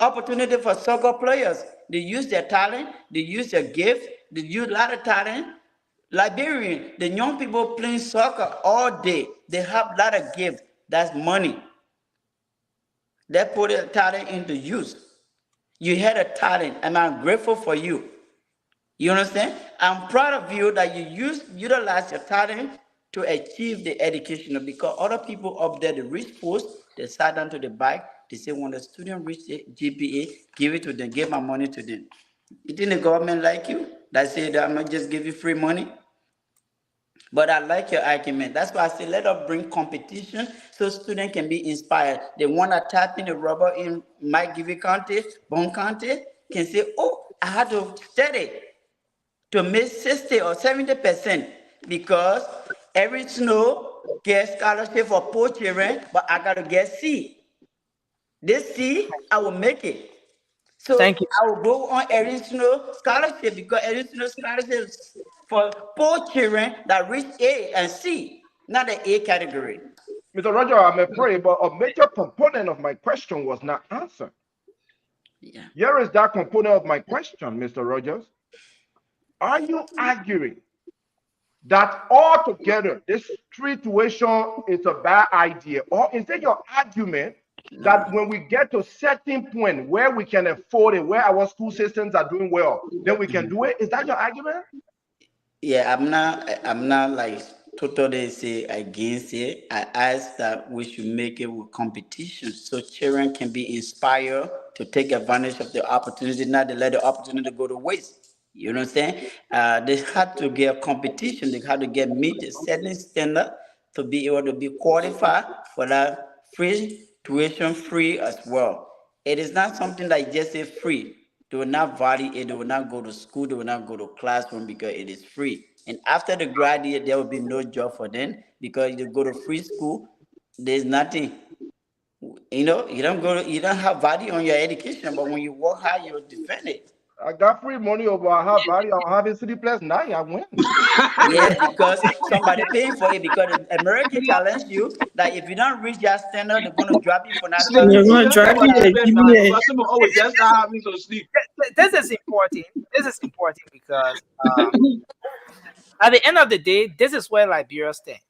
opportunity for soccer players. They use their talent, they use their gift, they use a lot of talent. Liberian, the young people playing soccer all day, they have a lot of gift. That's money. They put their talent into use. You had a talent, and I'm grateful for you. You understand? I'm proud of you that you utilize your talent to achieve the education, because other people up there, the rich folks, they sat down to the back. They say, when the student reach the GPA, give it to them, give my money to them. You think the government like you? That say that I'm not just give you free money? But I like your argument. That's why I say let us bring competition so students can be inspired. They want to tap in the rubber in Mike Givey County, Bon County, can say, oh, I had to study to make 60 or 70% because every snow gets scholarship for poor children, but I got to get C. This C, I will make it. So Thank you. I will go on every snow scholarship because every snow scholarship is for poor children that reach A and C, not the A category. Mr. Roger, I'm afraid, but a major component of my question was not answered. Yeah. Here is that component of my question, Mr. Rogers. Are you arguing that altogether this street tuition is a bad idea? Or is it your argument that when we get to a certain point where we can afford it, where our school systems are doing well, then we can do it? Is that your argument? Yeah, I'm not like totally say against it. I ask that we should make it with competition so children can be inspired to take advantage of the opportunity, not to let the opportunity go to waste. You know what I'm saying? They had to get competition. They had to meet a certain standard to be able to be qualified for that free tuition free as well. It is not something that just say free. They will not value it. They will not go to school. They will not go to classroom because it is free. And after the graduate, there will be no job for them because you go to free school. There's nothing. You know, you don't have value on your education, but when you work hard, you'll defend it. I got free money over I have value. I'm having City Plus 9. I win. Yes, because somebody paying for it. Because America challenge you that if you don't reach that standard, they're going to drop you for not. They're going to drop you. This is important. This is important because at the end of the day, this is where Liberia stands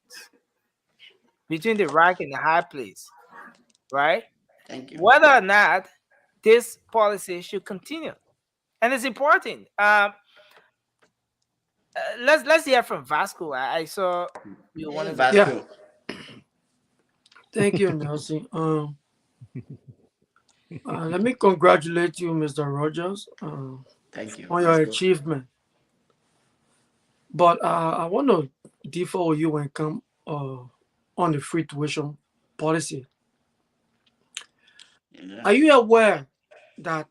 between the rock and the hard place, right? Thank you. Whether or not this policy should continue. And it's important. Let's hear from Vasco. I saw you wanted Vasco. Yeah. Thank you, Nelson. Let me congratulate you, Mr. Rogers. Thank you on your achievement. But I want to differ with you when it comes on the free tuition policy. Yeah. Are you aware that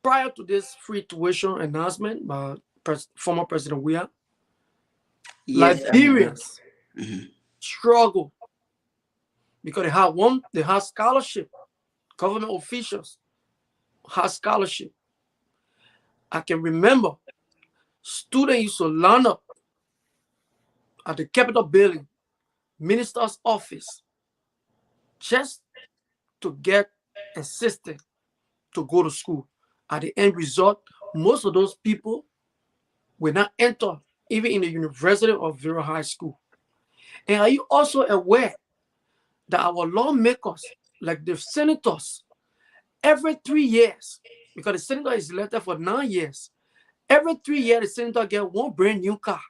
prior to this free tuition announcement by former President Weah, Yes, Liberians struggle because they have scholarship. Government officials have scholarship. I can remember students used to line up at the Capitol building, minister's office, just to get assisted to go to school. At the end result, most of those people will not enter even in the University of Vero High School. And are you also aware that our lawmakers, like the senators, every 3 years, because the senator is elected for 9 years, every 3 years the senator get one brand new car.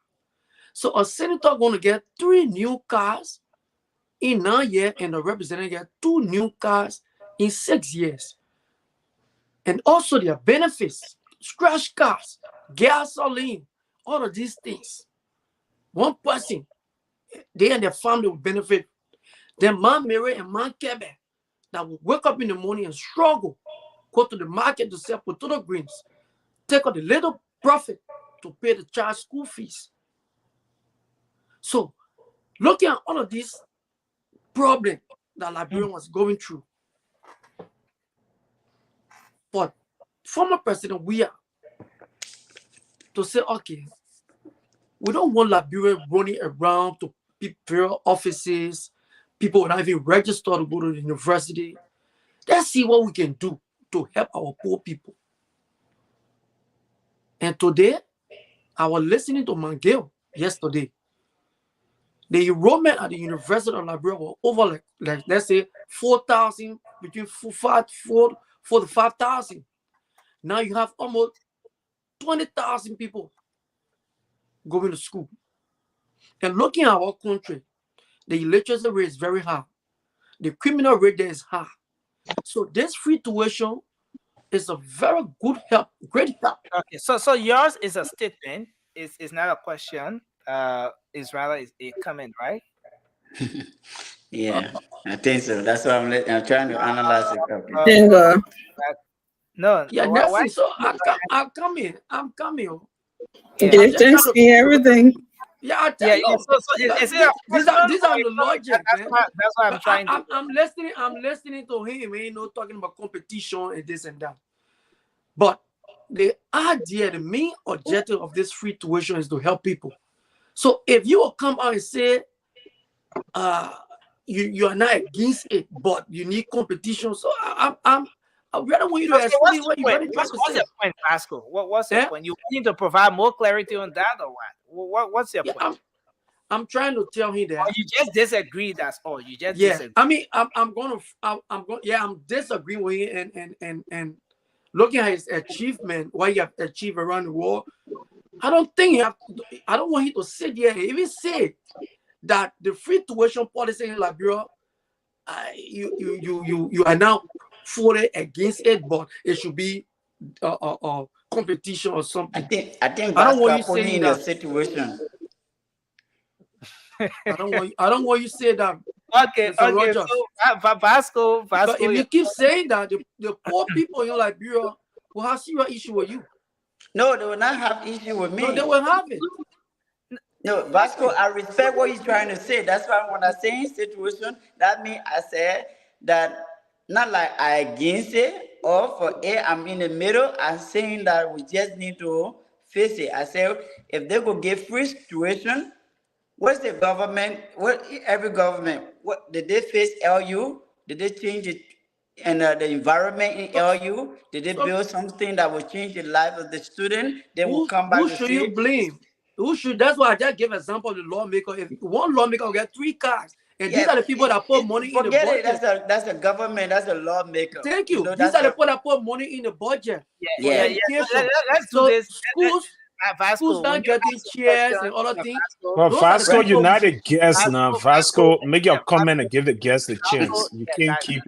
So a senator going to get 3 new cars in 9 years, and the representative get 2 new cars in 6 years. And also their benefits, scratch cards, gasoline, all of these things. One person, they and their family will benefit. Then Man Mary and Man Kebe that will wake up in the morning and struggle, go to the market to sell potato greens, take out the little profit to pay the child school fees. So, looking at all of these problems that Liberia was going through, but former President Weah to say, okay, we don't want Liberia running around to people offices, people who not even registered to go to the university. Let's see what we can do to help our poor people. And today, I was listening to Mangale yesterday. The enrollment at the University of Liberia was over like let's say 4,000, between 4 to 5,000. Now you have almost 20,000 people going to school. And looking at our country, the illiteracy rate is very high. The criminal rate there is high. So this free tuition is a very good help, great help. Okay, so yours is a statement. It's not a question. Is rather a comment, right? Yeah, I think so. That's why I'm trying to analyze it. No, Yeah, why? Nelson. So I'm coming. I'm coming. Oh. Yeah. I'm Give just thanks trying to everything. Yeah, I tell Yeah, you. so Because is it a these question are or these are a the comment? logic, man. That's what I'm But trying to. I'm listening. I'm listening to him. He ain't no talking about competition and this and that. But the idea, the main objective of this free tuition is to help people. So if you will come out and say, you are not against it, but you need competition. So I really want you to So what's explain your what you point? really trying to What's say. your point, Pascal? What's your Yeah? point? You need to provide more clarity on that, or what? What's your Yeah, point? I'm trying to tell him Or that. you just disagree? That's all. You just Yeah, disagree. I mean, I'm going. Yeah, I'm disagreeing with him and looking at his achievement, what he have achieved around the world. I don't think you have. I don't want him to sit there and even say that the free tuition policy in Liberia, you are now fully against it, but it should be competition or something. I think I don't want Vasco you put me saying in a that. situation. I don't want you say that. Okay, Mr. okay. Rogers. So Vasco, But if yeah. you keep saying that, the poor people in Liberia will have serious issue with you. No, they will not have issue with me. No, they will have it. No, Vasco, I respect what you're trying to say. That's why when I say in situation, that means I said that not like I against it or for it, I'm in the middle. I'm saying that we just need to face it. I said if they go get free situation, what's the government? What every government? What did they face LU? Did they change it? And the environment in LU, did they build something that will change the life of the student? They will come back Who to should say, you blame? Who should? That's why I just give example of the lawmaker. If one lawmaker will get 3 cars, and these are the people that put money in the forget budget. it. That's a government. That's a lawmaker. Thank you. know, These that's are the a- people that put money in the budget for Yeah. education. Let's do So this. schools, Vasco, schools when not you getting ask a chairs question, and other things. Well, Those are the Vasco, people you're we not a should- guest now. Vasco, make your comment and give the guest a chance. You can't keep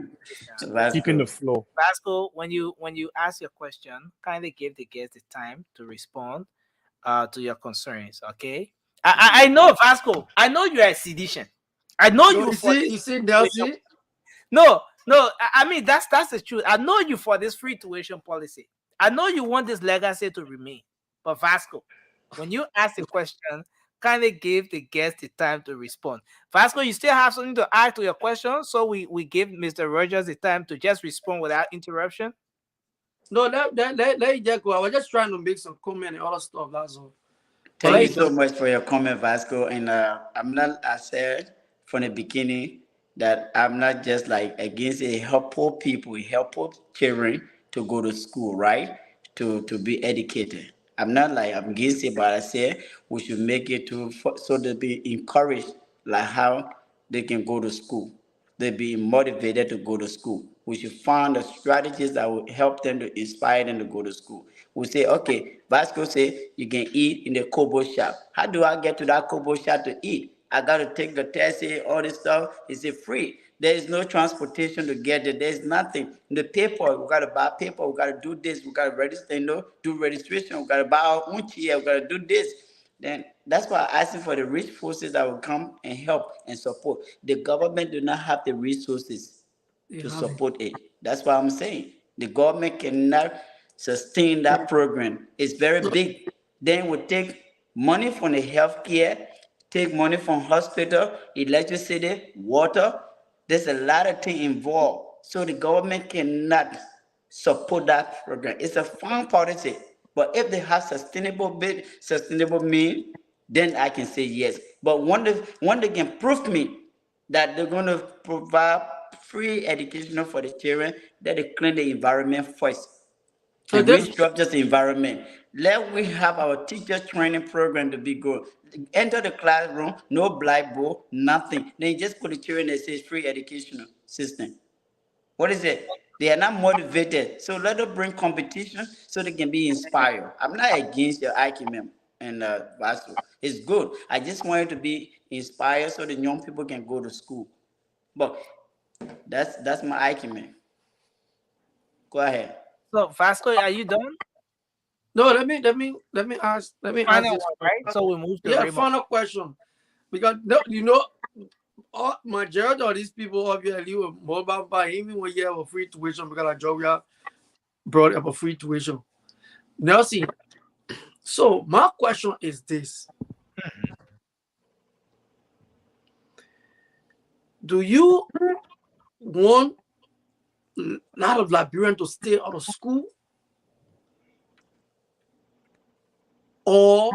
keeping the flow. Vasco, when you ask your question, kindly give the guest the time to respond to your concerns. Okay. I know Vasco. I know you are a sedition. I know No, you you for see- this you see, free Nelson? tuition- No. I mean that's the truth. I know you for this free tuition policy. I know you want this legacy to remain. But Vasco, when you ask a question, kindly give the guest the time to respond. Vasco, you still have something to add to your question, so we give Mr. Rogers the time to just respond without interruption. No, let it just go. I was just trying to make some comment and other stuff. That's all. Thank you so much for your comment, Vasco. And I'm not, I said from the beginning that I'm not just like against it. Help poor people, help poor children to go to school, right? To be educated. I'm not like I'm against it, but I say we should make it so they be encouraged, like how they can go to school. They be motivated to go to school. We should find the strategies that will help them to inspire them to go to school. We say, okay, Vasco say you can eat in the Kobo shop. How do I get to that Kobo shop to eat? I got to take the taxi, all this stuff. Is it free? There is no transportation to get there. There's nothing. The paper, we got to buy paper. We got to do this. We got to register, do registration. We got to buy our own chair. We got to do this. Then that's why I asking for the rich forces that will come and help and support. The government do not have the resources to support it. That's why I'm saying the government cannot sustain that program. It's very big. Then we take money from the healthcare, take money from hospital, electricity, water. There's a lot of things involved. So the government cannot support that program. It's a fine policy. But if they have sustainable mean, then I can say yes. But when they can prove me that they're going to provide free education for the children, that they clean the environment first. So And this- restructure the environment. Let we have our teacher training program to be good. Enter the classroom, no blackboard, nothing. Then you just put the children and say free educational system. What is it? They are not motivated. So let them bring competition so they can be inspired. I'm not against your argument and Vasco. It's good. I just want it to be inspired so the young people can go to school. But that's my argument. Go ahead. So Vasco, are you done? No, let me ask. Let me ask Final this one, right? So we move to yeah, Raymond. final question. Because all majority of these people obviously with mobile by even when you have a free tuition because of Georgia, brought up a free tuition. Nelson, so my question is this. Do you want a lot of Liberians to stay out of school? Or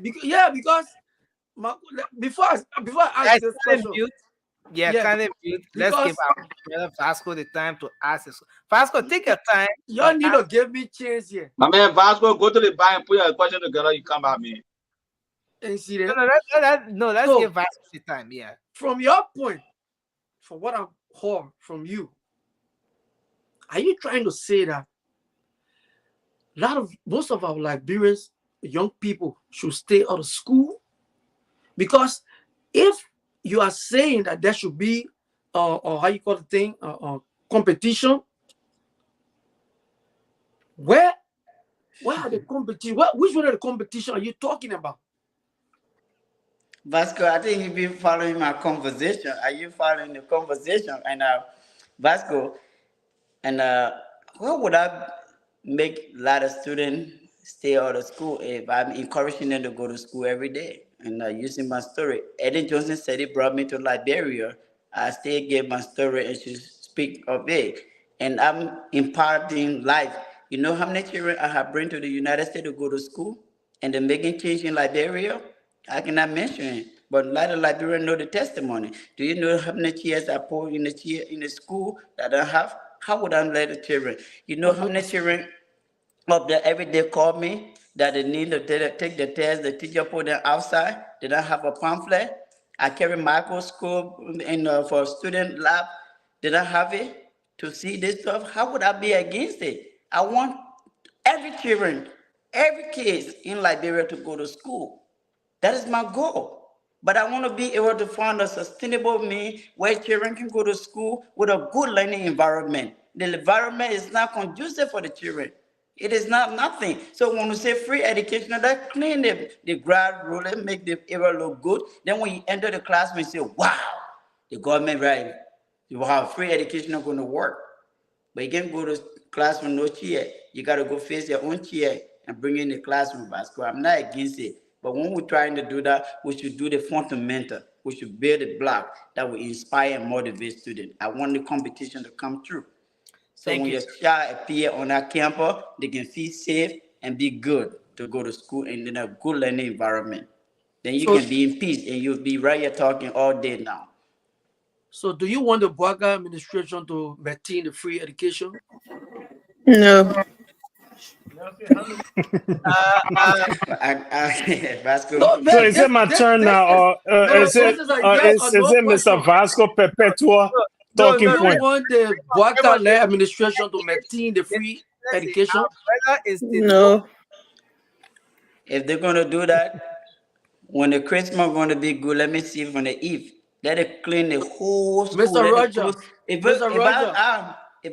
because before I ask this question, kind of mute. Let's give our brother Vasco the time to ask this. Vasco, take your time. Y'all need to give me chance here. My man Vasco, go to the bar and put your question together. You come at me. And see that? Let's So, give Vasco the time. Yeah. From your point, from what I've heard from you, are you trying to say that most of our Liberians, young people, should stay out of school? Because if you are saying that there should be or how you call the thing, competition, where are the competition? Which one of the competition are you talking about? Vasco, I think you've been following my conversation. Are you following the conversation? And Vasco, and why would I make a lot of students stay out of school if I'm encouraging them to go to school every day? And using my story, Eddie Johnson said he brought me to Liberia. I still gave my story and she speak of it. And I'm imparting life. You know how many children I have bring to the United States to go to school and they're making change in Liberia? I cannot mention it, but a lot of Liberians know the testimony. Do you know how many chairs I put in the school that I have? How would I let the children? You know how many children up there every day call me that they need to take the test, the teacher put them outside, they don't have a pamphlet. I carry microscope for student lab, they don't have it to see this stuff. How would I be against it? I want every children, every kid in Liberia to go to school. That is my goal. But I want to be able to find a sustainable means where children can go to school with a good learning environment. The environment is not conducive for the children. It is not nothing. So when we say free education, that clean the ground rule and make the area look good. Then when you enter the classroom, you say, wow, the government right. You have free education not going to work. But you can't go to class with no chair. You got to go face your own chair and bring in the classroom. Vasco. I'm not against it. But when we're trying to do that, we should do the fundamental. We should build a block that will inspire and motivate students. I want the competition to come true. So when your child appear on our campus, they can feel safe and be good to go to school and in a good learning environment. Then you can be in peace and you'll be right here talking all day now. So do you want the Bouaga administration to maintain the free education? No. So is it my turn now, or is it Mr. Vasco Perpetua talking no, point? You want the Bouaga administration to maintain the free education? No. If they're going to do that, when the Christmas going to be good, let me see from the eve. Let it clean the whole school. Mr. Roger, if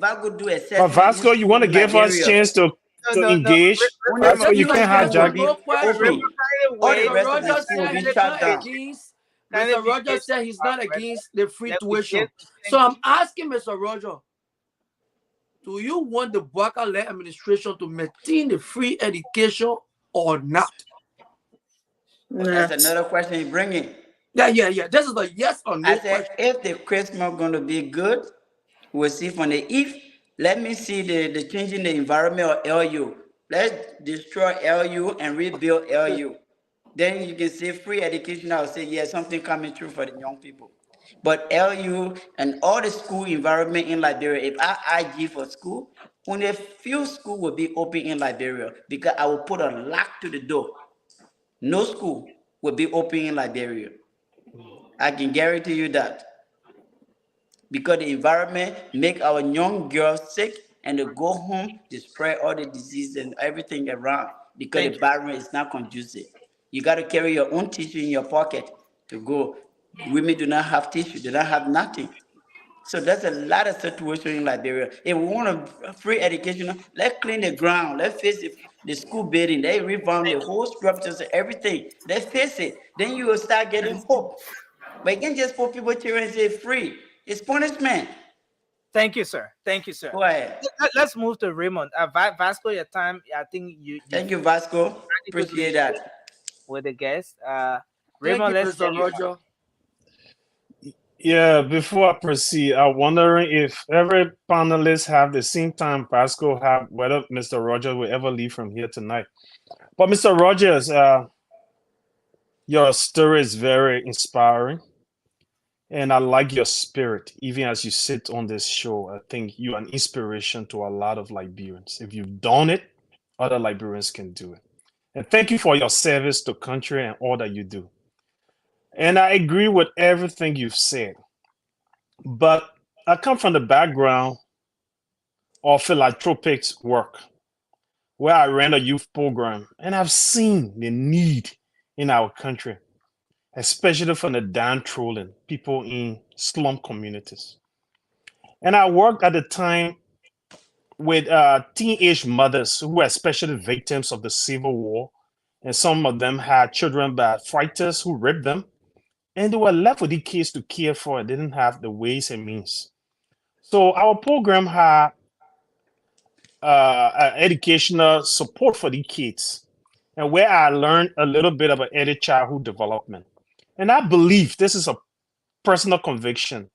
I could do a But Vasco, you want to give us a chance to engage? Vasco, you can't hijack it. Mr. Roger said he's not against the free tuition. So I'm asking Mr. Roger, do you want the Bouaga administration to maintain the free education or not? That's another question you bring in. Yeah. This is a yes or no I said, question. if the Christmas going to be good, we'll see from the if. Let me see the change in the environment of LU. Let's destroy LU and rebuild LU. Then you can say free education. I'll say, yeah, something coming true for the young people. But LU and all the school environment in Liberia, if I IG for school, only a few schools will be open in Liberia because I will put a lock to the door. No school will be open in Liberia. I can guarantee you that. Because the environment make our young girls sick and they go home, they spread all the disease and everything around because the environment is not conducive. You got to carry your own tissue in your pocket to go. Women do not have tissue, they don't have nothing. So there's a lot of situation in Liberia. If we want a free education, let's clean the ground, let's fix the school building, they revamp the whole structures and everything. Let's fix it. Then you will start getting hope. But you can't just put people here and say free. It's punishment. Thank you, sir. Thank you, sir. Go ahead. Let's move to Raymond. Vasco, your time. I think you. Thank you, Vasco. Appreciate that. With the guest. Thank Raymond, you, let's Mr. hear you. Roger. Yeah, before I proceed, I'm wondering if every panelist have the same time Vasco have, whether Mr. Rogers will ever leave from here tonight. But Mr. Rogers, your story is very inspiring. And I like your spirit, even as you sit on this show. I think you're an inspiration to a lot of Liberians. If you've done it, other Liberians can do it. And thank you for your service to country and all that you do. And I agree with everything you've said. But I come from the background of philanthropic work, where I ran a youth program, and I've seen the need in our country, especially for the downtrodden, people in slum communities. And I worked at the time with teenage mothers who were especially victims of the Civil War. And some of them had children by fighters who raped them. And they were left with the kids to care for and didn't have the ways and means. So our program had educational support for the kids, and where I learned a little bit about early childhood development. And I believe this is a personal conviction.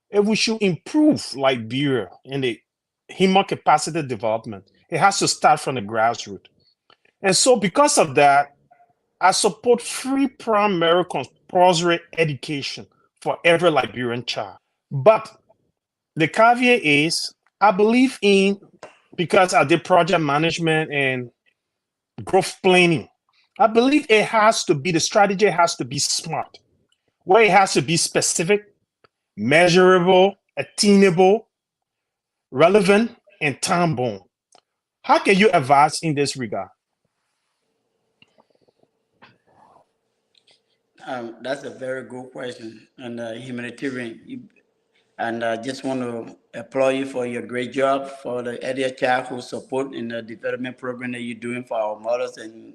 If we should improve Liberia in the human capacity development, it has to start from the grassroots. And so because of that, I support free primary compulsory education for every Liberian child. But the caveat is, I believe in, because I did project management and growth planning, I believe it has to be, the strategy has to be smart, where it has to be specific, measurable, attainable, relevant, and time-bound. How can you advise in this regard? That's a very good question. And humanitarian, and I just want to applaud you for your great job for the early childhood support in the development program that you're doing for our mothers and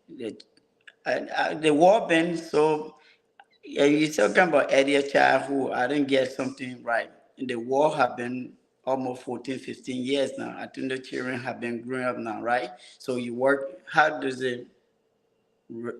the war been so. Yeah, you're talking about early childhood. I didn't get something right. And the war have been almost 14, 15 years now. I think the children have been growing up now, right? So you work, how does it,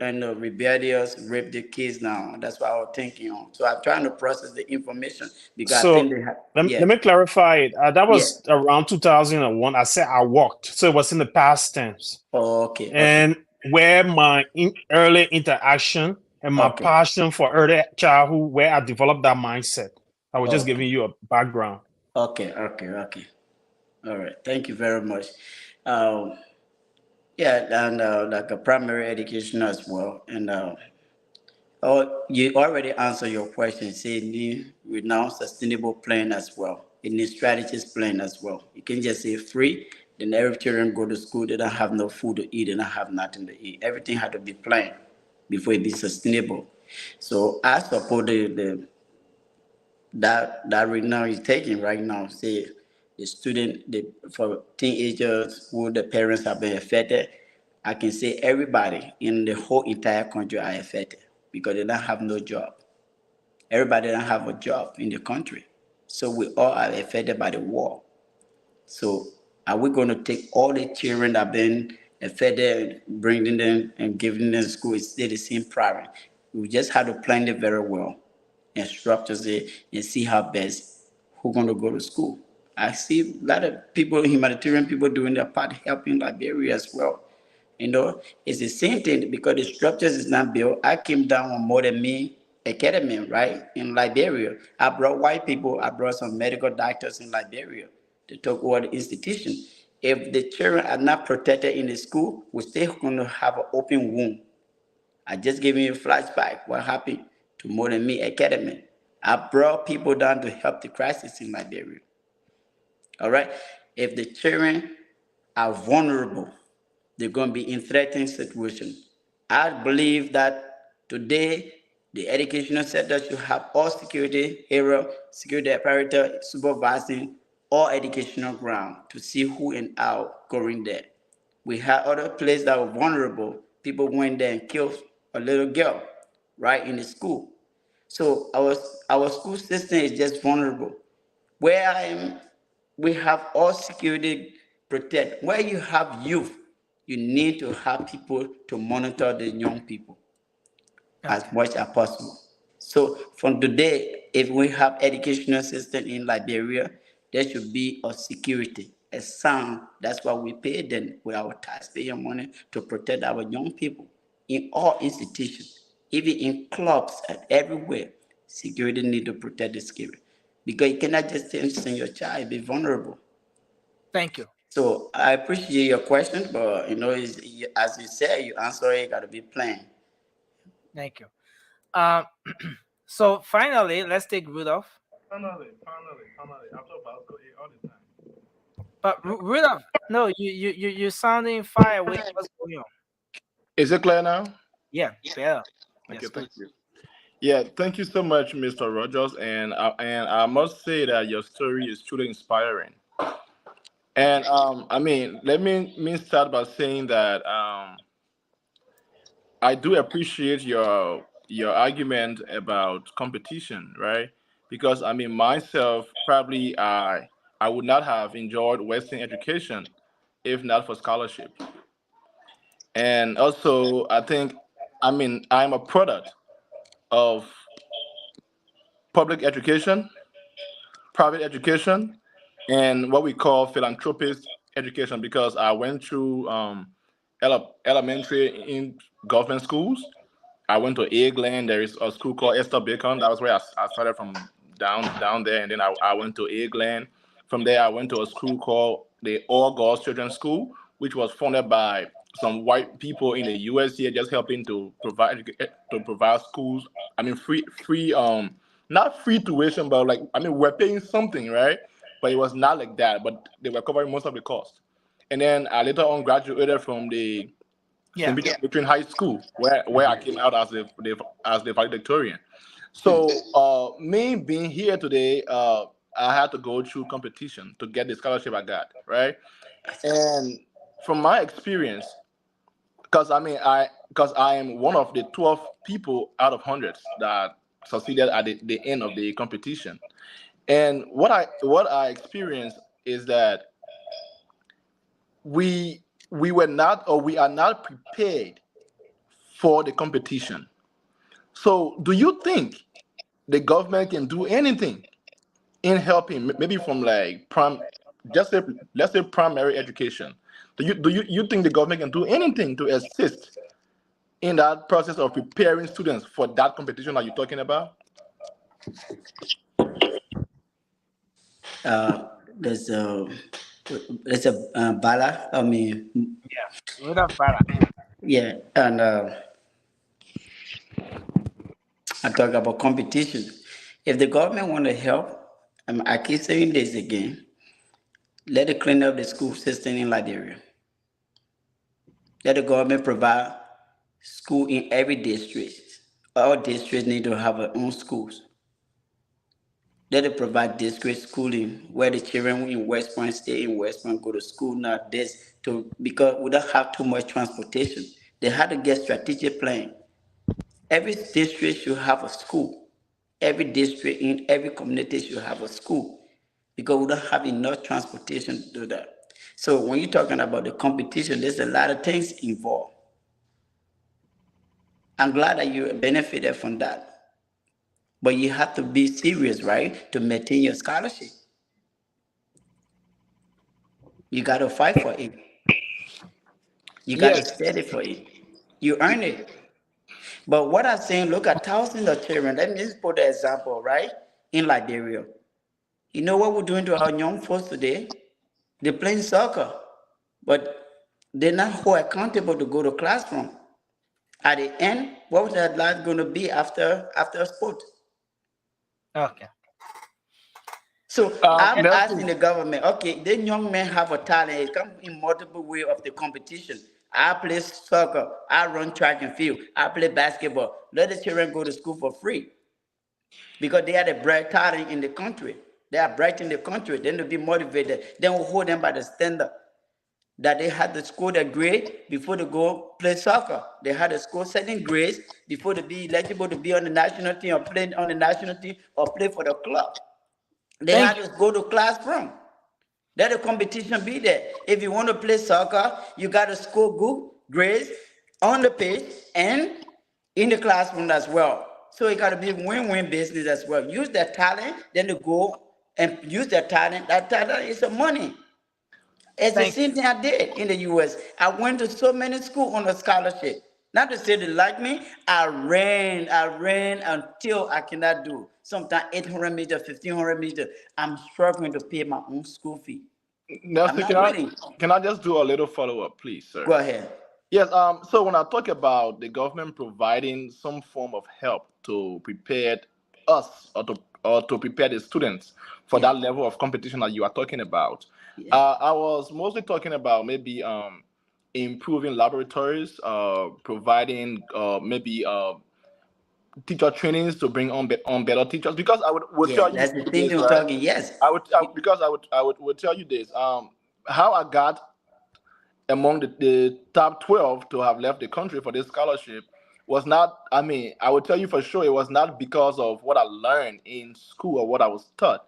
and the rebellious rape the kids now? That's what I was thinking on. So I'm trying to process the information because I So think they have, let me clarify it. That was around 2001. I said I walked. So it was in the past tense. Oh, okay. And where my early interaction and my passion for early childhood, where I developed that mindset. I was just giving you a background. Okay. All right. Thank you very much. Yeah, and like a primary education as well. And you already answered your question. Say need now sustainable plan as well. It needs strategies plan as well. You can just say free. Then every children go to school, they don't have no food to eat, they don't have nothing to eat. Everything had to be planned before it be sustainable. So I support that right now is taking right now. Say the student, for teenagers who the parents have been affected, I can say everybody in the whole entire country are affected because they don't have no job. Everybody don't have a job in the country. So we all are affected by the war. So are we going to take all the children that have been affected, bringing them and giving them school, it's still the same problem? We just have to plan it very well and structure it and see how best who's going to go to school. I see a lot of people, humanitarian people doing their part, helping Liberia as well. You know, it's the same thing because the structures is not built. I came down on More Than Me Academy, right, in Liberia. I brought white people, I brought some medical doctors in Liberia to talk over the institution. If the children are not protected in the school, we're still going to have an open wound. I just gave you a flashback what happened to More Than Me Academy. I brought people down to help the crisis in Liberia. All right? If the children are vulnerable, they're going to be in threatening situations. I believe that today, the educational sector should have all security area, security apparatus, supervising all educational ground to see who and how going there. We had other places that were vulnerable. People went there and killed a little girl, right, in the school. So our school system is just vulnerable. Where I am, we have all security protect. Where you have youth, you need to have people to monitor the young people as much as possible. So from today, if we have educational system in Liberia, there should be a security, a sound. That's why we pay them with our taxpayer money to protect our young people in all institutions, even in clubs and everywhere. Security need to protect the security because you cannot just send your child be vulnerable. Thank you. So I appreciate your question, but as you said, you answer it got to be plain. Thank you. So finally, let's take Rudolph. Finally. I'm talking about all the time. But Rudolph, no, you're sounding far away. What's going on? Is it clear now? Yeah, better. Okay, Yes, thank you. Yeah, thank you so much, Mr. Rogers. And I must say that your story is truly inspiring. And let me start by saying that I do appreciate your argument about competition, right? Because myself, probably I would not have enjoyed Western education if not for scholarship. And also, I think I'm a product of public education, private education, and what we call philanthropist education because I went through elementary in government schools. I went to Eggland. There is a school called Esther Bacon. That was where I started from down there, and then I went to Eggland. From there, I went to a school called the All Girls Children's School, which was funded by some white people in the U.S. here, just helping to provide schools. Free not free tuition, but we're paying something, right? But it was not like that. But they were covering most of the cost. And then I later on graduated from the St. Peter's Lutheran High School, where I came out as the valedictorian. So me being here today, I had to go through competition to get the scholarship I got, right? And from my experience, because I am one of the 12 people out of hundreds that succeeded at the end of the competition. And what I experienced is that we are not prepared for the competition. So do you think the government can do anything in helping, maybe from let's say primary education? Do you think the government can do anything to assist in that process of preparing students for that competition that you're talking about? There's a Bala. Rudolph Bala. Yeah, and I talk about competition. If the government want to help, I keep saying this again, let it clean up the school system in Liberia. Let the government provide school in every district. All districts need to have their own schools. Let it provide district schooling where the children in West Point stay in West Point, go to school, not this, because we don't have too much transportation. They had to get strategic plan. Every district should have a school. Every district in every community should have a school because we don't have enough transportation to do that. So when you're talking about the competition, there's a lot of things involved. I'm glad that you benefited from that. But you have to be serious, right, to maintain your scholarship. You got to fight for it. You got to study for it. You earn it. But what I'm saying, look at thousands of children. Let me just put an example, right, in Liberia. You know what we're doing to our young folks today? They're playing soccer, but they're not who accountable to go to classroom. At the end, what was their life going to be after sport? Okay. So I'm asking the government, okay, then young men have a talent. It comes in multiple ways of the competition. I play soccer. I run track and field. I play basketball. Let the children go to school for free because they are the bright talent in the country. They are bright in the country. Then they'll be motivated. Then we'll hold them by the standard that they had to score their grade before they go play soccer. They had to score certain grades before they be eligible to be on the national team or play on the national team or play for the club. They have to go to classroom. Let the competition be there. If you want to play soccer, you got to score good grades on the pitch and in the classroom as well. So it got to be win-win business as well. Use their talent, then to go and use their talent. That talent is the money. It's the same thing I did in the US. I went to so many schools on a scholarship. Not to say they like me, I ran until I cannot do. Sometimes 800 meters, 1500 meters. I'm struggling to pay my own school fee. Nelson, I'm not winning. can I just do a little follow-up, please, sir? Go ahead. Yes, so when I talk about the government providing some form of help to prepare us or to prepare the students for that level of competition that you are talking about, I was mostly talking about maybe improving laboratories, providing maybe teacher trainings to bring on better teachers. Because I would tell you that's the thing this, you're right? talking. Yes, I would tell you this. How I got among the top 12 to have left the country for this scholarship was not, I would tell you for sure, it was not because of what I learned in school or what I was taught.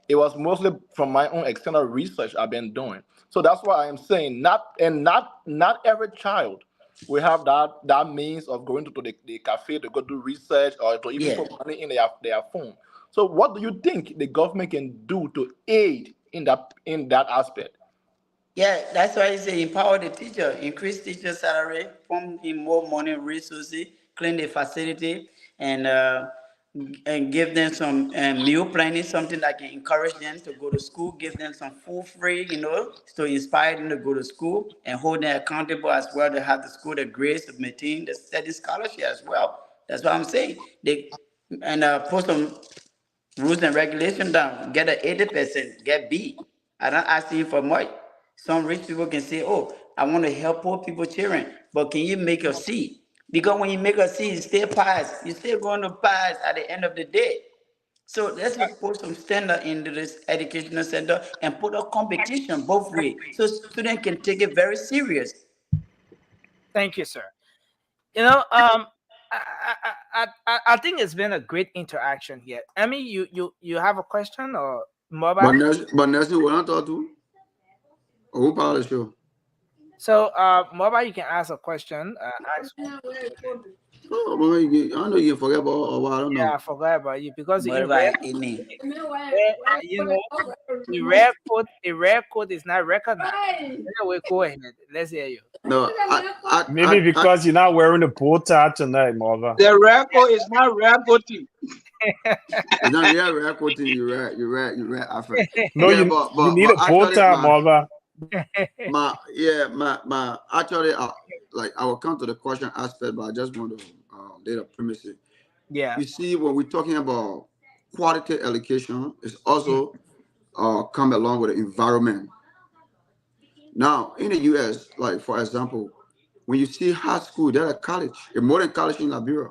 It was mostly from my own external research I've been doing. So that's why I am saying not every child will have that means of going to the cafe to go do research or to even put money in their phone. So what do you think the government can do to aid in that aspect? Yeah, that's why I say empower the teacher, increase teacher salary, pump in more money resources, clean the facility, and give them some meal planning, something that can encourage them to go to school, give them some food free, to inspire them to go to school and hold them accountable as well to have the school the grades to maintain the steady scholarship as well. That's what I'm saying. They put some rules and regulations down, get an 80%, get B. I'm not asking for much. Some rich people can say, oh, I want to help poor people children, but can you make a C? Because when you make a C, you still pass. You're still going to pass at the end of the day. So let's put some standard into this educational center and put a competition both ways so students can take it very serious. Thank you, sir. I think it's been a great interaction here. Emmy, you have a question or mobile? But Nelson, we're not talking to. Who part of the show? So, mobile, you can ask a question. Oh, boy, I know you forget about I don't know. Yeah, I forgot about you because What about Amy? The rare code is not recognized. Anyway, go ahead. Let's hear you. No, maybe because you're not wearing the bow tie tonight, Marva. The record is not record. It's not rare coating. You're right. Alfred. No, yeah, you need a bow tie, Marva. Actually, like I will come to the question aspect, but I just want to lay the premise. Yeah. You see, when we're talking about quality education, it's also come along with the environment. Now, in the U.S., like for example, when you see high school, there's a college, a modern college in Liberia.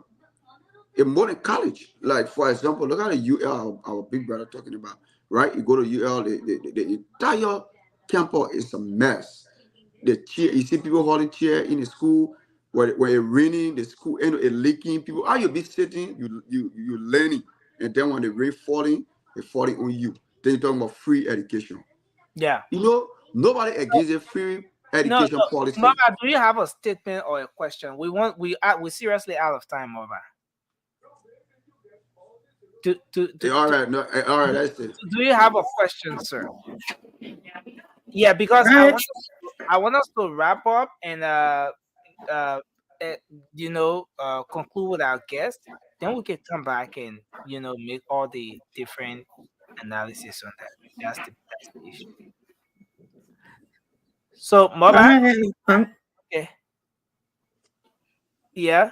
A modern college, like for example, look at the UL, our big brother talking about, right? You go to UL, the entire campus is a mess. The chair, you see people holding chair in the school where it's raining, the school end up leaking. People, how you be sitting, you learning, and then when the rain falling, it's falling on you. Then you're talking about free education. Yeah. Nobody against a free education policy. Mama, do you have a statement or a question? We seriously out of time, Mama. All right, that's it. Do you have a question, sir? Yeah, because I want us to wrap up and conclude with our guest. Then we can come back and make all the different analysis on that. That's the issue. So, Mama, okay. Yeah.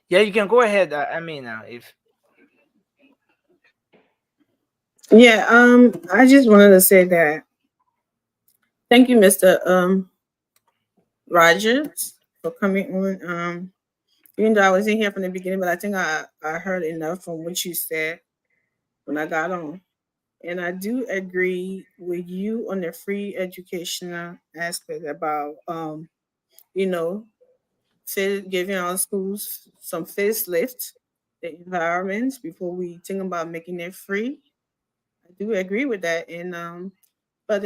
Yeah, you can go ahead. If I just wanted to say that thank you, Mr. Rogers, for coming on. Even though I wasn't here from the beginning, but I think I heard enough from what you said when I got on. And I do agree with you on the free educational aspect about giving our schools some facelift, the environment before we think about making it free. I do agree with that, and but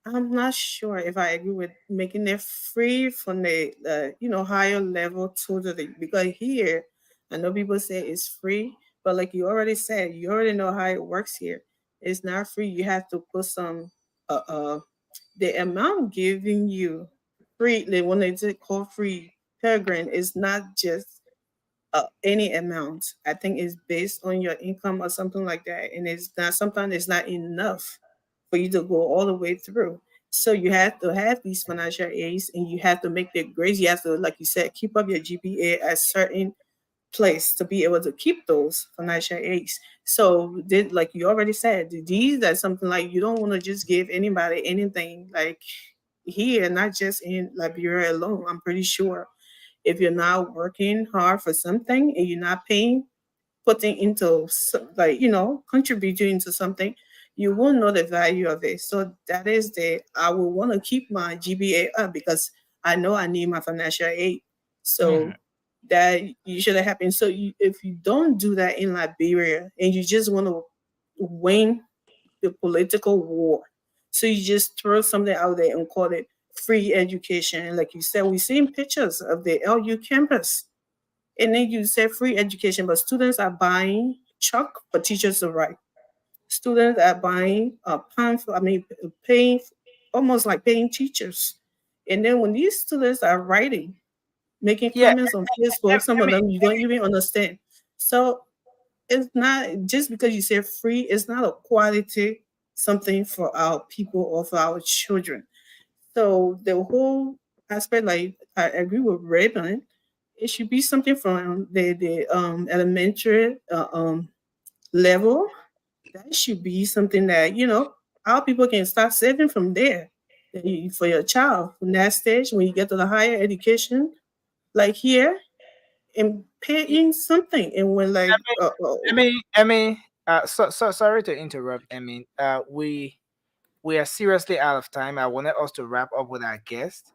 I'm not sure if I agree with making it free from the higher level totally, because here I know people say it's free, but like you already said, you already know how it works here. It's not free. You have to put some the amount giving you free, like when they say call free Pell Grant, is not just any amount. I think it's based on your income or something like that, and it's not, sometimes it's not enough for you to go all the way through. So you have to have these financial aids, and you have to make the grades. You have to, like you said, keep up your GPA at certain place to be able to keep those financial aids. So, like you already said, these are something like you don't want to just give anybody anything. Like here, not just in Liberia alone. I'm pretty sure if you're not working hard for something and you're not paying, putting into contributing to something, you won't know the value of it. So that is I will want to keep my GPA up because I know I need my financial aid. So that usually happens. So if you don't do that in Liberia and you just want to win the political war, so you just throw something out there and call it free education. And like you said, we've seen pictures of the LU campus. And then you say free education, but students are buying chalk for teachers to write. Students are buying paying, almost like paying teachers. And then when these students are writing, making comments on Facebook, some of them you don't even understand. So it's not just because you say free, it's not a quality something for our people or for our children. So the whole aspect, like I agree with Raymond, it should be something from the elementary level. That should be something that our people can start saving from there for your child. From that stage, when you get to the higher education, like here, and paying something, and when like sorry to interrupt. We are seriously out of time. I wanted us to wrap up with our guest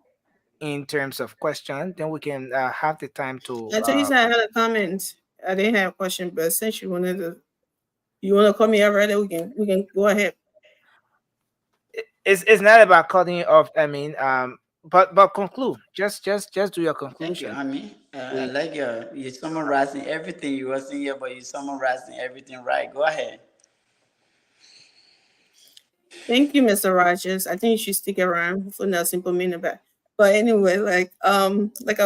in terms of question. Then we can have the time to. I tell you, I had a comment. I didn't have a question, but since you want to call me already, we can go ahead. It's not about cutting off. But conclude. Just do your conclusion. I like you're summarizing everything you were saying here, but you're summarizing everything right. Go ahead. Thank you, Mr. Rogers. I think you should stick around for Nelson Pomina back. But anyway, like I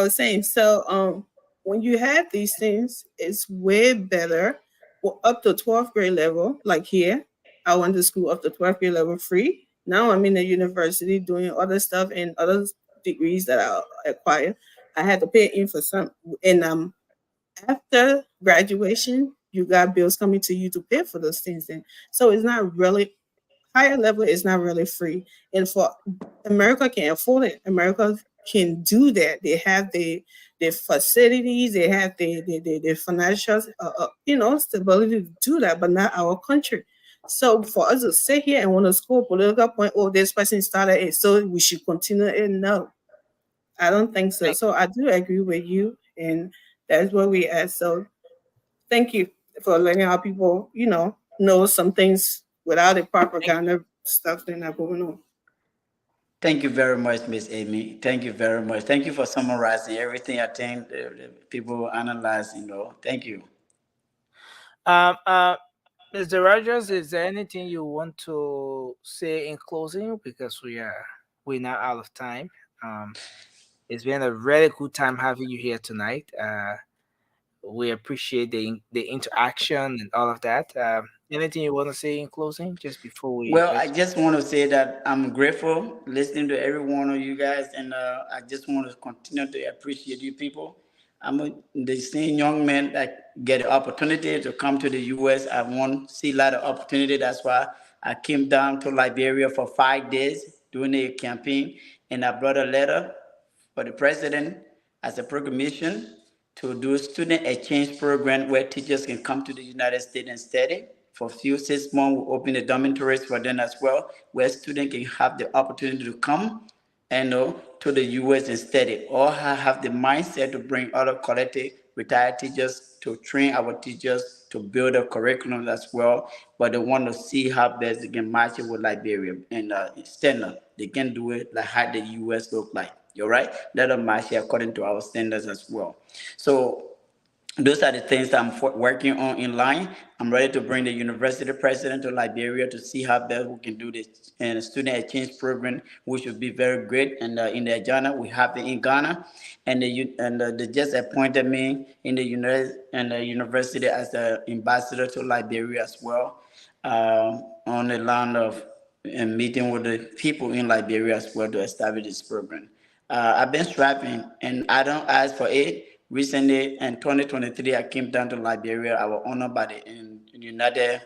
was saying, so when you have these things, it's way better. Well, up to 12th grade level, like here, I went to school up to 12th grade level free. Now I'm in the university doing other stuff and other degrees that I acquired. I had to pay in for some, and after graduation, you got bills coming to you to pay for those things. And so it's not really higher level. Is not really free, and for America can afford it. America can do that. They have the facilities. They have the financial stability to do that, but not our country. So for us to sit here and want to score political point, this person started it, so we should continue it. No, I don't think so. So I do agree with you, and that's where we at. So thank you for letting our people, know some things without the propaganda stuff that are going on. Thank you very much, Miss Amy. Thank you very much. Thank you for summarizing everything. I think the people analyze. Thank you. Mr. Rogers, is there anything you want to say in closing? Because we're now out of time. It's been a really good time having you here tonight. We appreciate the interaction and all of that. Anything you want to say in closing, just before we? Well, I just want to say that I'm grateful listening to every one of you guys, and I just want to continue to appreciate you people. I'm the same young man that get the opportunity to come to the U.S. I want to see a lot of opportunity. That's why I came down to Liberia for 5 days doing a campaign, and I brought a letter for the president as a proclamation to do a student exchange program where teachers can come to the United States and study. For a few 6 months, we open the dormitories for them as well, where students can have the opportunity to come and to the U.S. and study, or have the mindset to bring other collective retired teachers to train our teachers to build a curriculum as well. But they want to see how best they can match it with Liberia and standard. They can do it like how the US look like. You're right. Let them match it according to our standards as well. So those are the things that I'm working on in line. I'm ready to bring the university president to Liberia to see how best we can do this and a student exchange program, which would be very great. And in the Ghana, we have it in Ghana, and they just appointed me in the university as the ambassador to Liberia as well, on the line of meeting with the people in Liberia as well to establish this program. I've been striving, and I don't ask for it. Recently, in 2023, I came down to Liberia. I was honored by the United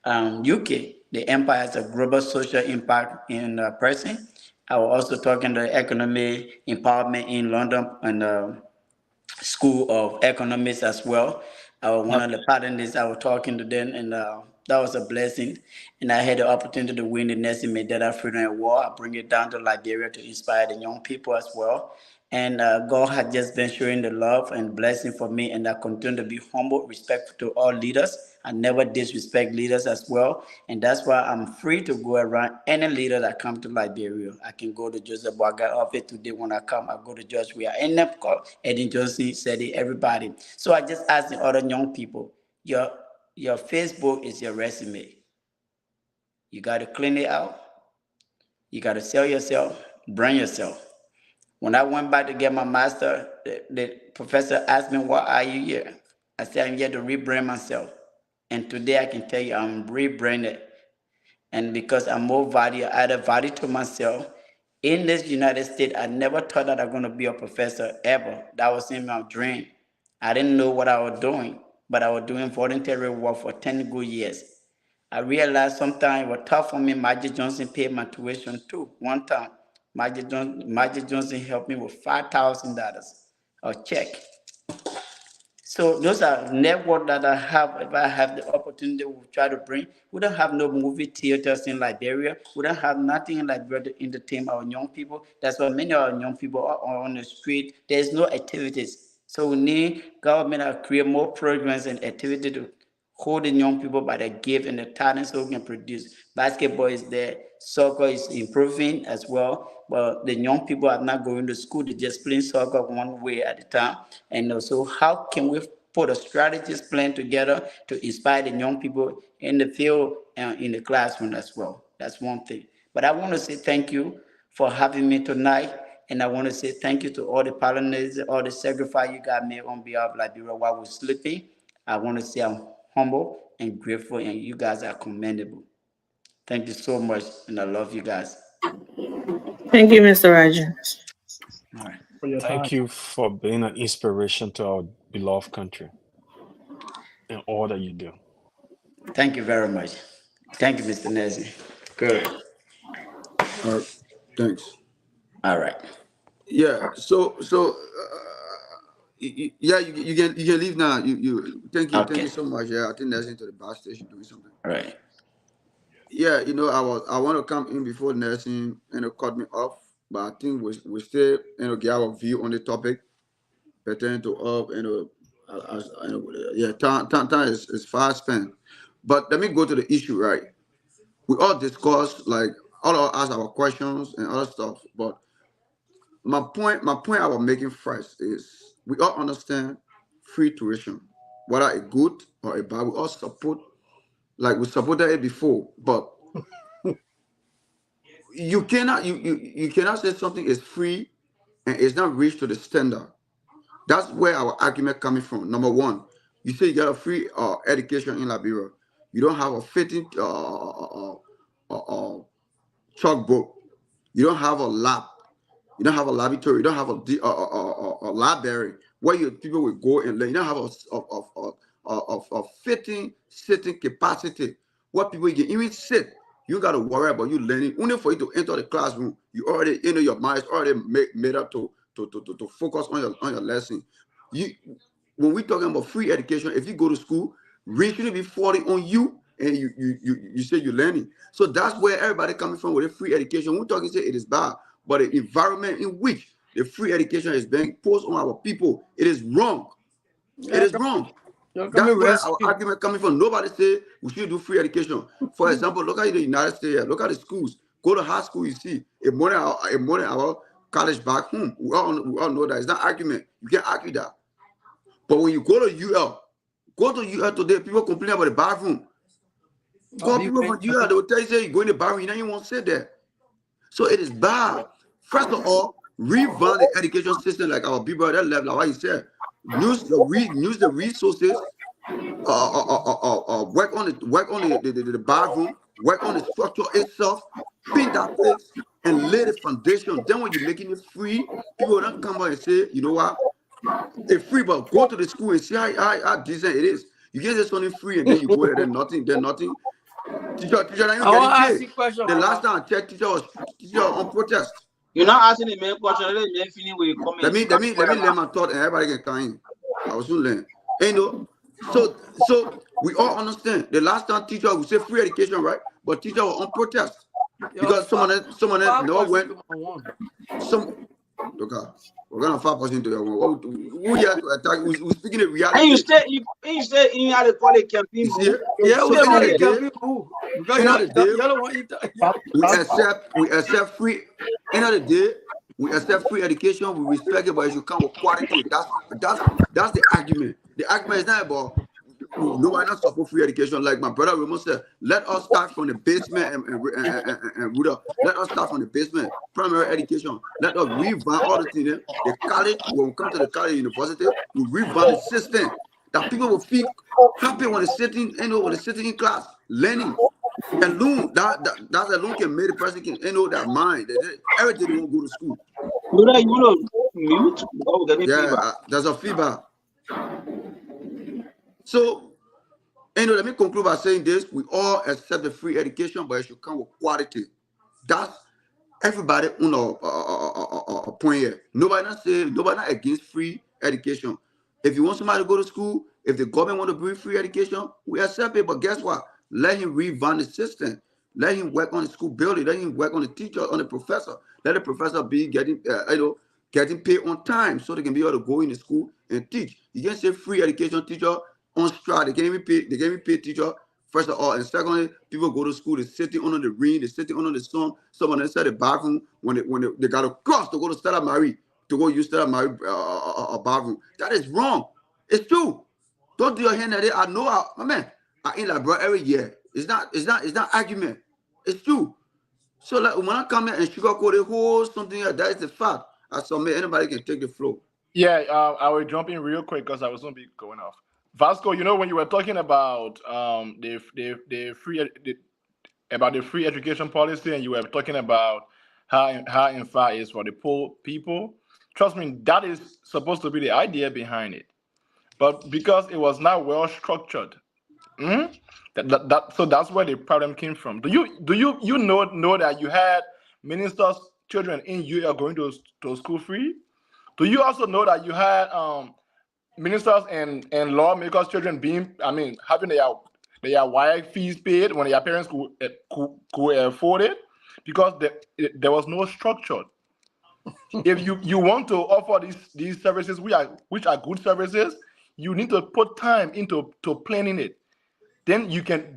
UK. The Empire has a global social impact in person. I was also talking to economic empowerment in London and School of Economics as well. I was one of the partners. I was talking to them, and that was a blessing. And I had the opportunity to win the Nelson Mandela Freedom Award. I bring it down to Liberia to inspire the young people as well. And God had just been showing the love and blessing for me, and I continue to be humble, respectful to all leaders. I never disrespect leaders as well, and that's why I'm free to go around any leader that come to Liberia. I can go to Joseph Boagai office today when I come. I go to George Weah, and Eddie Johnson said it, everybody. So I just ask the other young people, your Facebook is your resume. You got to clean it out. You got to sell yourself, brand yourself. When I went back to get my master, the professor asked me, why are you here? I said, I'm here to rebrand myself. And today I can tell you I'm rebranded. And because I'm more value, I added value to myself. In this United States, I never thought that I'm going to be a professor ever. That was in my dream. I didn't know what I was doing, but I was doing voluntary work for 10 good years. I realized sometimes it was tough for me. Magic Johnson paid my tuition too, one time. Magic Johnson helped me with $5,000 a check. So those are network that I have. If I have the opportunity, we try to bring. We don't have no movie theaters in Liberia. We don't have nothing in Liberia to entertain our young people. That's why many of our young people are on the street. There's no activities. So we need government to create more programs and activity to hold the young people by the gift and the talent so we can produce. Basketball is there. Soccer is improving as well. But the young people are not going to school. They're just playing soccer one way at a time. And also, how can we put a strategist plan together to inspire the young people in the field and in the classroom as well? That's one thing. But I want to say thank you for having me tonight. And I want to say thank you to all the partners, all the sacrifice you got made on behalf of Liberia while we're sleeping. I want to say I'm humble and grateful, and you guys are commendable. Thank you so much, and I love you guys. Thank you, Mr. Raja. All right. Thank you for being an inspiration to our beloved country and all that you do. Thank you very much. Thank you, Mr. Nezzi. Good. All right. Thanks. All right. Yeah. So yeah, you can leave now. Thank you so much. Yeah, I think that's into the bus station doing something. All right. Yeah, I want to come in before Nelson, cut me off, but I think we still, get our view on the topic pertaining to all, time is fast spent. But let me go to the issue, right? We all discuss, like, all of us our questions and other stuff, but my point I was making first is we all understand free tuition, whether a good or a bad. We all support, like we supported it before, but you cannot say something is free and it's not reached to the standard. That's where our argument coming from. Number one, you say you got a free education in Liberia. You don't have a fitting chalkbook. You don't have a lab. You don't have a laboratory. You don't have a library where people will go and learn. You don't have a fitting sitting capacity where people can even sit. You got to worry about you learning. Only for you to enter the classroom, you already, your mind is already made up to focus on your lesson. When we're talking about free education, if you go to school, reach shouldn't be falling on you, and you say you're learning. So that's where everybody coming from with a free education. We're talking say it is bad, but the environment in which the free education is being posed on our people, it is wrong. It is wrong. That's where our argument coming from. Nobody say we should do free education. For example, look at the United States. Look at the schools. Go to high school, you see a morning hour college back home. We all know that. It's not argument. You can't argue that. But when you go to UL today, people complain about the bathroom. Call people from UL, they will tell you, say, you go in the bathroom, you don't even want to sit there. So it is bad. First of all, revamp the education system like our people at that level, like what he said. Use the resources, work on the bathroom, work on the structure itself, paint that place, and lay the foundation. Then when you're making it free, people don't come out and say, you know what, it's free, but go to the school and see how decent it is. You get this something free and then you go there, then nothing. Teacher, I want to ask you. The last time I checked, teacher on protest. You're not asking the main question. Let me finish with your comment. Let me let my thought and everybody can come in. I was soon learn. So we all understand. The last time teacher would say free education, right? But teacher was on protest because someone never went. We're gonna 5% to that one. Who here to attack? We're speaking the reality. And you stay in how they call it campaign. Yeah, we call it campaign. We accept free. End of the day, we accept free education. We respect it, but it should come with quality. That's the argument. The argument is not about nobody not support free education. Like my brother Ramon said, let us start from the basement and root up. Let us start from the basement, primary education. Let us revamp all the things. The college, when we come to the college university, we revamp the system that people will feel happy when they're sitting, in class, learning. And alone, that alone can make the person can their mind. Everything they won't go to school. Yeah, there's a feedback. So, let me conclude by saying this. We all accept the free education, but it should come with quality. That's everybody on a point here. Nobody not against free education. If you want somebody to go to school, if the government want to bring free education, we accept it. But guess what? Let him revamp the system. Let him work on the school building. Let him work on the teacher, on the professor. Let the professor be getting paid on time so they can be able to go in the school and teach. You can't say free education teacher on strike. They can't even pay teacher, first of all. And secondly, people go to school, they're sitting under the rain, they're sitting under the sun. Someone inside the bathroom when they got to cross to go to Stella Marie, to go use Stella Marie bathroom. That is wrong. It's true. Don't do your hand at it. I know I in like bro every year. It's not argument. It's true. So like when I come here and sugarcoat the whole something else, that is the fact. I submit anybody can take the floor. Yeah, I will jump in real quick because I was gonna be going off. Vasco, when you were talking about the free education policy, and you were talking about how in fact is for the poor people. Trust me, that is supposed to be the idea behind it, but because it was not well structured, so that's where the problem came from. Do you know that you had ministers' children in UL going to school free? Do you also know that you had ministers and lawmakers' children having their wire fees paid when their parents could afford it? Because there was no structure. If you want to offer these services, which are good services, you need to put time into planning it. Then you can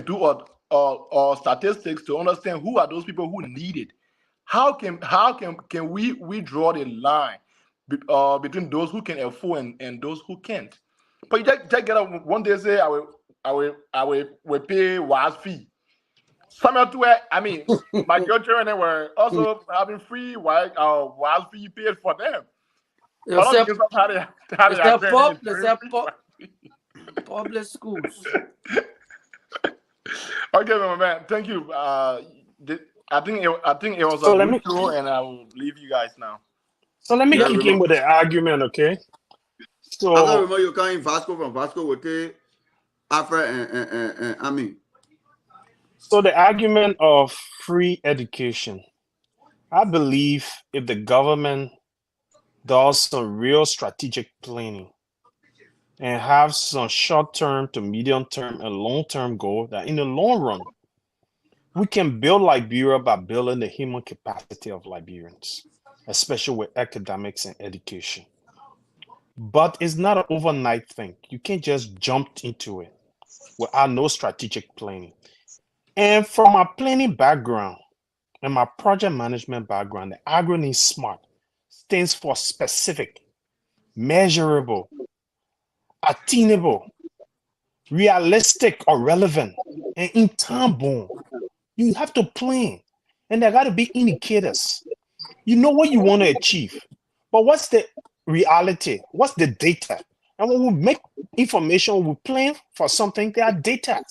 do a statistics to understand who are those people who need it. How can we draw the line between those who can afford and those who can't? But you just get up one day say I will pay WAS fee. Somewhere to where my children they were also having free WAS fee paid for them. Public schools. Okay, my man. Thank you. I think it was a good show, and I will leave you guys now. So let me kick in with the argument, okay? So I remember you coming Vasco from Vasco with Afra and Ami. So the argument of free education, I believe if the government does some real strategic planning and have some short-term to medium-term and long-term goal, that in the long run, we can build Liberia by building the human capacity of Liberians, especially with academics and education. but it's not an overnight thing. You can't just jump into it without no strategic planning. And from my planning background and my project management background, the acronym SMART stands for specific, measurable, attainable, realistic or relevant, and in time bound. You have to plan, and there got to be indicators. You know what you want to achieve, but what's the reality? What's the data? And when we make information, we plan for something, there are data.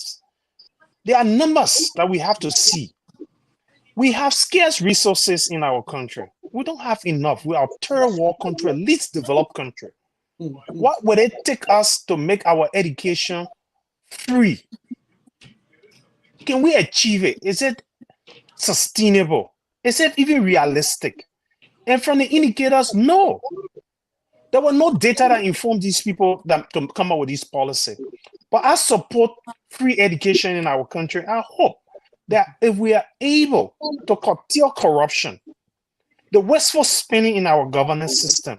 There are numbers that we have to see. We have scarce resources in our country. We don't have enough. We are a third world country, least developed country. What would it take us to make our education free? Can we achieve it? Is it sustainable? Is it even realistic? And from the indicators, no. There were no data that informed these people that to come up with this policy. But I support free education in our country. I hope that if we are able to curtail corruption, the wasteful spending in our governance system,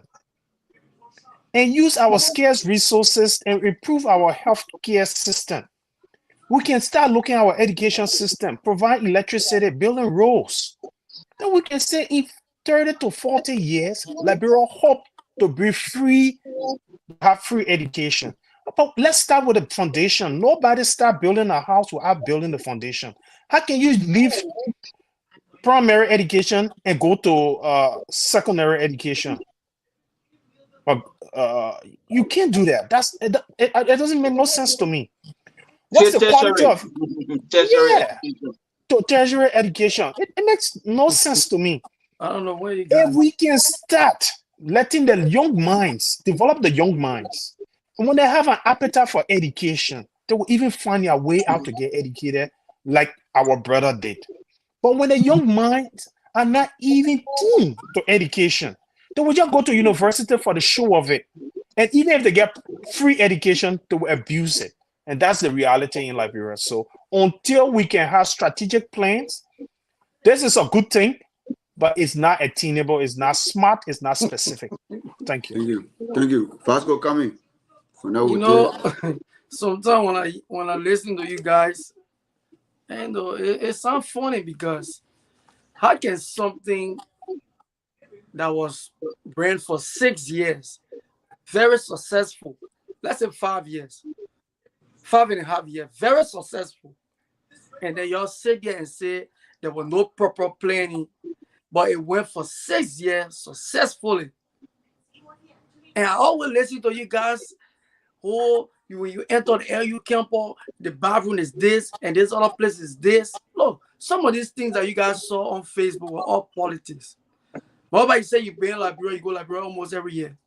and use our scarce resources and improve our healthcare system, we can start looking at our education system, provide electricity, building roads. Then we can say in 30 to 40 years, Liberia hope to be free, have free education. But let's start with the foundation. Nobody start building a house without building the foundation. How can you leave primary education and go to secondary education? You can't do that. It doesn't make no sense to me. What's the quality of tertiary education? It makes no sense to me. I don't know where you got If we can start letting the young minds develop the young minds, and when they have an appetite for education, they will even find their way out to get educated, like our brother did. But when the young minds are not even tuned to education, they will just go to university for the show of it. And even if they get free education, they will abuse it. And that's the reality in Liberia. So until we can have strategic plans, this is a good thing, but it's not attainable, it's not smart, it's not specific. Thank you. Thank you. Vasco, coming. You know, sometimes when I listen to you guys, and it sounds funny because how can something that was ran for 6 years, very successful, let's say 5 years, 5.5 years, very successful, and then y'all sit there and say there was no proper planning, but it went for 6 years successfully. And I always listen to you guys. Oh, when you enter the LU campus, the bathroom is this, and this other place is this. Look, some of these things that you guys saw on Facebook were all politics. What about you say you been in Liberia, you go to Liberia almost every year?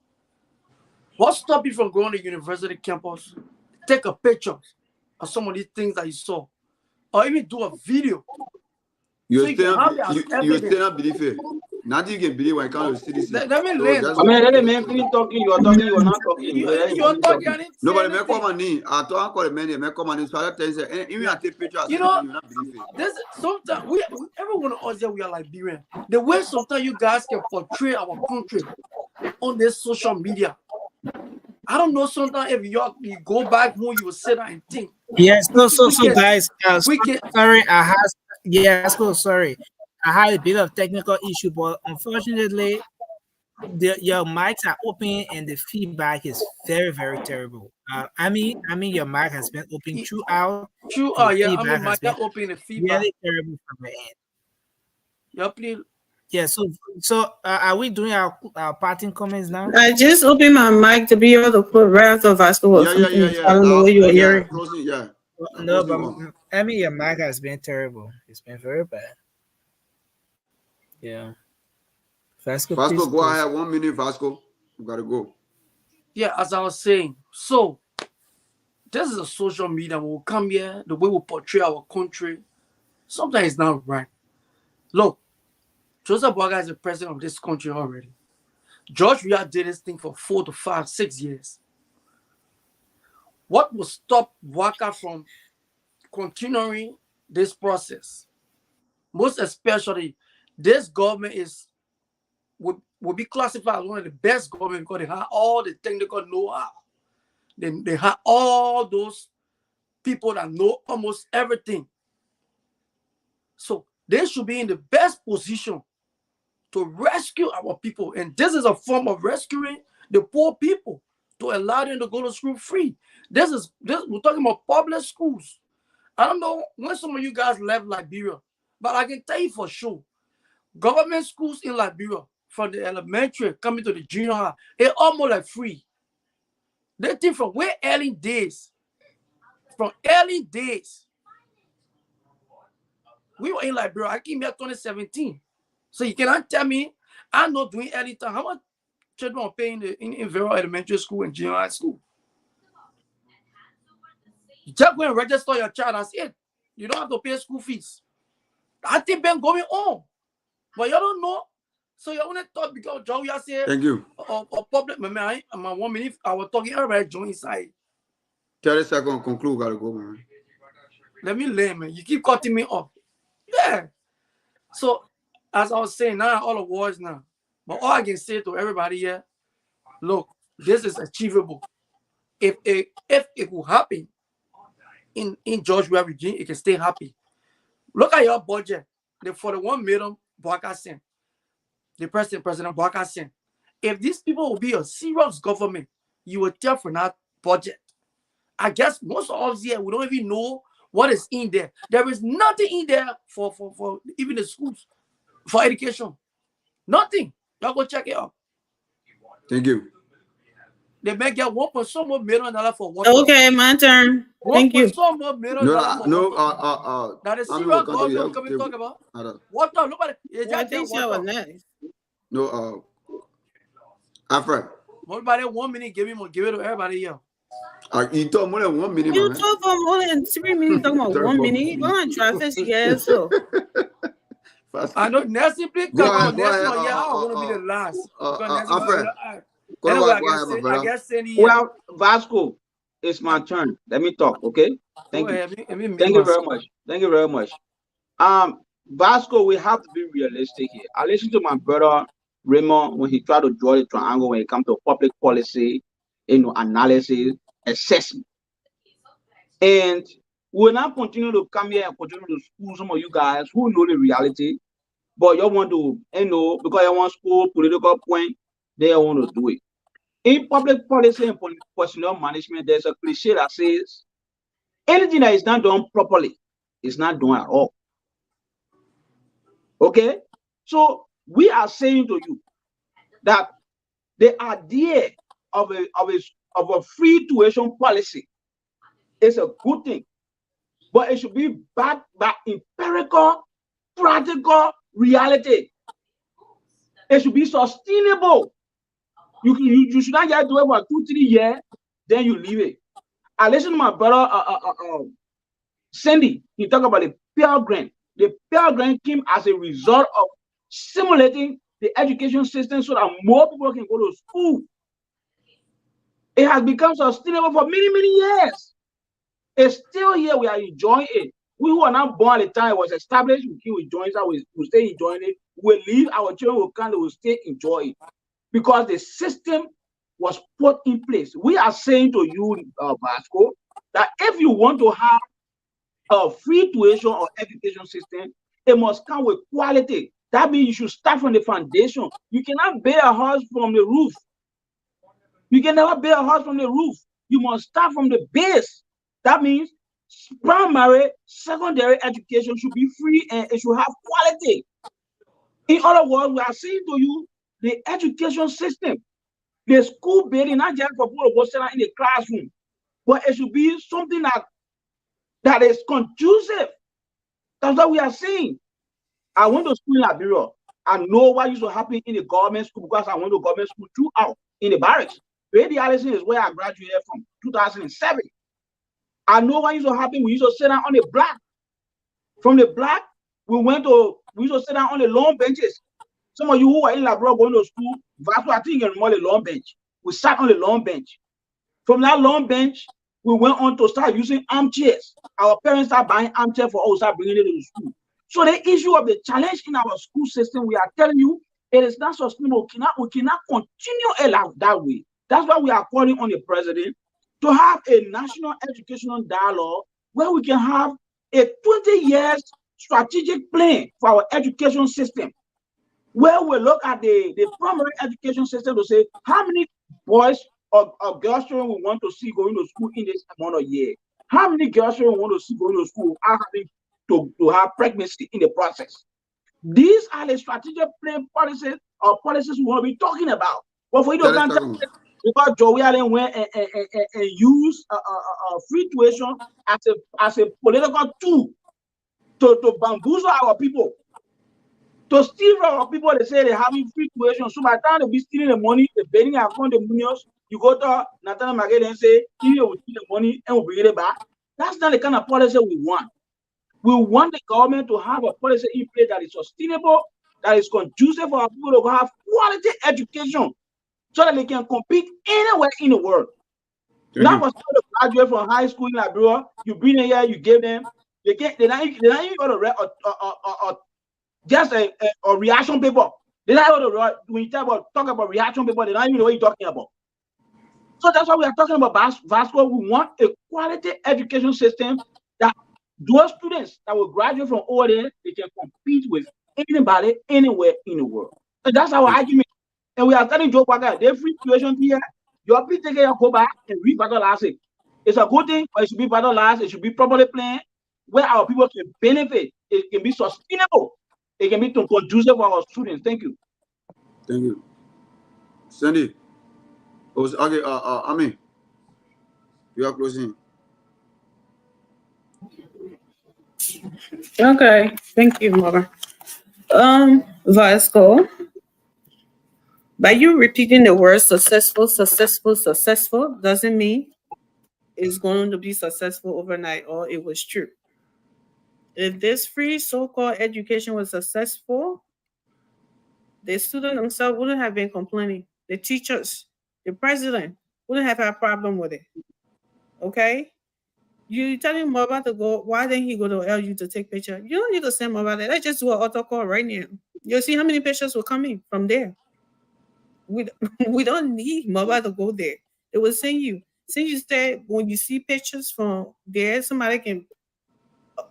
What stopped you from going to university campus? Take a picture of some of these things that you saw, or even do a video. You still not believe it. Not you can believe when it comes to cities. Let me learn. I mean, let me finish talking. You are talking. You are not talking. You're talking. Nobody make come on in. I don't call the man. Make come on in. So I tell you, even I take pictures. You know, this sometimes everyone of us here, we are Liberian. The way sometimes you guys can portray our country on this social media. I don't know. Sometimes if you go back home, you will sit down and think. Yes. So guys. Sorry, sorry. I had a bit of technical issue, but unfortunately, your mics are open and the feedback is very, very terrible. I mean, your mic has been open throughout. Yeah. I mean, mic are open. The feedback really terrible from the end. Yeah, please. Yeah. So are we doing our parting comments now? I just opened my mic to be able to put right after Vasco or something. I don't know what you were hearing. No, but I mean, your mic has been terrible. It's been very bad. Yeah. Vasco, go ahead. 1 minute, Vasco. You gotta go. Yeah, as I was saying, so this is a social media. When we come here, the way we portray our country, sometimes it's not right. Look, Joseph Boakai is the president of this country already. George Weah did this thing for 4 to 5, 6 years. What will stop Boakai from continuing this process? Most especially, this government is with will be classified as one of the best government because they have all the technical know-how. They have all those people that know almost everything. So they should be in the best position to rescue our people. And this is a form of rescuing the poor people to allow them to go to school free. We're talking about public schools. I don't know when some of you guys left Liberia, but I can tell you for sure, government schools in Liberia, from the elementary coming to the junior high, it's almost like free. They think from way early days. From early days. We were in Liberia. I came here 2017. So you cannot tell me I'm not doing early time. How much children are paying in Vero Elementary School and junior high school? You just go and register your child. That's it. You don't have to pay school fees. I think been going on. But you don't know. So you only thought because Joe, you say, thank you. Or public, my 1 minute, I was talking, everybody join inside. 30 seconds, conclude, gotta go, man. Let me lay, man. You keep cutting me off. Yeah. So, as I was saying, now all the words now. But all I can say to everybody here, look, this is achievable. If it will happen in George Weah Regime, it can stay happy. Look at your budget. The 41 million Bouakai sent. The President Bouakai sent. If these people will be a serious government, you will tell for that budget. I guess most of us here, we don't even know what is in there. There is nothing in there for even the schools, for education. Nothing. Y'all go check it out. Thank you. They may get $1.some more million for water. Okay, my turn. Thank you. $1.some more million for water. That is serious government coming talk about. Water, nobody. I think she was nice. No, Alfred. Nobody 1 minute, give it to everybody here. You talk more than 1 minute. You talk for more than 3 minutes, talking about 1 minute. Go on, try to see your ass up. I know Nancy, please come on. Next one, yeah, I want to be the last. Alfred. Anyway, I guess well, Vasco, it's my turn. Let me talk, okay? Thank you. Thank you very much. Thank you very much. Vasco, we have to be realistic here. I listened to my brother Raymond when he tried to draw the triangle when it comes to public policy, analysis, assessment. And we'll not continue to come here and continue to school some of you guys who know the reality, but you want to, because you want school political point, they want to do it. In public policy and personnel management, there's a cliche that says anything that is not done properly is not done at all. Okay? So we are saying to you that the idea of a free tuition policy is a good thing, but it should be backed by empirical, practical reality. It should be sustainable. You should not just do it for 2-3 years, then you leave it. I listened to my brother Sandy. He talked about the Pell Grant. The Pell Grant came as a result of simulating the education system so that more people can go to school. It has become sustainable for many, many years. It's still here. We are enjoying it. We who are not born at the time it was established, we keep enjoying it. We stay enjoying it. We leave, our children will come, they will stay enjoying it. Because the system was put in place. We are saying to you, Vasco, that if you want to have a free tuition or education system, it must come with quality. That means you should start from the foundation. You cannot build a house from the roof. You can never build a house from the roof. You must start from the base. That means primary, secondary education should be free and it should have quality. In other words, we are saying to you, the education system, the school building, not just for people to go sit down in the classroom, but it should be something that is conducive. That's what we are saying. I went to school in Liberia. I know what used to happen in the government school because I went to government school throughout in the barracks. Brady Allison is where I graduated from 2007. I know what used to happen. We used to sit down on the block. From the block, we used to sit down on the long benches. Some of you who were in Liberia going to school, I think you remember the long bench. We sat on the long bench. From that long bench, we went on to start using armchairs. Our parents started buying armchairs for us, start bringing it to the school. So the issue of the challenge in our school system, we are telling you, It is not sustainable. We cannot continue it like that way. That's why we are calling on the president to have a national educational dialogue where we can have a 20 years strategic plan for our education system, where we look at the primary education system to say how many boys or girls children we want to see going to school in this amount of year. How many girls children we want to see going to school are having to have pregnancy in the process. These are the strategic plan policies or policies we want to be talking about. But for you to can't tell because Joey Allen went and use free tuition as a political tool to bamboozle our people, to steal from our people. They say they're having free tuition. So by the time they be stealing the money, they're betting upon the millions. You go to Nathaniel Magid and say, "Here we steal the money and we'll bring it back." That's not the kind of policy we want. We want the government to have a policy in place that is sustainable, that is conducive for our people to have quality education, so that they can compete anywhere in the world. Not for somebody to graduate from high school in Liberia, you bring them here, you give them, they're not even going to read just a reaction paper. They're not going to read, when you talk about reaction paper, they don't even know what you're talking about. So that's why we are talking about Vasco. We want a quality education system that those students that will graduate from over there, they can compete with anybody, anywhere in the world. So that's our argument. And we are telling Joe Parker, their free tuition here, your people take go back and revitalize it. It's a good thing, but it should be vitalized, it should be properly planned, where our people can benefit. It can be sustainable. It can be conducive for our students. Thank you. Thank you. Sandy. Okay, Ami, you are closing. Okay, thank you, Mother. Vasco, by you repeating the word successful doesn't mean it's going to be successful overnight or it was true. If this free so-called education was successful, the students themselves wouldn't have been complaining. The teachers, the president wouldn't have had a problem with it. Okay? You telling Mobile to go, why didn't he go to LU to take pictures? You don't need to send Mobile there. Let's just do an auto call right now. You'll see how many pictures will come in from there. We don't need Mobile to go there. It will send you. Since you said when you see pictures from there, somebody can,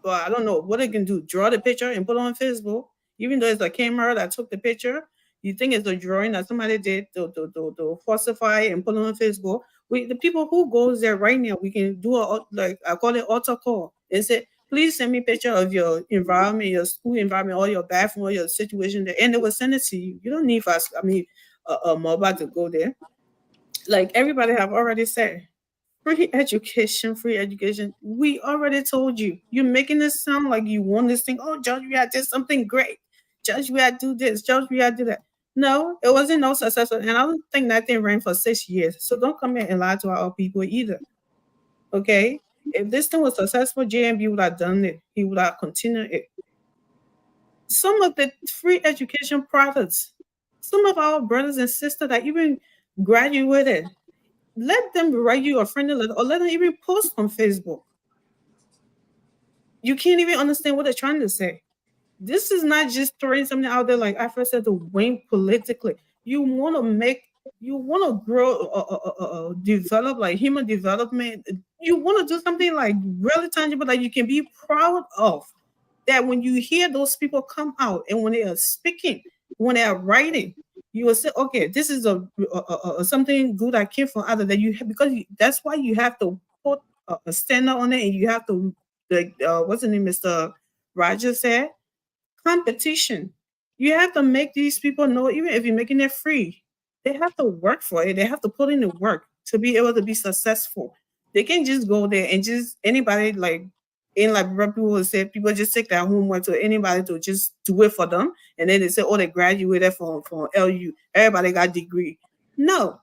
I don't know what they can do, draw the picture and put it on Facebook, even though it's a camera that took the picture. You think it's a drawing that somebody did to falsify and put on Facebook. The people who goes there right now, we can do like I call it auto call and say, please send me a picture of your environment, your school environment, or your bathroom, or your situation there, and they will send it to you. You don't need a mobile to go there. Like everybody have already said, free education. We already told you. You're making it sound like you want this thing. Oh, Judge, we had did something great. Judge, we had do this. Judge, we had do that. No, it wasn't no successful. And I don't think that thing ran for 6 years. So don't come in and lie to our people either. Okay? If this thing was successful, JMB would have done it. He would have continued it. Some of the free education products, some of our brothers and sisters that even graduated, let them write you a friendly letter or let them even post on Facebook. You can't even understand what they're trying to say. This is not just throwing something out there like I first said to win politically. You want to grow, develop like human development. You want to do something like really tangible that you can be proud of. That when you hear those people come out and when they are speaking, when they are writing, you will say, okay, this is a something good that came from others that you have, because that's why you have to put a stand on it, and you have to what's the name, Mr. Rogers said, competition. You have to make these people know, even if you're making it free, they have to work for it. They have to put in the work to be able to be successful. They can't just go there and just anybody like in Liberia, people will say people just take their homework to anybody to just do it for them, and then they say, oh, they graduated from LU. Everybody got a degree. No,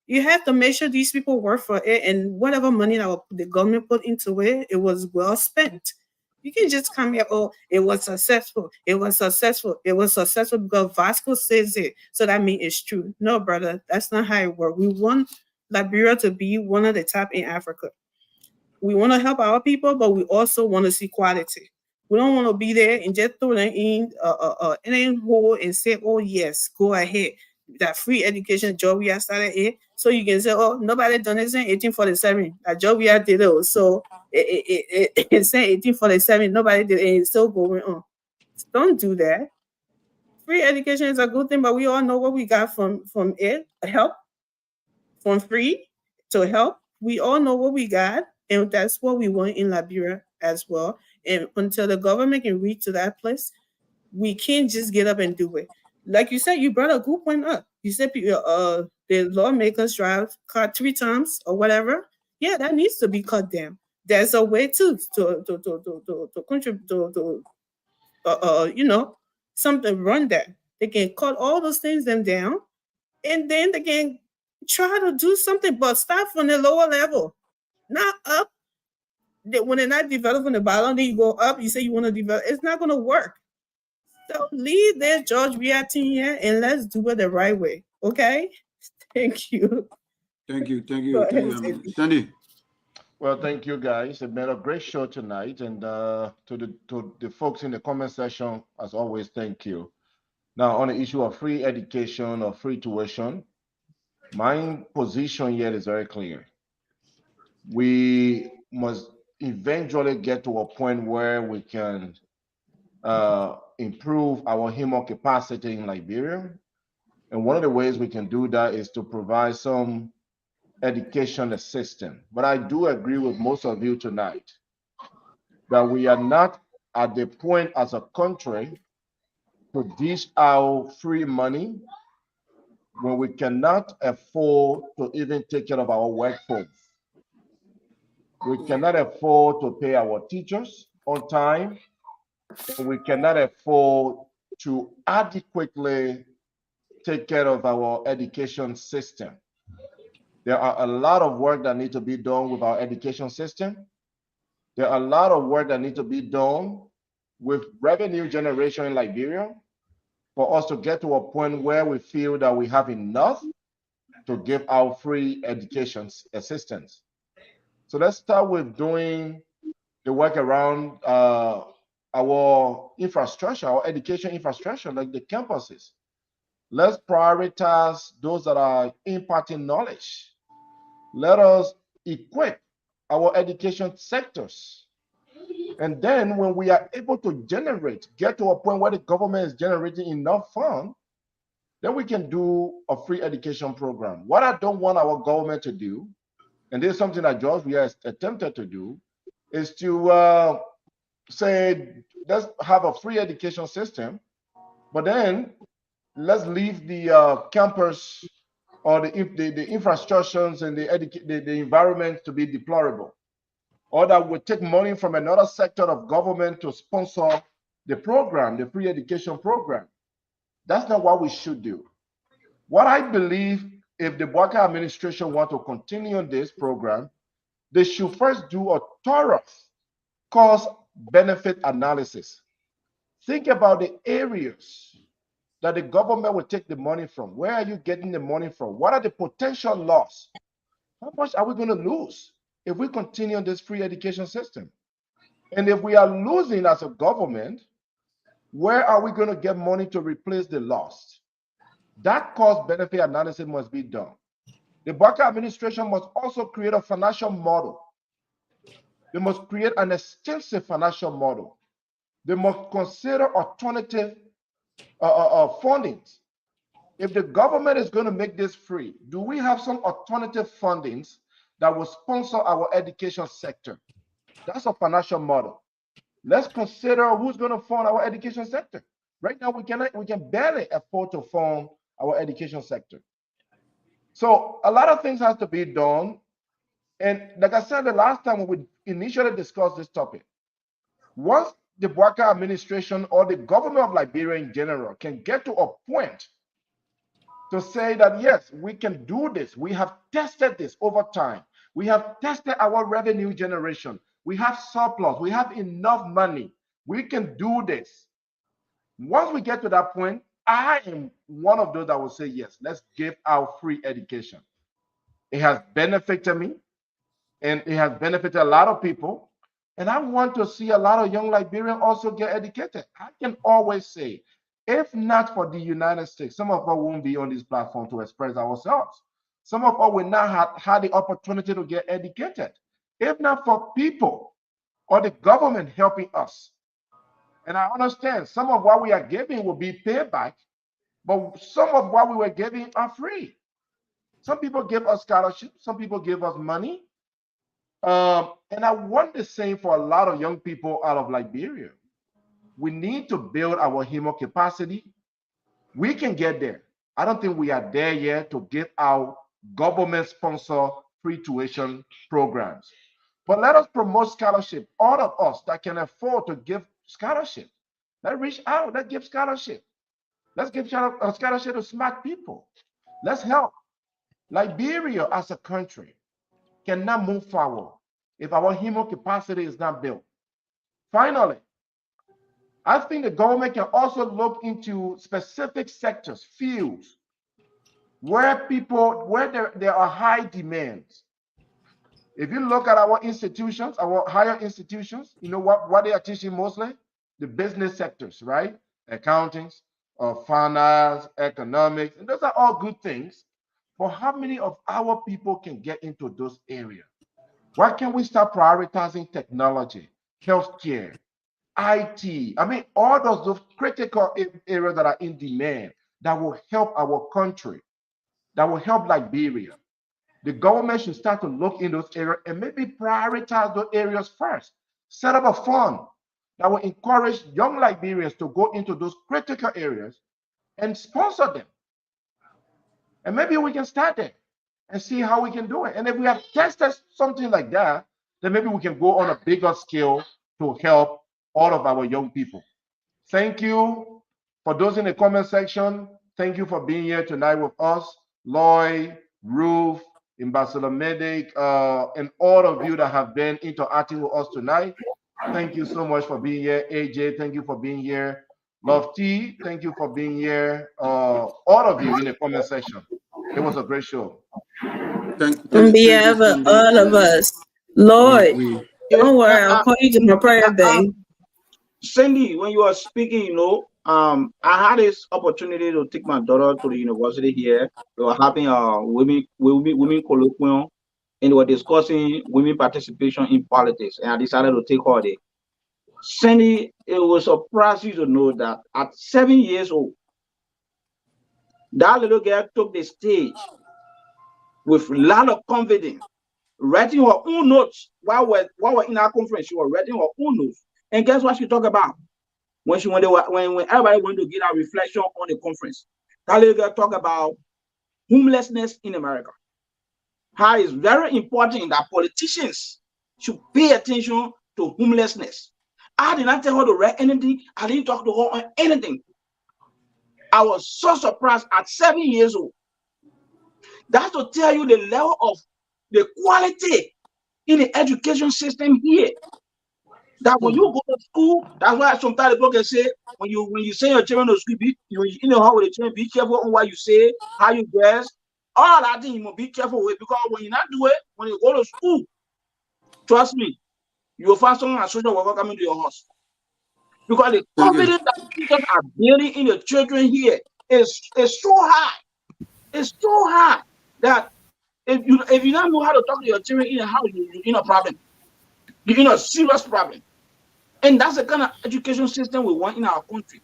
you have to make sure these people work for it, and whatever money that the government put into it, it was well spent. You can just come here, oh, it was successful. It was successful. It was successful because Vasco says it. So that means it's true. No, brother, that's not how it works. We want Liberia to be one of the top in Africa. We want to help our people, but we also want to see quality. We don't want to be there and just throw them in any hole and say, oh yes, go ahead. That free education job we have started here. So you can say, oh, nobody done it since 1847. That job we have did it. So it's saying 1847, nobody did it, and it's still going on. Don't do that. Free education is a good thing, but we all know what we got from it. Help from free to help. We all know what we got, and that's what we want in Liberia as well. And until the government can reach to that place, we can't just get up and do it. Like you said, you brought a good point up. You said the lawmakers drive cut 3 times or whatever. Yeah, that needs to be cut down. There's a way to contribute to something run that. They can cut all those things them down, and then they can try to do something, but start from the lower level, not up. When they're not developing the bottom, then you go up. You say you want to develop. It's not going to work. So leave there, George reacting here, and let's do it the right way. Okay? Thank you. Thank you. Go ahead, Sandy. Well, thank you guys. It's been a great show tonight, and to the folks in the comment section, as always, thank you. Now, on the issue of free education or free tuition, my position here is very clear. We must eventually get to a point where we can improve our human capacity in Liberia. And one of the ways we can do that is to provide some education assistance. But I do agree with most of you tonight that we are not at the point as a country to dish out free money when we cannot afford to even take care of our workforce. We cannot afford to pay our teachers on time, and we cannot afford to adequately take care of our education system. There are a lot of work that needs to be done with our education system. There are a lot of work that needs to be done with revenue generation in Liberia for us to get to a point where we feel that we have enough to give out free education assistance. So let's start with doing the work around our infrastructure, our education infrastructure, like the campuses. Let's prioritize those that are imparting knowledge. Let us equip our education sectors. And then when we are able to get to a point where the government is generating enough funds, then we can do a free education program. What I don't want our government to do, and this is something that George has attempted to do, is to say, let's have a free education system, but then let's leave the campus or the infrastructures and the environment to be deplorable. Or that we take money from another sector of government to sponsor the program, the free education program. That's not what we should do. What I believe, if the Bouakai administration want to continue on this program, they should first do a thorough cost-benefit analysis. Think about the areas that the government will take the money from. Where are you getting the money from? What are the potential loss? How much are we going to lose if we continue on this free education system? And if we are losing as a government, where are we going to get money to replace the loss? That cost-benefit analysis must be done. The Bouakai administration must also create a financial model. They must create an extensive financial model. They must consider alternative fundings. If the government is going to make this free, do we have some alternative fundings that will sponsor our education sector? That's a financial model. Let's consider who's going to fund our education sector. Right now, we can barely afford to fund our education sector. So a lot of things have to be done. And like I said the last time when we initially discussed this topic, once the Bouakai administration or the government of Liberia in general can get to a point to say that, yes, we can do this. We have tested this over time. We have tested our revenue generation. We have surplus. We have enough money. We can do this. Once we get to that point, I am one of those that will say, yes, let's give out free education. It has benefited me, and it has benefited a lot of people. And I want to see a lot of young Liberians also get educated. I can always say, if not for the United States, some of us won't be on this platform to express ourselves. Some of us will not have had the opportunity to get educated. If not for people or the government helping us. And I understand some of what we are giving will be paid back, but some of what we were giving are free. Some people give us scholarships, some people give us money. And I want the same for a lot of young people out of Liberia. We need to build our HEMO capacity. We can get there. I don't think we are there yet to give out government-sponsored free tuition programs. But let us promote scholarship. All of us that can afford to give scholarship, let's reach out. Let's give scholarship. Let's give a scholarship to smart people. Let's help. Liberia as a country cannot move forward if our HEMO capacity is not built. Finally, I think the government can also look into specific sectors, fields, where there are high demands. If you look at our institutions, our higher institutions, you know what they are teaching mostly? The business sectors, right? Accountings, finance, economics, and those are all good things. But how many of our people can get into those areas? Why can't we start prioritizing technology, healthcare, IT? I mean, all those critical areas that are in demand that will help our country, that will help Liberia. The government should start to look in those areas and maybe prioritize those areas first. Set up a fund that will encourage young Liberians to go into those critical areas and sponsor them. And maybe we can start there and see how we can do it. And if we have tested something like that, then maybe we can go on a bigger scale to help all of our young people. Thank you for those in the comment section. Thank you for being here tonight with us. Lloyd, Ruth, Ambassador Medic, and all of you that have been interacting with us tonight. Thank you so much for being here. AJ, thank you for being here. Love T, thank you for being here. All of you in the comment section. It was a great show. On behalf of all of us, Lord, don't worry, I'll call you to my prayer day. Cindy, when you were speaking, you know, I had this opportunity to take my daughter to the university here. We were having a women colloquium, and we were discussing women participation in politics, and I decided to take her there. Cindy, it will surprise you to know that at 7 years old, that little girl took the stage with a lot of confidence, writing her own notes while we're in our conference. She was writing her own notes, and guess what she talked about? When everybody went to get a reflection on the conference, that little girl talked about homelessness in America. How it's very important that politicians should pay attention to homelessness. I did not tell her to write anything. I didn't talk to her on anything. I was so surprised at 7 years old. That's to tell you the level of the quality in the education system here. That when you go to school, that's why sometimes people can say, when you send your children to school, you know how the children, be careful on what you say, how you dress, all that thing you must be careful with, because when you not do it, when you go to school, trust me, you will find someone as social worker coming to your house. Because the confidence that teachers are building in the children here is so high. It's so high that if you don't know how to talk to your children in the house, you're in a problem. You're in a serious problem. And that's the kind of education system we want in our country,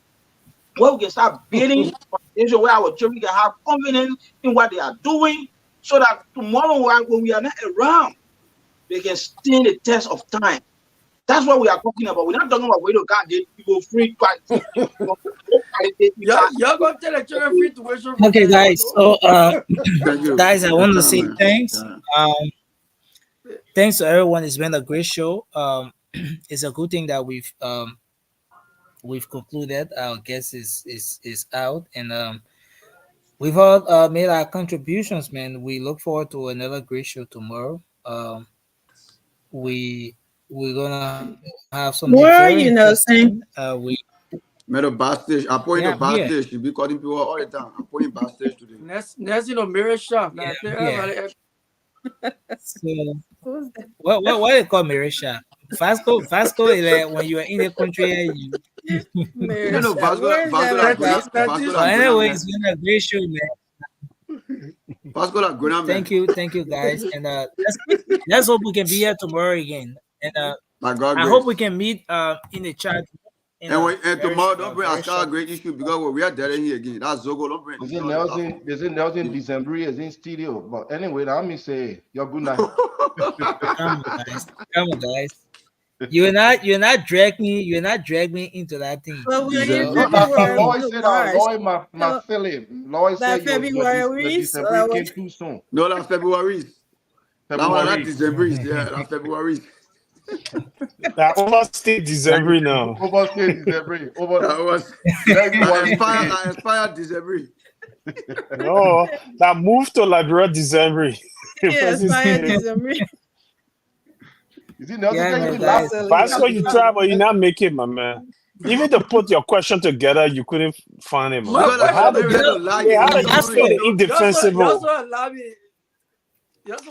where we can start building foundation where our children can have confidence in what they are doing, so that tomorrow when we are not around, they can stand the test of time. That's what we are talking about. We're not talking about where to get people free. You're going to tell the children free tuition. Okay, guys. So, guys, I want to say thanks. Thanks to everyone. It's been a great show. It's a good thing that we've concluded. Our guest is out, and we've all made our contributions, man. We look forward to another great show tomorrow. We're gonna have something very interesting. Made a backstage. I point the backstage. You be calling people all the time. I'm pointing backstage today. That's mirror shop. So, what do you call mirror shop? Vasco is like when you are in the country. You know, Vasco so anyway, it's been a great show, man. Vasco la Guna, man. Thank you, guys, and let's hope we can be here tomorrow again. And My God, I grace. hope we can meet in the chat. And tomorrow, don't bring Ascara great issue because we are dead in here again. That's Zogo. Don't bring. Is it Nelson December is in studio? But anyway, let me say your good night. Come on, guys. You're not drag me into that thing. But we're in Lloyd February. said Lloyd my Philip. Lloyd That said February, December came too soon. No, that's February. That one, that's December. Yeah, that's February. That overstayed December now. Overstayed December. That was expired December. No, that moved to Liberia December. Yes, by December. Is it Nelson? Yeah, Vasco, you try, but you not make it, my man. Even to put your question together, you couldn't find it, man. How to get indefensible?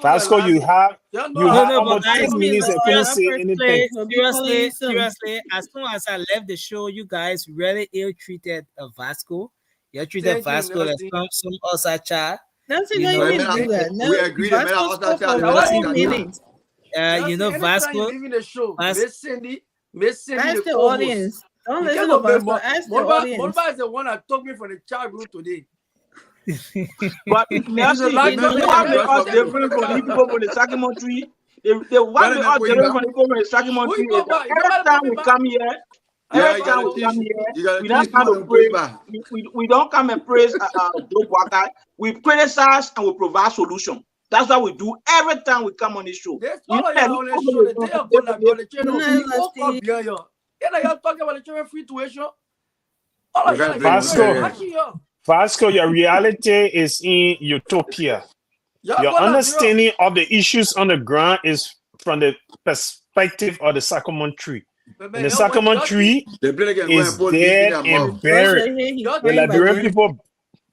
Vasco, you have almost 10 minutes and couldn't say anything. Seriously, as soon as I left the show, you guys really ill-treated Vasco. You treated Vasco like some outside child. Nelson, no, you didn't do that. We agreed that you know, Vasco. Miss Cindy, ask the audience. Don't listen to Vasco. Ask the audience. Monba is the one that took me from the child room today. But Nelson, why we are different from the people from the Sakimo tree? Why we are different from the people from the Sakimo tree? Every time we come here, we don't come to praise. We don't come and praise Joe Boakai. We criticize and we provide solution. That's what we do every time we come on this show. You're talking about the children free tuition. Vasco, your reality is in utopia. Your understanding of the issues on the ground is from the perspective of the Sycamore tree. And the Sycamore tree is dead and buried. The Liberian people,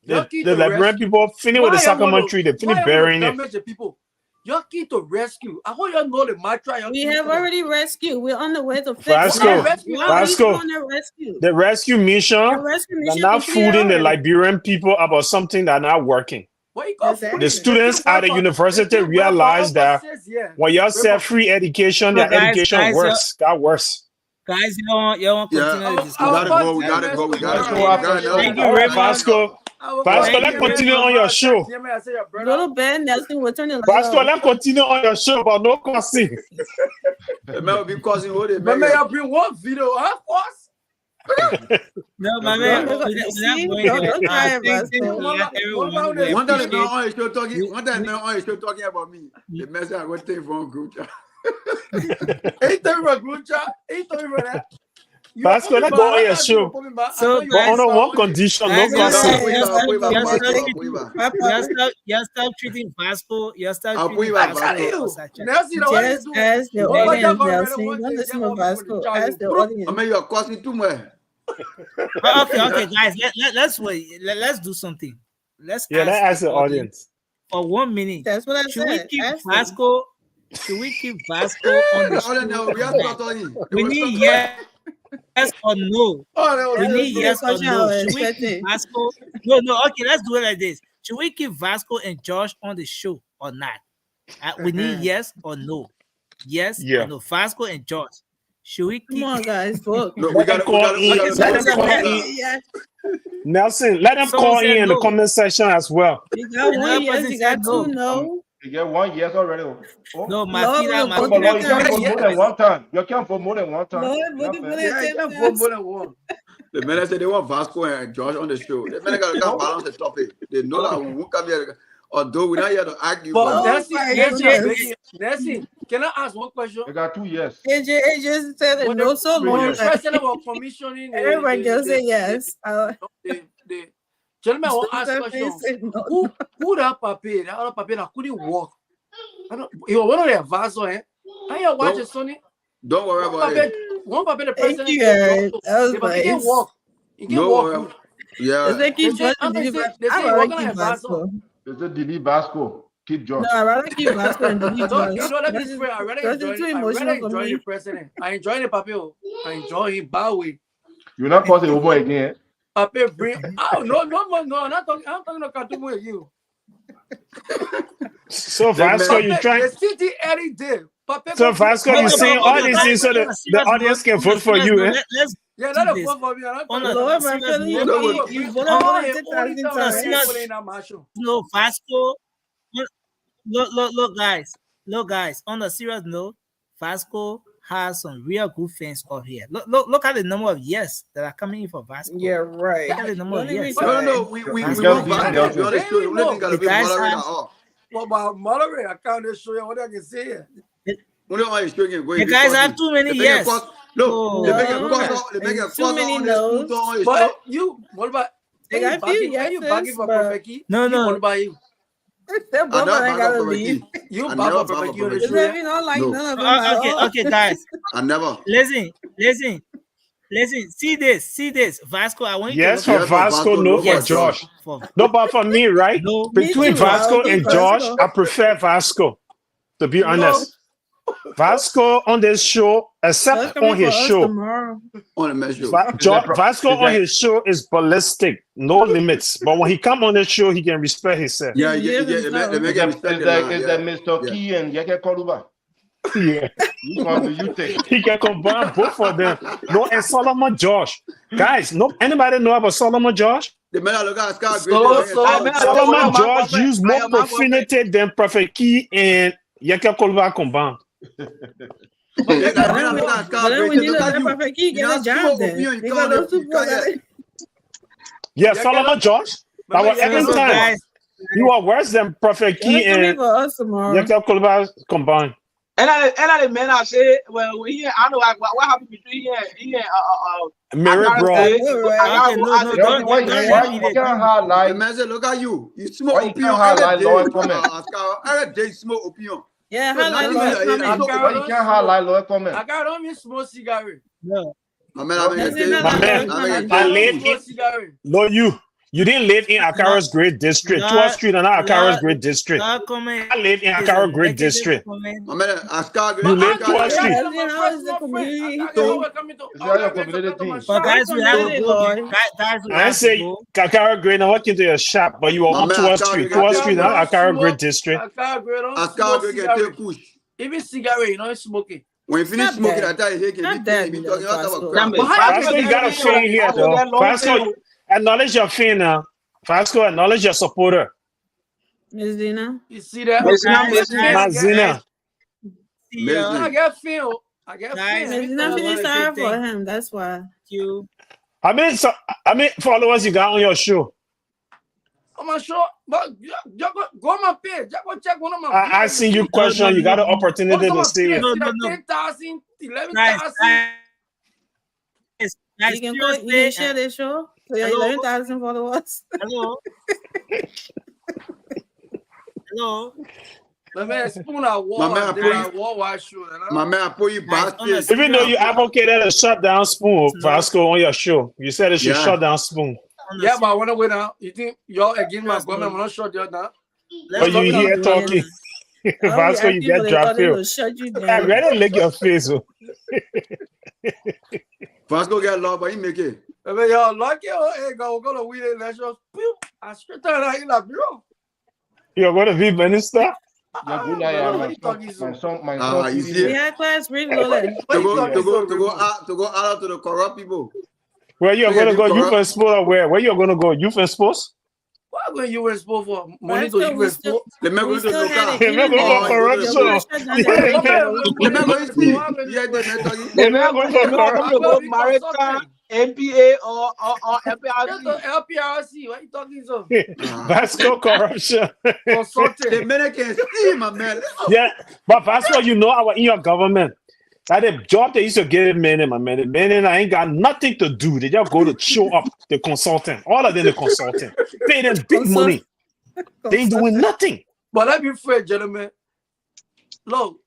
the Liberian people finish with the Sycamore tree. They finish burying it. You're key to rescue. I hope you know the mantra. We have already rescued. We're on the way to fix Vasco, rescue. The rescue mission, they're not fooling the Liberian people about something that's not working. The students at the university realize that when you say free education, their education works. Got worse. Guys, you want to continue this? We gotta go. Thank you very much. Vasco, let's continue on your show. Little Ben Nelson will turn it. Vasco, let's continue on your show, but no cussing. Remember, because you bring one video, huh? No, my man. One time on your show talking about me. The message I got taken from group chat. Ain't talking about group chat. Ain't talking about that. Vasco, let's go on your show. So, but under one condition, no cussing. You stop treating Vasco. You stop treating Just as the audience, Nelson. Don't listen to Vasco. As the audience. I mean, you are causing too much. Okay, guys. Let's wait. Let's do something. Let's ask the audience for 1 minute. That's what I said. Should we keep Vasco? Should we keep Vasco on the show? We need yes or no. We need yes or no. Should we keep Vasco? No. Okay, let's do it like this. Should we keep Vasco and Josh on the show or not? We need yes or no. Yes or no. Vasco and Josh. Should we keep? Come on, guys. Vote. No, we gotta call in. Nelson, let them call in the comment section as well. You got one yes, you got two no. You get one yes already. No, Martina. You can't vote more than one time. You can't vote more than one time. The men said they want Vasco and Josh on the show. The men gotta balance the topic. They know that we won't come here. Although we're not here to argue. But Nancy, can I ask one question? I got two yes. AJ said it no so long. The president was commissioning. Everybody just say yes. The gentleman will ask question. Who that papier? That other papier that couldn't walk. He was one of their vaso, eh? Are you watching, Sonny? Don't worry about it. One papier, the president. Thank you. That was nice. He can't walk. He can't walk. Yeah. They keep Vasco. It's a delete Vasco. Keep George. No, I'd rather keep Vasco and delete Don't, George. let me That's spray. I rather that's enjoy, too I emotional rather for enjoy me. the president. I enjoy the Papio. I enjoy him Bowie. You're not causing over again. Papio bring. Oh no, I'm not talking. I'm talking about Katumu with you. So Vasco, you trying? The city any day. Papio So go- Vasco, you saying all these things so that the audience can vote for you, eh? Yeah, let them vote for me. I'm not On talking a about- Lord, my feeling, You you voted all for the it only 10,000 time times. people in that marshal. No, Vasco. Look, guys. On a serious note, Vasco has some real good fans up here. Look at the number of yes that are coming in for Vasco. Yeah, right. Look at the number of Don't even yes. try. No, we Vasco. want Vasco to be on the show. The only thing The gotta be guys moderate have- at all. What about moderate? I can't just show you what I can say here. Only one is showing going. The guys have too many yes. No, they make a No. course. They make a Too course many on this no's. Pluto on his But show. you, what about? They Are got a few you bagging yeses, for but- Perfect Key? No, no. What about you? That both I of never them back gotta up for leave. Key. You I back never for back Perfect up Key on for the Key. show. If you don't like No. none of them, at all. Okay, guys. I never. Listen. See this. Vasco, I want you Yes to for look Vasco, no for Yes. Josh. For- No, but for me, right? No. Between Me too. Vasco I'll and do Josh, Vasco. I prefer Vasco. To be honest, Vasco on this show, That's except coming on for his us show, tomorrow. On the measure. Vasco on his show is ballistic, no limits. But when he come on the show, he can respect himself. Yeah, Yeah, they make Is him respect the line. that Mr. Key and Yeke Koluba? Yeah. Which one do you take? He can combine both of them. No, and Solomon Josh. Guys, anybody know about Solomon Josh? The man look at Scar Solomon George used more profanity than Prophet Key and Yeke Koluba combined. But then we need to let Perfect Key get a job then. Because those two boys are- Yeah, Solomon Josh. That was every time. You are worse than Prophet Key They're coming and for us tomorrow. Yeke Koluba combined. And the men I say, well, here I know what happened between here Mary Bro. Okay, no, Why you can't highlight? The man say, look at you. You smoke Why you opinion can't highlight every lower day. comment? Every day you smoke opinion. Yeah, So highlight now Lower you- comment. Why you can't highlight lower comment? I got on me smoke cigarette. No. My man, I That's make a it, day. that's man, I live Smoke in. cigarette. No, you didn't live in Akara's Great District. No, 12th Street and not Akara's no, Great District. No comment. I live in It's a Akara Great negative District. comment. My man, Scar You live 12th Street. That's it, how is the community? It's not your community team. But guys, we have to Community, go. Lord. Guys, we I have to say go. Akara Great. I walk into your shop, but you are My on man, 12th Akara Street. Great, 12th Akara Street, Great. not Akara Great District. Scar Scar can take push. Even cigarette, you know, smoking. When you finish Not smoking, bad. I tell you, hey, can Not you bad, be you know, talking about Vasco. crap. Vasco, you got a fan here, though. Vasco, acknowledge your fan now. Vasco, acknowledge your supporter. Miss Dina? You see that? Mazina. I get feel. I get Guys, feel. Miss Dina I feeling wanna sorry say for thank him, that's why. you. How many followers you got on your show? I'm not sure, but go on my page. Just go check one of my I seen you question. You got an opportunity to see it. No. 10,000, 11,000. Guys, You can share this show to your Hello? 11,000 followers. Hello. My man, spoon at war. My man, I put war watch show. My man, I put you back. Even though you advocated a shutdown Spoon, Vasco, on your show, you said it should Yeah. shut down Spoon. Yeah, but I want to win now. You think y'all against my government? I'm not sure you're not. But you here talking. Vasco, you get dropped here. Shut you I down. ready to lick your face. Oh. Vasco get love, but he make it. I mean, y'all lucky. Hey, go to win the elections. I straight out in that bureau. You're going to be minister? You're good, my son, You see We it? had class, read Lola. To go out to the corrupt people. Where you're Yeah, going to you go? Youth corrupt. and sport or where? Where you're going to go? Youth and sports? What going you supposed for? Money Vasco, to we you still- The man we go to still had local. it. They not going Oh, for corruption. The man go to see. Yeah, the man talking. They're not going for corruption. go Maritime, MPA or LPRC. FPRC. What you talking so? Vasco corruption. The man can see, my man. Yeah, but Vasco, you know, in your government, that the job they used to give men, my man, the men ain't got nothing to do. They just go to show up the consultant. All of them the consultant. Pay them big money. They ain't doing nothing. But let me fair, gentlemen. Look,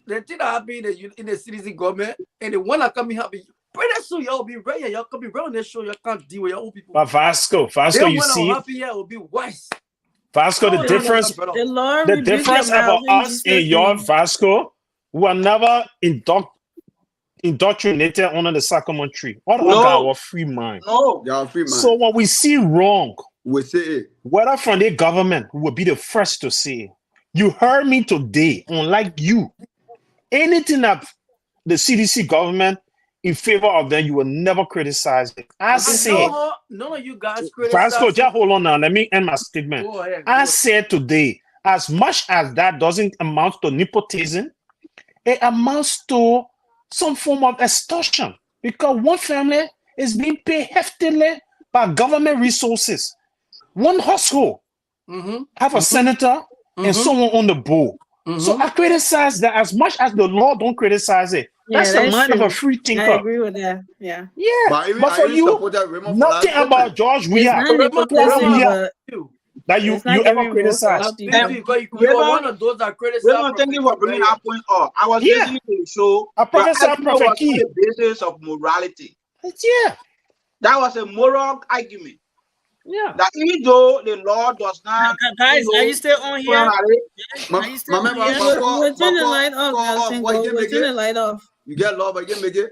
the thing that happened in the citizen government, and the one that come in happy, pretty soon y'all be ready. Y'all come be around this show. Y'all can't deal with your own people. But Vasco, Then you when see, I'm happy, yeah, will be wise. Vasco, the No, difference, brother. The Lord the rebuked your difference mouth about in us Jesus' and your name. Vasco, who are never indoctrinated under the sycamore tree. All of us No. got our free mind. No. They are free man. So when we see wrong, we say it. whether from the government, we will be the first to say it. You heard me today, unlike you. Anything that the CDC government in favor of them, you will never criticize it. I said, None of you guys Vasco, criticize. just hold on now. Let me end my statement. Go ahead. I said today, as much as that doesn't amount to nepotism, it amounts to some form of extortion because one family is being paid heftily by government resources. One household have a senator and someone on the board. So I criticize that as much as the law don't criticize it. That's the mind of a free thinker. I agree with that. Yeah. Yeah, But even- but I for even you, supported Raymond for nothing that about statement. George It's Weah not nepotism, that you it's not ever giving votes to criticize. other people. Maybe because you were one of those that criticized. Raymond, thank you for bringing that point up. I was Yeah. listening to the show. I Your prophesy argument Prophet was on Key. the basis of morality. Yeah. That was a moral argument. Yeah. That even though the law does not, Guys, are you still on here? My Are you still man, on here? We're turning the light off, Nelson. We're turning the light off. You get law, but you make it.